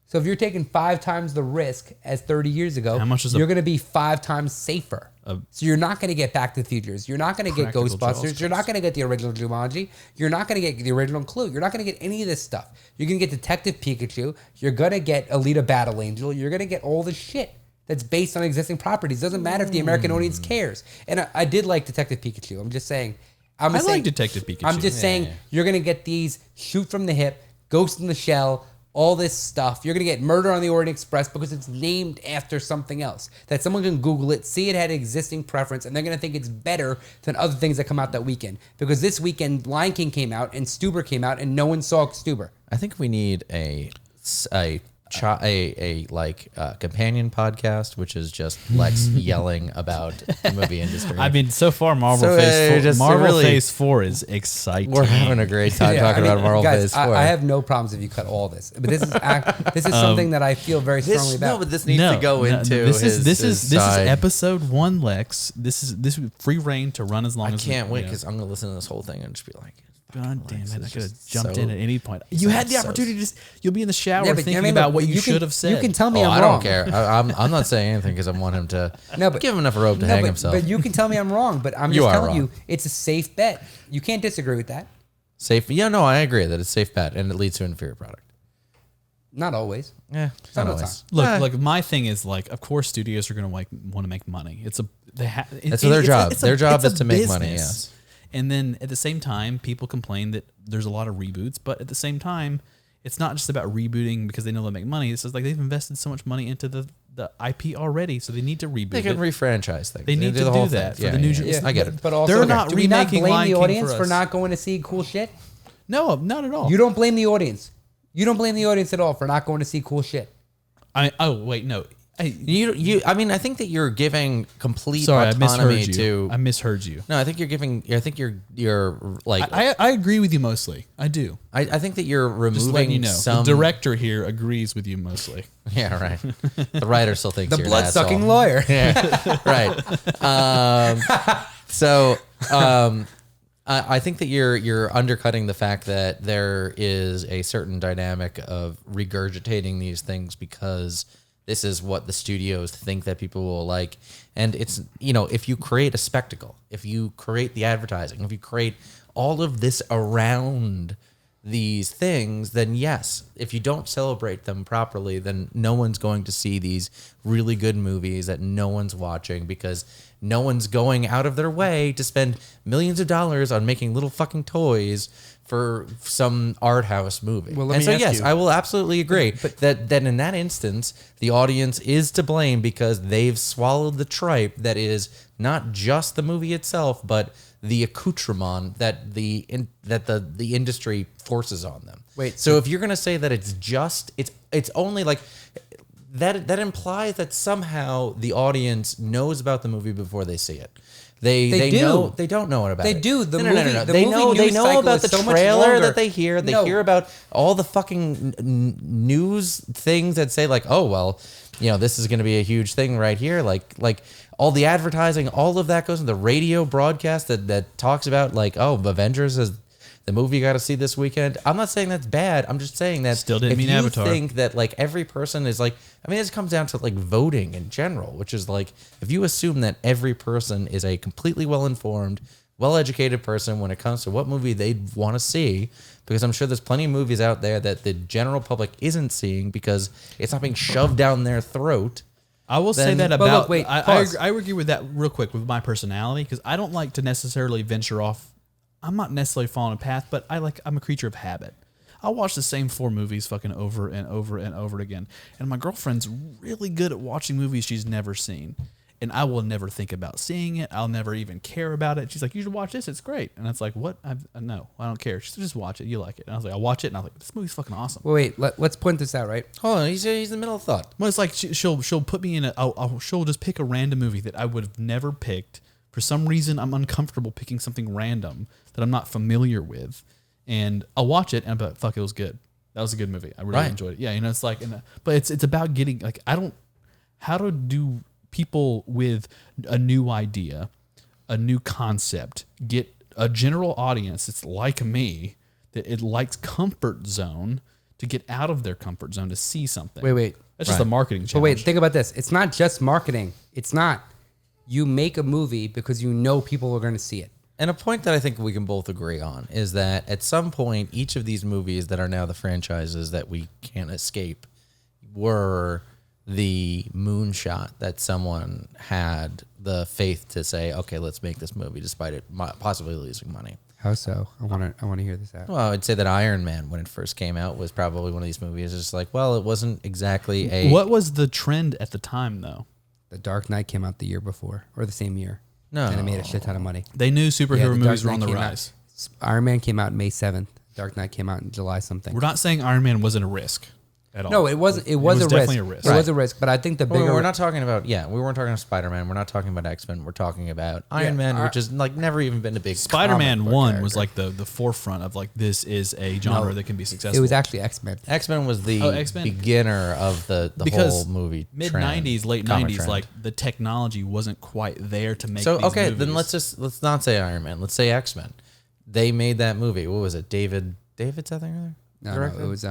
So if you're taking 5 times the risk as 30 years ago, How much is you're going to be 5 times safer. So you're not going to get Back to the Futures. You're not going to get Practical Ghostbusters. Jaws You're not going to get the original Jumanji. You're not going to get the original Clue. You're not going to get any of this stuff. You're going to get Detective Pikachu. You're going to get Alita Battle Angel. You're going to get all the shit that's based on existing properties. Doesn't matter if the American audience cares. And I did like Detective Pikachu. I'm just saying. I like Detective Pikachu. I'm just saying you're going to get these Shoot from the Hip, Ghost in the Shell, all this stuff. You're going to get Murder on the Orient Express because it's named after something else. That someone can Google it, see it had existing preference, and they're going to think it's better than other things that come out that weekend. Because this weekend, Lion King came out, and Stuber came out, and no one saw Stuber. I think we need a companion podcast, which is just Lex yelling about the movie industry. I mean, so far Marvel So, Phase really- Phase 4 is exciting. We're having a great time talking about Marvel guys, Phase 4. I have no problems if you cut all this, but this is something that I feel very strongly about. No, but this needs to go into this his is side. episode 1, Lex. This is free reign to run as long I as can't wait you know. because I'm gonna listen to this whole thing and just be like, God damn it! I Lex could is have jumped so- in at any point. You had the so- opportunity to just, you'll be in the shower Yeah, but, thinking I mean, about what you can- should have said. You can tell me oh, I'm I wrong. don't care. I'm not saying anything because I want him to give him enough rope to hang but, himself. But you can tell me I'm wrong. But I'm You just are telling wrong. you, it's a safe bet. You can't disagree with that. Safe. Yeah, no, I agree that it's a safe bet and it leads to an inferior product. Not always. Yeah, Some not of the always. Look, like my thing is like, of course, studios are going to want to make money. It's a That's their job. Their job is to make money, yes. And then at the same time, people complain that there's a lot of reboots, but at the same time, it's not just about rebooting because they know they'll make money. It's just like they've invested so much money into the IP already, so they need to reboot They can it. refranchise things. They need to the whole do that thing. for the new Yeah, I get it. But also, They're not do we not remaking blame Lion the King audience for for us. not going to see cool shit? No, not at all. You don't blame the audience. You don't blame the audience at all for not going to see cool shit. Oh wait, no. I mean, I think that you're giving complete Sorry, I autonomy misheard you. to. I misheard you. No, I think you're giving. I think you're like. I agree with you mostly. I do. I think that you're Just removing letting you know, some. the director here agrees with you mostly. Yeah, right. The writer still thinks The you're an blood-sucking asshole. lawyer. Right. So I think that you're undercutting the fact that there is a certain dynamic of regurgitating these things because this is what the studios think that people will like. And it's, if you create a spectacle, if you create the advertising, if you create all of this around these things, then yes, if you don't celebrate them properly, then no one's going to see these really good movies that no one's watching because no one's going out of their way to spend millions of dollars on making little fucking toys for some art house movie. Well, let and me so ask yes, you- I will absolutely agree that in that instance, the audience is to blame because they've swallowed the tripe that is not just the movie itself, but the accoutrement that the industry forces on them. Wait, so if you're gonna say that it's only like that implies that somehow the audience knows about the movie before they see it. They do. know they don't know about They it. do. The no, movie- no. the They movie know news cycle about is the so much trailer longer. that they hear. They No. hear about all the fucking news things that say like, oh well, this is going to be a huge thing right here. Like all the advertising, all of that goes in the radio broadcast that talks about like, oh, Avengers is the movie you got to see this weekend. I'm not saying that's bad. I'm just saying that Still didn't if mean you Avatar. think that like every person is like, I mean, this comes down to like voting in general, which is like if you assume that every person is a completely well-informed, well-educated person when it comes to what movie they'd want to see, because I'm sure there's plenty of movies out there that the general public isn't seeing because it's not being shoved down their throat. I will say then- that But about. look, wait, I pause. argue with that real quick with my personality because I don't like to necessarily venture off. I'm not necessarily following a path, but I'm a creature of habit. I'll watch the same 4 movies fucking over and over and over again. And my girlfriend's really good at watching movies she's never seen. And I will never think about seeing it. I'll never even care about it. She's like, you should watch this. It's great. And it's like, what? No, I don't care. She's like, just watch it. You like it. And I was like, I'll watch it. And I was like, this movie's fucking awesome. Well, wait, let's point this out, right? Hold on, he's in the middle of thought. Well, it's like she'll put me in she'll just pick a random movie that I would have never picked. For some reason, I'm uncomfortable picking something random that I'm not familiar with. And I'll watch it and I'm like, fuck, it was good. That was a good movie. I really enjoyed it. Yeah, it's like, but it's about getting, like, how to do people with a new idea, a new concept, get a general audience that's like me, that it likes comfort zone, to get out of their comfort zone to see something. Wait. That's just a marketing But challenge. wait, think about this. It's not just marketing. It's not. You make a movie because you know people are going to see it. And a point that I think we can both agree on is that at some point, each of these movies that are now the franchises that we can't escape were the moonshot that someone had the faith to say, okay, let's make this movie despite it possibly losing money. How so? I want to hear this out. Well, I'd say that Iron Man, when it first came out, was probably one of these movies. It's just like, well, it wasn't exactly a... What was the trend at the time, though? The Dark Knight came out the year before, or the same year. No. And it made a shit ton of money. They knew Yeah, superhero The movies Dark were on Knight the came out- rise. Iron Man came out May 7th. Dark Knight came out in July something. We're not saying Iron Man wasn't a risk at all. No, it was. It was, definitely a a risk. risk. It was a risk, but I think the Well, bigger. we're not talking about, we weren't talking about Spider-Man. We're not talking about X-Men. We're talking about Iron Man, which is like never even been a big Spider-Man comic book 1 character. was like the forefront of like, this is a genre that can be successful. It was actually X-Men. X-Men was the X-Men. beginner of the because whole movie mid trend, 90s, late comic 90s, trend. like the technology wasn't quite there to make So these okay, movies. then let's not say Iron Man. Let's say X-Men. They made that movie. What was it? David something or other? No, it was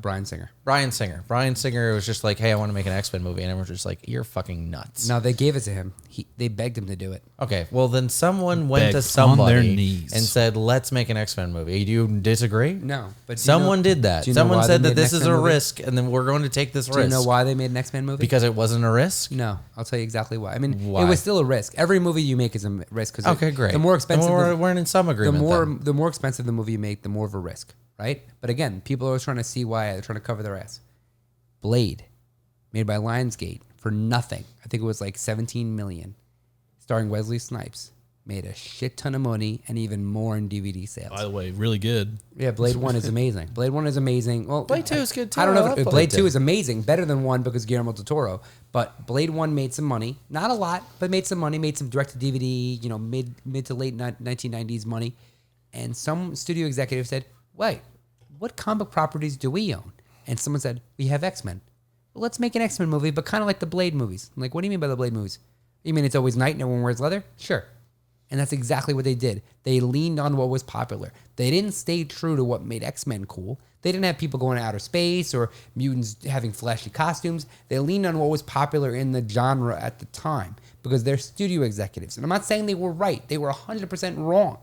Bryan Singer. Brian Singer. Brian Singer was just like, hey, I want to make an X-Men movie, and everyone's just like, you're fucking nuts. No, they gave it to him. They begged him to do it. Okay, well then someone went Begged to on somebody their knees. and said, let's make an X-Men movie. Do you disagree? No, but do you Someone know- did that. do you know Someone why said they that made an this is X-Men a movie? risk, and then we're going to take this Do risk. you know why they made an X-Men movie? Because it wasn't a risk? No, I'll tell you exactly why. I mean, Why? it was still a risk. Every movie you make is a risk. Cause Okay, great. The more expensive, Then we're in some the agreement. more then. the more expensive the movie you make, the more of a risk, right? But again, people are always trying to see why they're trying to cover their ass. Blade, made by Lionsgate for nothing. I think it was like 17 million, starring Wesley Snipes. Made a shit ton of money and even more in DVD sales. By the way, really good. Yeah, Blade 1 is amazing. Blade 1 is amazing. Well, Blade 2 is good, too. I don't I know love if Blade Blade 2 2 is amazing, better than 1 because Guillermo del Toro. But Blade 1 made some money. Not a lot, but made some money. Made some direct-to-DVD, mid to late 1990s money. And some studio executive said, wait, what comic properties do we own? And someone said, we have X-Men. Well, let's make an X-Men movie, but kind of like the Blade movies. I'm like, what do you mean by the Blade movies? You mean it's always night and everyone wears leather? Sure. And that's exactly what they did. They leaned on what was popular. They didn't stay true to what made X-Men cool. They didn't have people going to outer space or mutants having flashy costumes. They leaned on what was popular in the genre at the time because they're studio executives. And I'm not saying they were right. They were 100% wrong.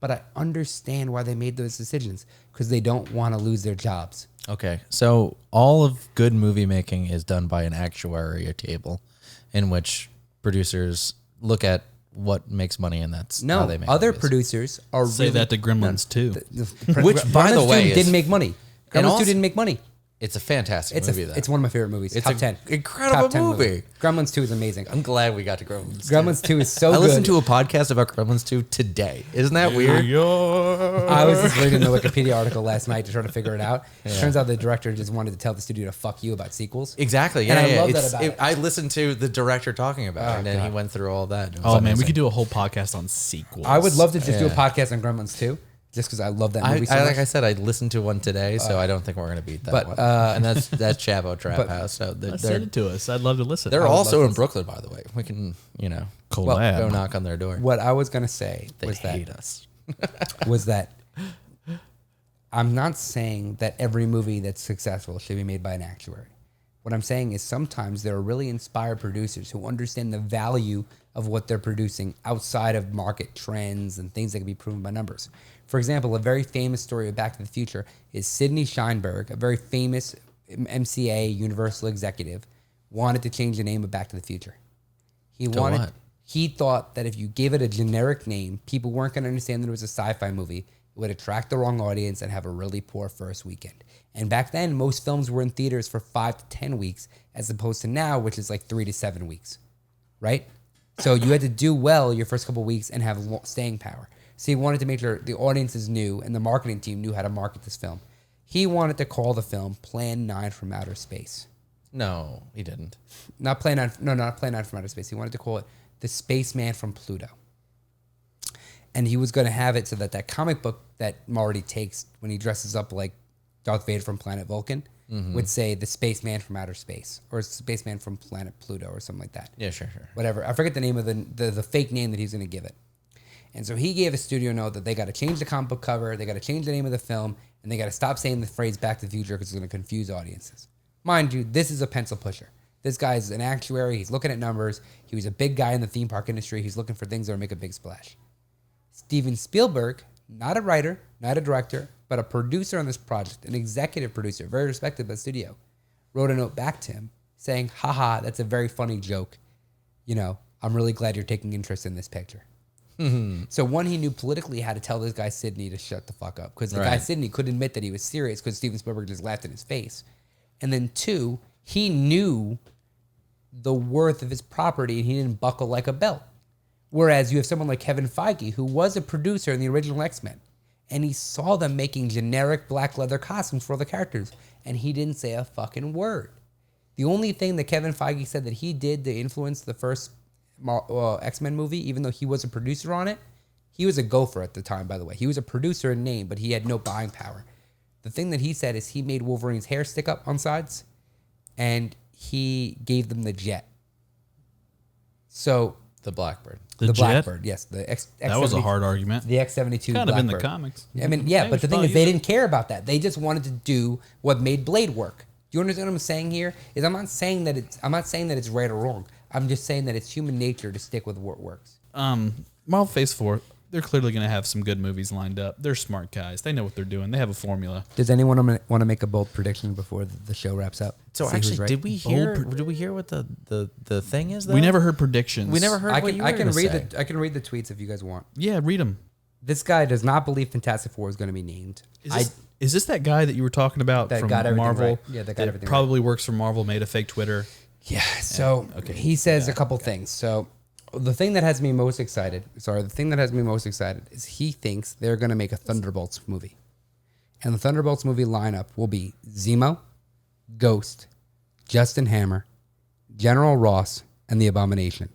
But I understand why they made those decisions because they don't want to lose their jobs. Okay, so all of good movie making is done by an actuary table in which producers look at what makes money, and that's how No, they make other movies. producers are Say really, that to Gremlins too. Which, by the Gremlins 2 way, is- didn't make money. And Gremlins also- 2 didn't make money. It's a fantastic movie, though. It's one of my favorite movies. It's Top a 10. incredible Top 10 movie. Gremlins 2 is amazing. I'm glad we got to Gremlins. Gremlins 2 is so I good. listened to a podcast about Gremlins 2 today. Isn't that weird? I was just reading the Wikipedia article last night to try to figure it out. Turns out the director just wanted to tell the studio to fuck you about sequels. Exactly. And Yeah, I yeah. love that It's- about it. I listened to the director talking about it, and then he went through all that. It was Oh man, we amazing. could do a whole podcast on sequels. I would love to just do a Yeah. podcast on Gremlins 2, just because I love that movie so I much. like I said, I listened to one today, so I don't think we're gonna beat that but, one. And that's Chavo Trap but- House. So Send they're it to us. I'd love to listen. they're would love also to in Brooklyn, by the way. We can collab. go knock on their door. What I was going to say They was hate that, us. was that I'm not saying that every movie that's successful should be made by an actuary. What I'm saying is sometimes there are really inspired producers who understand the value of what they're producing outside of market trends and things that can be proven by numbers. For example, a very famous story of Back to the Future is Sidney Sheinberg, a very famous MCA Universal executive, wanted to change the name of Back to the Future. He To wanted. what? He thought that if you gave it a generic name, people weren't going to understand that it was a sci-fi movie. It would attract the wrong audience and have a really poor first weekend. And back then, most films were in theaters for 5 to 10 weeks, as opposed to now, which is like 3 to 7 weeks, right? So you had to do well your first couple of weeks and have staying power. So he wanted to make sure the audiences knew and the marketing team knew how to market this film. He wanted to call the film Plan 9 from Outer Space. No, he didn't. Not Plan 9, no, not Plan 9 from Outer Space. He wanted to call it The Spaceman from Pluto. And he was going to have it so that that comic book that Marty takes when he dresses up like Darth Vader from Planet Vulcan would say The Spaceman from Outer Space or Spaceman from Planet Pluto or something like that. Yeah, sure. Whatever. I forget the name of the fake name that he's going to give it. And so he gave a studio note that they got to change the comic book cover, they got to change the name of the film, and they got to stop saying the phrase Back to the Future because it's going to confuse audiences. Mind you, this is a pencil pusher. This guy's an actuary. He's looking at numbers. He was a big guy in the theme park industry. He's looking for things that will make a big splash. Steven Spielberg, not a writer, not a director, but a producer on this project, an executive producer, very respected by the studio, wrote a note back to him saying, haha, that's a very funny joke. You know, I'm really glad you're taking interest in this picture. So one, he knew politically how to tell this guy Sidney to shut the fuck up because the guy Right. Sidney couldn't admit that he was serious because Steven Spielberg just laughed in his face. And then two, he knew the worth of his property and he didn't buckle like a belt. Whereas you have someone like Kevin Feige, who was a producer in the original X-Men, and he saw them making generic black leather costumes for all the characters, and he didn't say a fucking word. The only thing that Kevin Feige said that he did to influence the first X-Men movie, even though he was a producer on it, he was a gopher at the time, by the way. He was a producer in name, but he had no buying power. The thing that he said is he made Wolverine's hair stick up on sides, and he gave them the jet. So The Blackbird. The jet? Blackbird, yes. The X. That was a hard argument. The X-72 Kind of in the Blackbird. comics. I mean, yeah, They but the should thing probably is, they use it. didn't care about that. They just wanted to do what made Blade work. Do you understand what I'm saying here? I'm not saying that it's right or wrong. I'm just saying that it's human nature to stick with what works. Marvel Phase 4, they're clearly going to have some good movies lined up. They're smart guys. They know what they're doing. They have a formula. Does anyone want to make a bold prediction before the show wraps up? So See who's actually, right? did we hear what the thing is? Though? We never heard predictions. We never heard. I what can you were gonna say. I can read the tweets if you guys want. Yeah, read them. This guy does not believe Fantastic Four is going to be named. Is this that guy that you were talking about That from got everything Marvel? right. Yeah, that got everything right. probably works for Marvel, made a fake Twitter. Yeah, so he says a couple things. So the thing that has me most excited is he thinks they're going to make a Thunderbolts movie. And the Thunderbolts movie lineup will be Zemo, Ghost, Justin Hammer, General Ross, and the Abomination.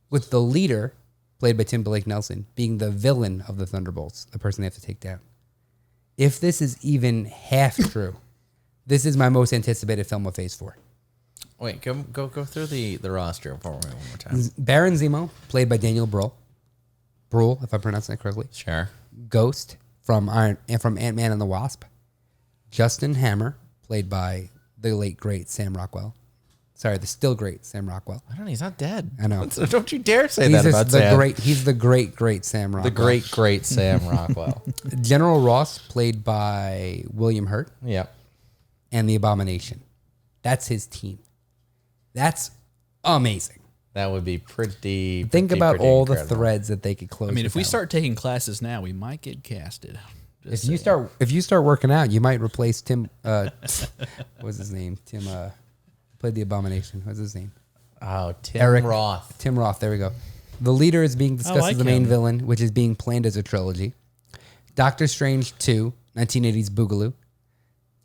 With the leader, played by Tim Blake Nelson, being the villain of the Thunderbolts, the person they have to take down. If this is even half true, this is my most anticipated film of Phase 4. Wait, go through the roster for me one more time. Baron Zemo, played by Daniel Bruhl, if I pronounce that correctly. Sure. Ghost from Ant-Man and the Wasp. Justin Hammer, played by the late great Sam Rockwell. Sorry, the still great Sam Rockwell. I don't know. He's not dead. I know. So don't you dare say He's that about the Sam. great Sam Rockwell. The great Sam Rockwell. General Ross, played by William Hurt, Yep. and the Abomination. That's his team. That's amazing. That would be pretty. Think about all the incredible. threads that they could close. I mean, if we with that start taking classes now, we might get casted. If you start working out, you might replace Tim. What's his name? Tim played the Abomination. What's his name? Oh, Tim Eric Roth. Tim Roth. There we go. The leader is being discussed like as the main him. villain, which is being planned as a trilogy. Doctor Strange 2, 1980s Boogaloo.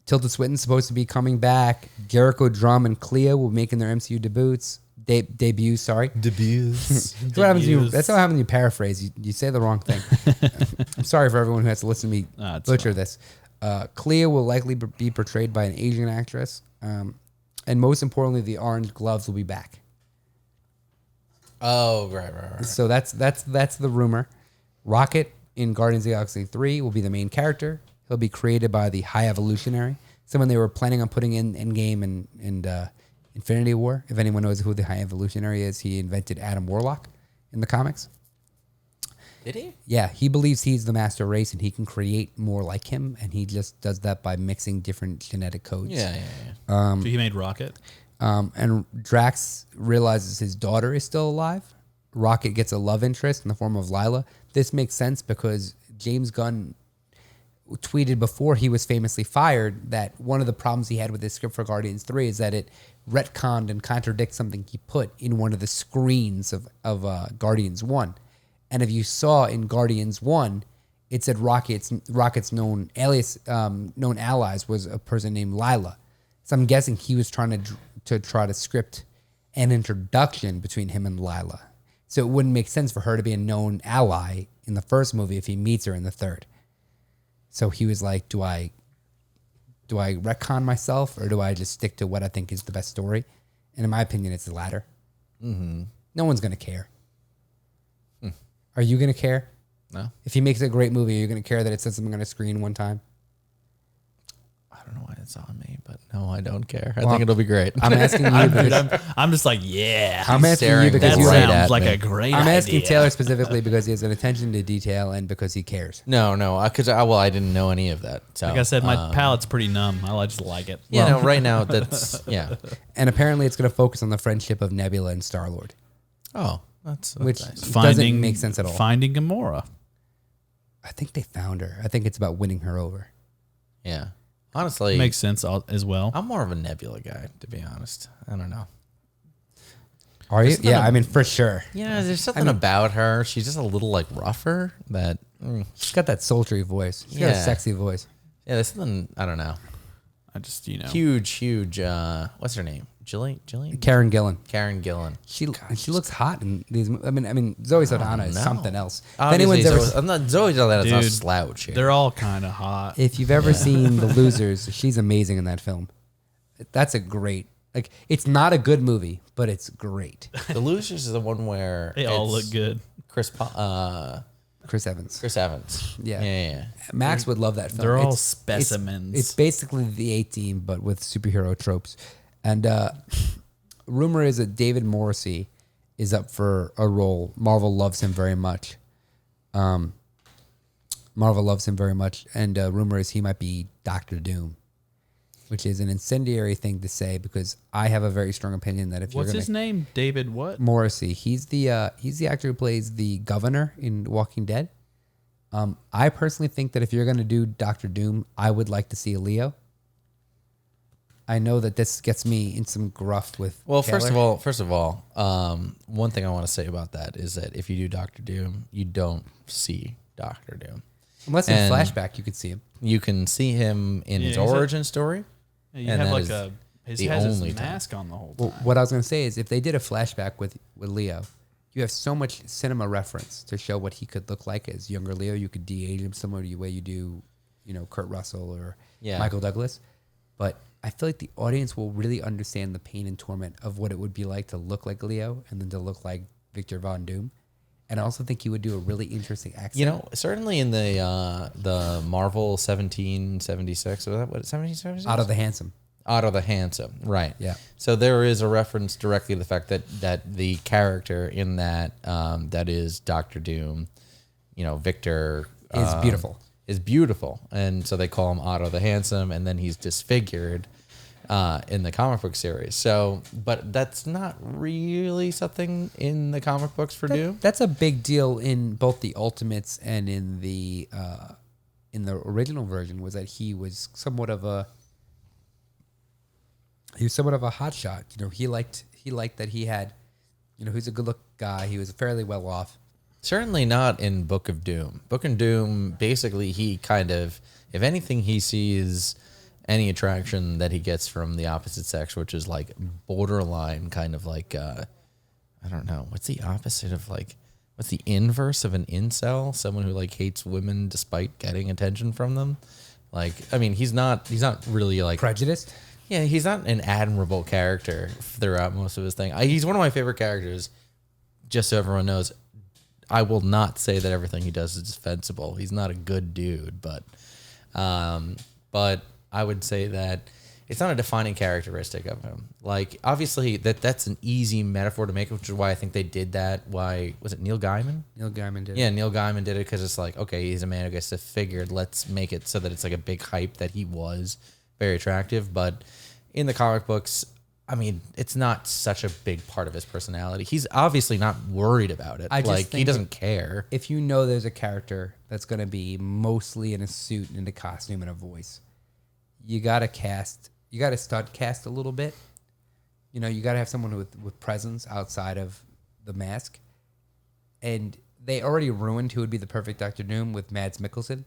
Tilda Swinton's supposed to be coming back. Jericho Drumm and Clea will be making their MCU debuts. Debuts. Sorry. Debuts. That's what happens when you, that's what happens when you paraphrase. You say the wrong thing. I'm sorry for everyone who has to listen to me It's butcher this. Clea will likely be portrayed by an Asian actress. And most importantly, the orange gloves will be back. Oh, right. So that's the rumor. Rocket in Guardians of the Galaxy 3 will be the main character. He'll be created by the High Evolutionary, someone they were planning on putting in Endgame and Infinity War. If anyone knows who the High Evolutionary is, he invented Adam Warlock in the comics. Did he? Yeah, he believes he's the master race and he can create more like him, and he just does that by mixing different genetic codes. Yeah. So he made Rocket. And Drax realizes his daughter is still alive. Rocket gets a love interest in the form of Lila. This makes sense because James Gunn tweeted before he was famously fired that one of the problems he had with his script for Guardians 3 is that it retconned and contradicts something he put in one of the screens of Guardians 1. And if you saw in Guardians 1, it said Rocket's known allies was a person named Lila. So I'm guessing he was trying to script an introduction between him and Lila. So it wouldn't make sense for her to be a known ally in the first movie if he meets her in the third. So he was like, do I retcon myself or do I just stick to what I think is the best story? And in my opinion, it's the latter. Mm-hmm. No one's going to care. Are you going to care? No. If he makes a great movie, are you going to care that it says something on a screen one time? I don't know why it's on me, but no, I don't care. I think it'll be great. I'm asking you because I'm just like, yeah. I'm asking you staring because that you right sounds at like me. a great I'm asking idea. Taylor specifically because he has an attention to detail and because he cares. No, because I didn't know any of that. So, Like I said, my palate's pretty numb. I just like it. yeah, no, right now that's And apparently it's going to focus on the friendship of Nebula and Star-Lord, Oh, that's which nice. doesn't make sense at all. Finding Gamora. I think they found her. I think it's about winning her over. Yeah, honestly, Makes sense as well. I'm more of a Nebula guy, to be honest. I don't know. Are you? There's not Yeah, a- I mean, for sure. Yeah, there's something about her. She's just a little like rougher. That She's got that sultry voice. She's got a Yeah. sexy voice. yeah, there's something I don't know. I just, Huge. What's her name? Jillian. Karen Gillan. Karen Gillan. She looks hot in these. I mean, Zoe Saldana is no. something else. If Obviously, anyone's ever, I'm not Zoe Saldana's not a Dude, slouch here. they're all kind of hot. if you've ever seen The Losers, she's amazing in that film. That's a great. Like, it's not a good movie, but it's great. The Losers is the one where They all it's look good. Chris Chris Evans. Yeah. Yeah. Max would love that film. They're all It's- specimens. It's basically the A-Team, but with superhero tropes. And rumor is that David Morrissey is up for a role. Marvel loves him very much. And rumor is he might be Doctor Doom, which is an incendiary thing to say because I have a very strong opinion that if What's you're his name? David what? Morrissey. He's the actor who plays the governor in Walking Dead. I personally think that if you're going to do Doctor Doom, I would like to see a Leo. I know that this gets me in some gruff with. Well, Taylor. first of all, one thing I want to say about that is that if you do Doctor Doom, you don't see Doctor Doom. Unless in and- flashback you could see him. You can see him in his Yeah, he's a- origin story. You And have that like is he the has his only time. mask on the whole time. Well, what I was going to say is if they did a flashback with Leo, you have so much cinema reference to show what he could look like as younger Leo. You could de-age him similar to the way you do, Kurt Russell or Yeah. Michael Douglas. But I feel like the audience will really understand the pain and torment of what it would be like to look like Leo and then to look like Victor Von Doom. And I also think he would do a really interesting accent. Certainly in the Marvel 1776, was that what 1776? Otto the Handsome. Otto the Handsome, right? Yeah. So there is a reference directly to the fact that the character in that that is Doctor Doom, Victor Is beautiful. is beautiful, and so they call him Otto the Handsome, and then he's disfigured in the comic book series. So, but that's not really something in the comic books for Doom. That's a big deal in both the Ultimates and in the original version was that he was somewhat of a hotshot. He liked that he had, he's a good look guy. He was fairly well off. Certainly not in Book of Doom. Book of Doom, basically, he kind of, if anything, he sees any attraction that he gets from the opposite sex, which is like borderline kind of like, I don't know, what's the opposite of like, what's the inverse of an incel? Someone who like hates women despite getting attention from them. Like, I mean, he's not really like Prejudiced? Yeah, he's not an admirable character throughout most of his thing. He's one of my favorite characters, just so everyone knows. I will not say that everything he does is defensible. He's not a good dude, but I would say that it's not a defining characteristic of him. Like, obviously, that's an easy metaphor to make, which is why I think they did that. Why, was it Neil Gaiman? Neil Gaiman did. Yeah, Neil Gaiman did it because it's like, okay, he's a man who gets disfigured. Let's make it so that it's like a big hype that he was very attractive. But in the comic books, I mean, it's not such a big part of his personality. He's obviously not worried about it. I just Like, he think doesn't care. If you know there's a character that's going to be mostly in a suit and a costume and a voice, you got to start cast a little bit. You know, you got to have someone with presence outside of the mask. And they already ruined who would be the perfect Doctor Doom with Mads Mikkelsen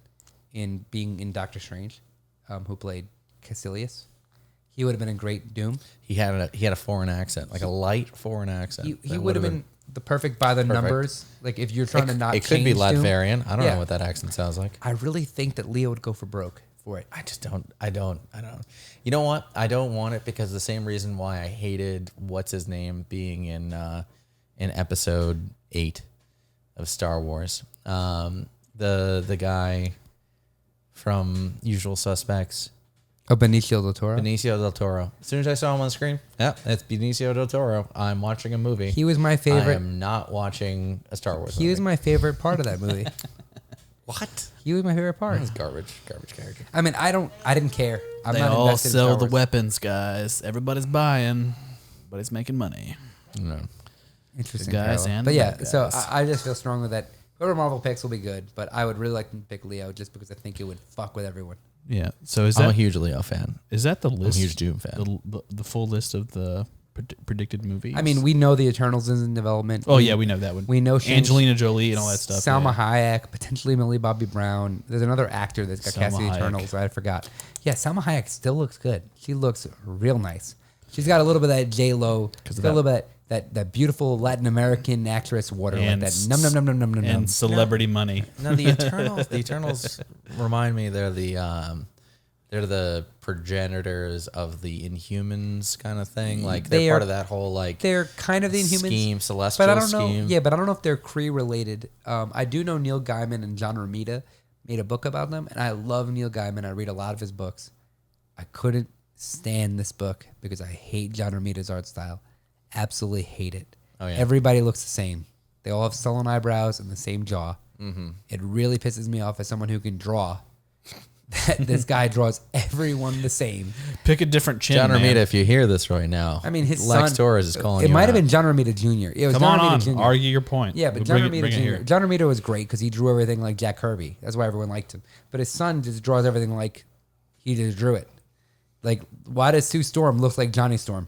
in being in Doctor Strange, who played Caecilius. He would have been a great Doom. He had a foreign accent, like a light foreign accent. He would have been the perfect by the numbers. Like if you're trying to not It could be change Doom. Latvian. I don't Yeah. know what that accent sounds like. I really think that Leo would go for broke for it. I just don't. I don't. You know what? I don't want it because the same reason why I hated what's his name being in episode 8 of Star Wars. The guy from Usual Suspects. Oh, Benicio del Toro. Benicio del Toro. As soon as I saw him on the screen, yeah, it's Benicio del Toro. I'm watching a movie. He was my I favorite. am not watching a Star Wars He movie. was my favorite part of that movie. What? He was my favorite part. It's garbage character. I mean, I didn't care. I'm They not all invested in sell Star the Wars. weapons, guys. Everybody's buying, but it's making money. No. Interesting, The guys parallel. and but the yeah. bad So guys. I just feel strongly that whoever Marvel picks will be good. But I would really like them to pick Leo just because I think it would fuck with everyone. Yeah. So is I'm a that huge Leo fan. the list? huge Doom fan. The full list of the predicted movies. I mean, we know the Eternals is in development. Oh yeah, we know that one. We know Angelina Jolie and all that stuff. Salma yeah. Hayek, potentially Millie Bobby Brown. There's another actor that's got cast in Salma the Hayek. Eternals. I forgot. Yeah, Salma Hayek still looks good. She looks real nice. She's got a little bit of that J Lo. She's of got a that- little bit that beautiful Latin American actress water And like that. Num num num num num num num. and celebrity money. No, the Eternals. The Eternals remind me they're the progenitors of the Inhumans kind of thing. Like they're They part are- of that whole like They're kind of the Inhumans scheme, celestial but I don't know. scheme. Yeah, but I don't know if they're Kree related. I do know Neil Gaiman and John Romita made a book about them, and I love Neil Gaiman. I read a lot of his books. I couldn't stand this book because I hate John Romita's art style. Absolutely hate it. Oh, yeah. Everybody looks the same. They all have sullen eyebrows and the same jaw. Mm-hmm. It really pisses me off as someone who can draw. That this guy draws everyone the same. Pick a different chin. John man. Romita, if you hear this right now, I mean, his Lex son. Torres is calling It you might have out. been John Romita Jr. It was Come John on, Romita Jr. argue your point. Yeah, but We'll John bring Romita it Jr. here. John Romita was great because he drew everything like Jack Kirby. That's why everyone liked him. But his son just draws everything like he just drew it. Like, why does Sue Storm look like Johnny Storm?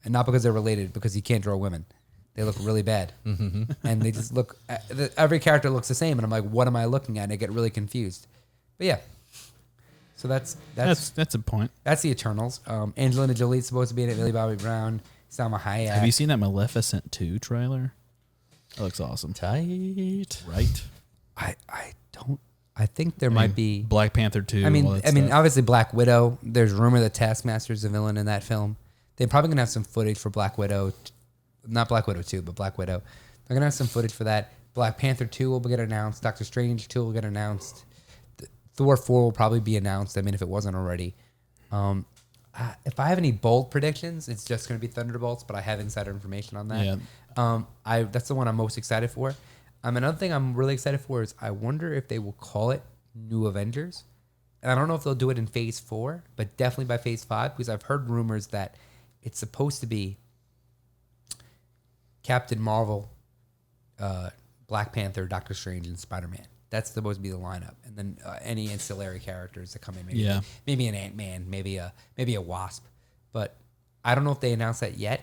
And not because they're related, because he can't draw women. They look really bad. Mm-hmm. And they just look, every character looks the same. And I'm like, what am I looking at? And I get really confused. But yeah. So that's That's a point. the Eternals. Angelina Jolie's supposed to be in it. Millie Bobby Brown, Salma Hayek. Have you seen that Maleficent 2 trailer? That looks awesome. Tight. Right? I don't. I think there might be. Black Panther 2. I all mean, that I mean, stuff. obviously Black Widow. There's rumor that Taskmaster's the villain in that film. They're probably gonna have some footage for Black Widow, not Black Widow 2, but Black Widow. They're gonna have some footage for that. Black Panther 2 will get announced. Doctor Strange 2 will get announced. Thor 4 will probably be announced. I mean, if it wasn't already. If I have any bold predictions, it's just gonna be Thunderbolts. But I have insider information on that. Yeah. That's the one I'm most excited for. Another thing I'm really excited for is I wonder if they will call it New Avengers. And I don't know if they'll do it in Phase 4, but definitely by Phase 5, because I've heard rumors that it's supposed to be Captain Marvel, Black Panther, Doctor Strange, and Spider-Man. That's supposed to be the lineup. And then any ancillary characters that come in. Maybe, Yeah. maybe an Ant-Man, maybe a Wasp. But I don't know if they announced that yet.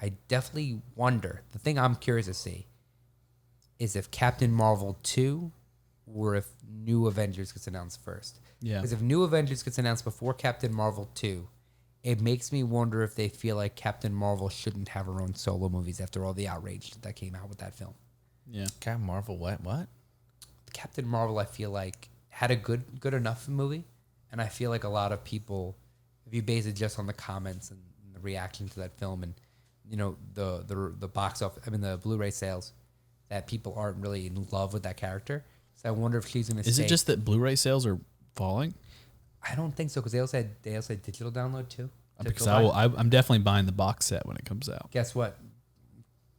I definitely wonder. The thing I'm curious to see is if Captain Marvel 2 or if New Avengers gets announced first. Yeah. Because if New Avengers gets announced before Captain Marvel 2, it makes me wonder if they feel like Captain Marvel shouldn't have her own solo movies after all the outrage that came out with that film. Yeah. Captain Marvel, what? Captain Marvel, I feel like, had a good enough movie. And I feel like a lot of people, if you base it just on the comments and the reaction to that film and, you know, the box office, I mean, the Blu-ray sales, that people aren't really in love with that character. So I wonder if she's going to Is it just that Blu-ray sales are falling? I don't think so, because they also had digital download too. Because Digital buy. I'm definitely buying the box set when it comes out. Guess what?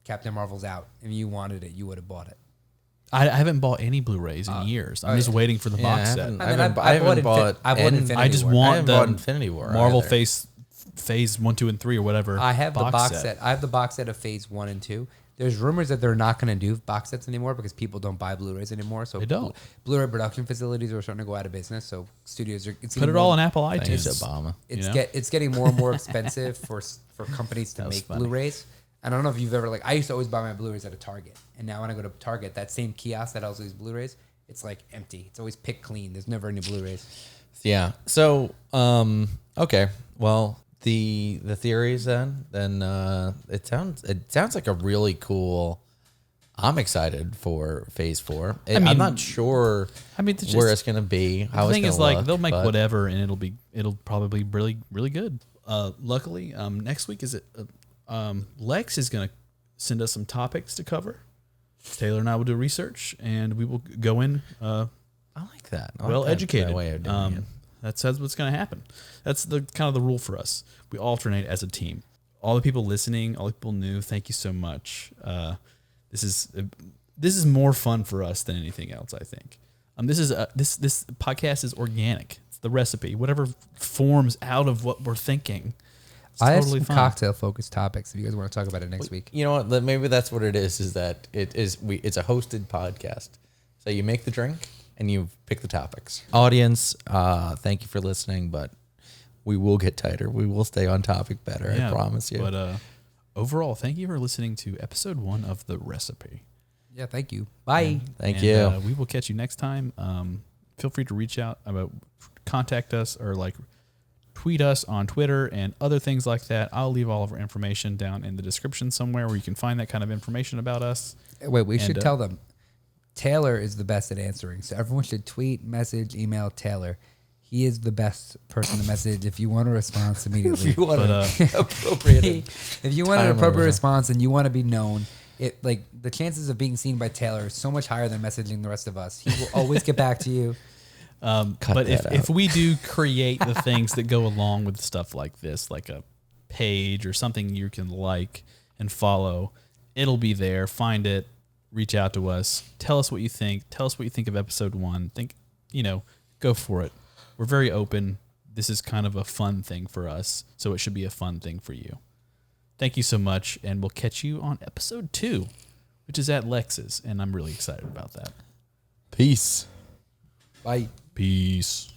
Captain Marvel's out. If you wanted it, you would have bought it. I haven't bought any Blu-rays in years. I'm just waiting for the box set. I bought Infinity I just War. want haven't the bought Infinity War Marvel either. Phase Phase 1, 2, and 3 or whatever. I have the box set. I have the box set of Phase 1 and 2. There's rumors that they're not going to do box sets anymore because people don't buy Blu-rays anymore. So They don't. Blu-ray production facilities are starting to go out of business. So studios are Put it all on Apple iTunes. Thanks, Obama. It's You know? it's getting more and more expensive for companies to was make funny. Blu-rays. I don't know if you've ever I used to always buy my Blu-rays at a Target, and now when I go to Target, that same kiosk that has these Blu-rays, it's like empty. It's always picked clean. There's never any Blu-rays. Yeah. So, okay. Well, the theories then it sounds like a really cool. I'm excited for Phase 4. I'm mean- not sure. It's where just- it's gonna be. How The it's thing gonna is, like, look, they'll make but- whatever, and it'll probably be really, really good. Luckily, next week Lex is gonna send us some topics to cover. Taylor and I will do research, and we will go in I like that. I like well that educated. way of doing it. That's what's going to happen. That's the kind of the rule for us. We alternate as a team. All the people listening, all the people new, thank you so much. This is more fun for us than anything else, I think. This podcast is organic. It's the recipe. Whatever forms out of what we're thinking. It's I have totally some fun. cocktail-focused topics if you guys want to talk about it next week. You know what? Maybe that's what it is. Is that it's a hosted podcast. So you make the drink and you pick the topics. Audience, thank you for listening, but we will get tighter. We will stay on topic better. I promise you. But overall, thank you for listening to episode 1 of The Recipe. Yeah, thank you. Bye. Thank And, you. We will catch you next time. Feel free to reach out contact us or tweet us on Twitter and other things like that. I'll leave all of our information down in the description somewhere where you can find that kind of information about us. Wait, we should And, tell them. Taylor is the best at answering, so everyone should tweet, message, email Taylor. He is the best person to message if you want a response immediately. If you want But, appropriate. If you want an Time appropriate limit. response and you want to be known, the chances of being seen by Taylor is so much higher than messaging the rest of us. He will always get back to you. Cut But that if out. we do create the things that go along with stuff like this, like a page or something you can like and follow, it'll be there. Find it, reach out to us, tell us what you think. Tell us what you think of episode 1. Go for it. We're very open. This is kind of a fun thing for us, so it should be a fun thing for you. Thank you so much, and we'll catch you on episode 2, which is at Lex's, and I'm really excited about that. Peace. Bye. Peace.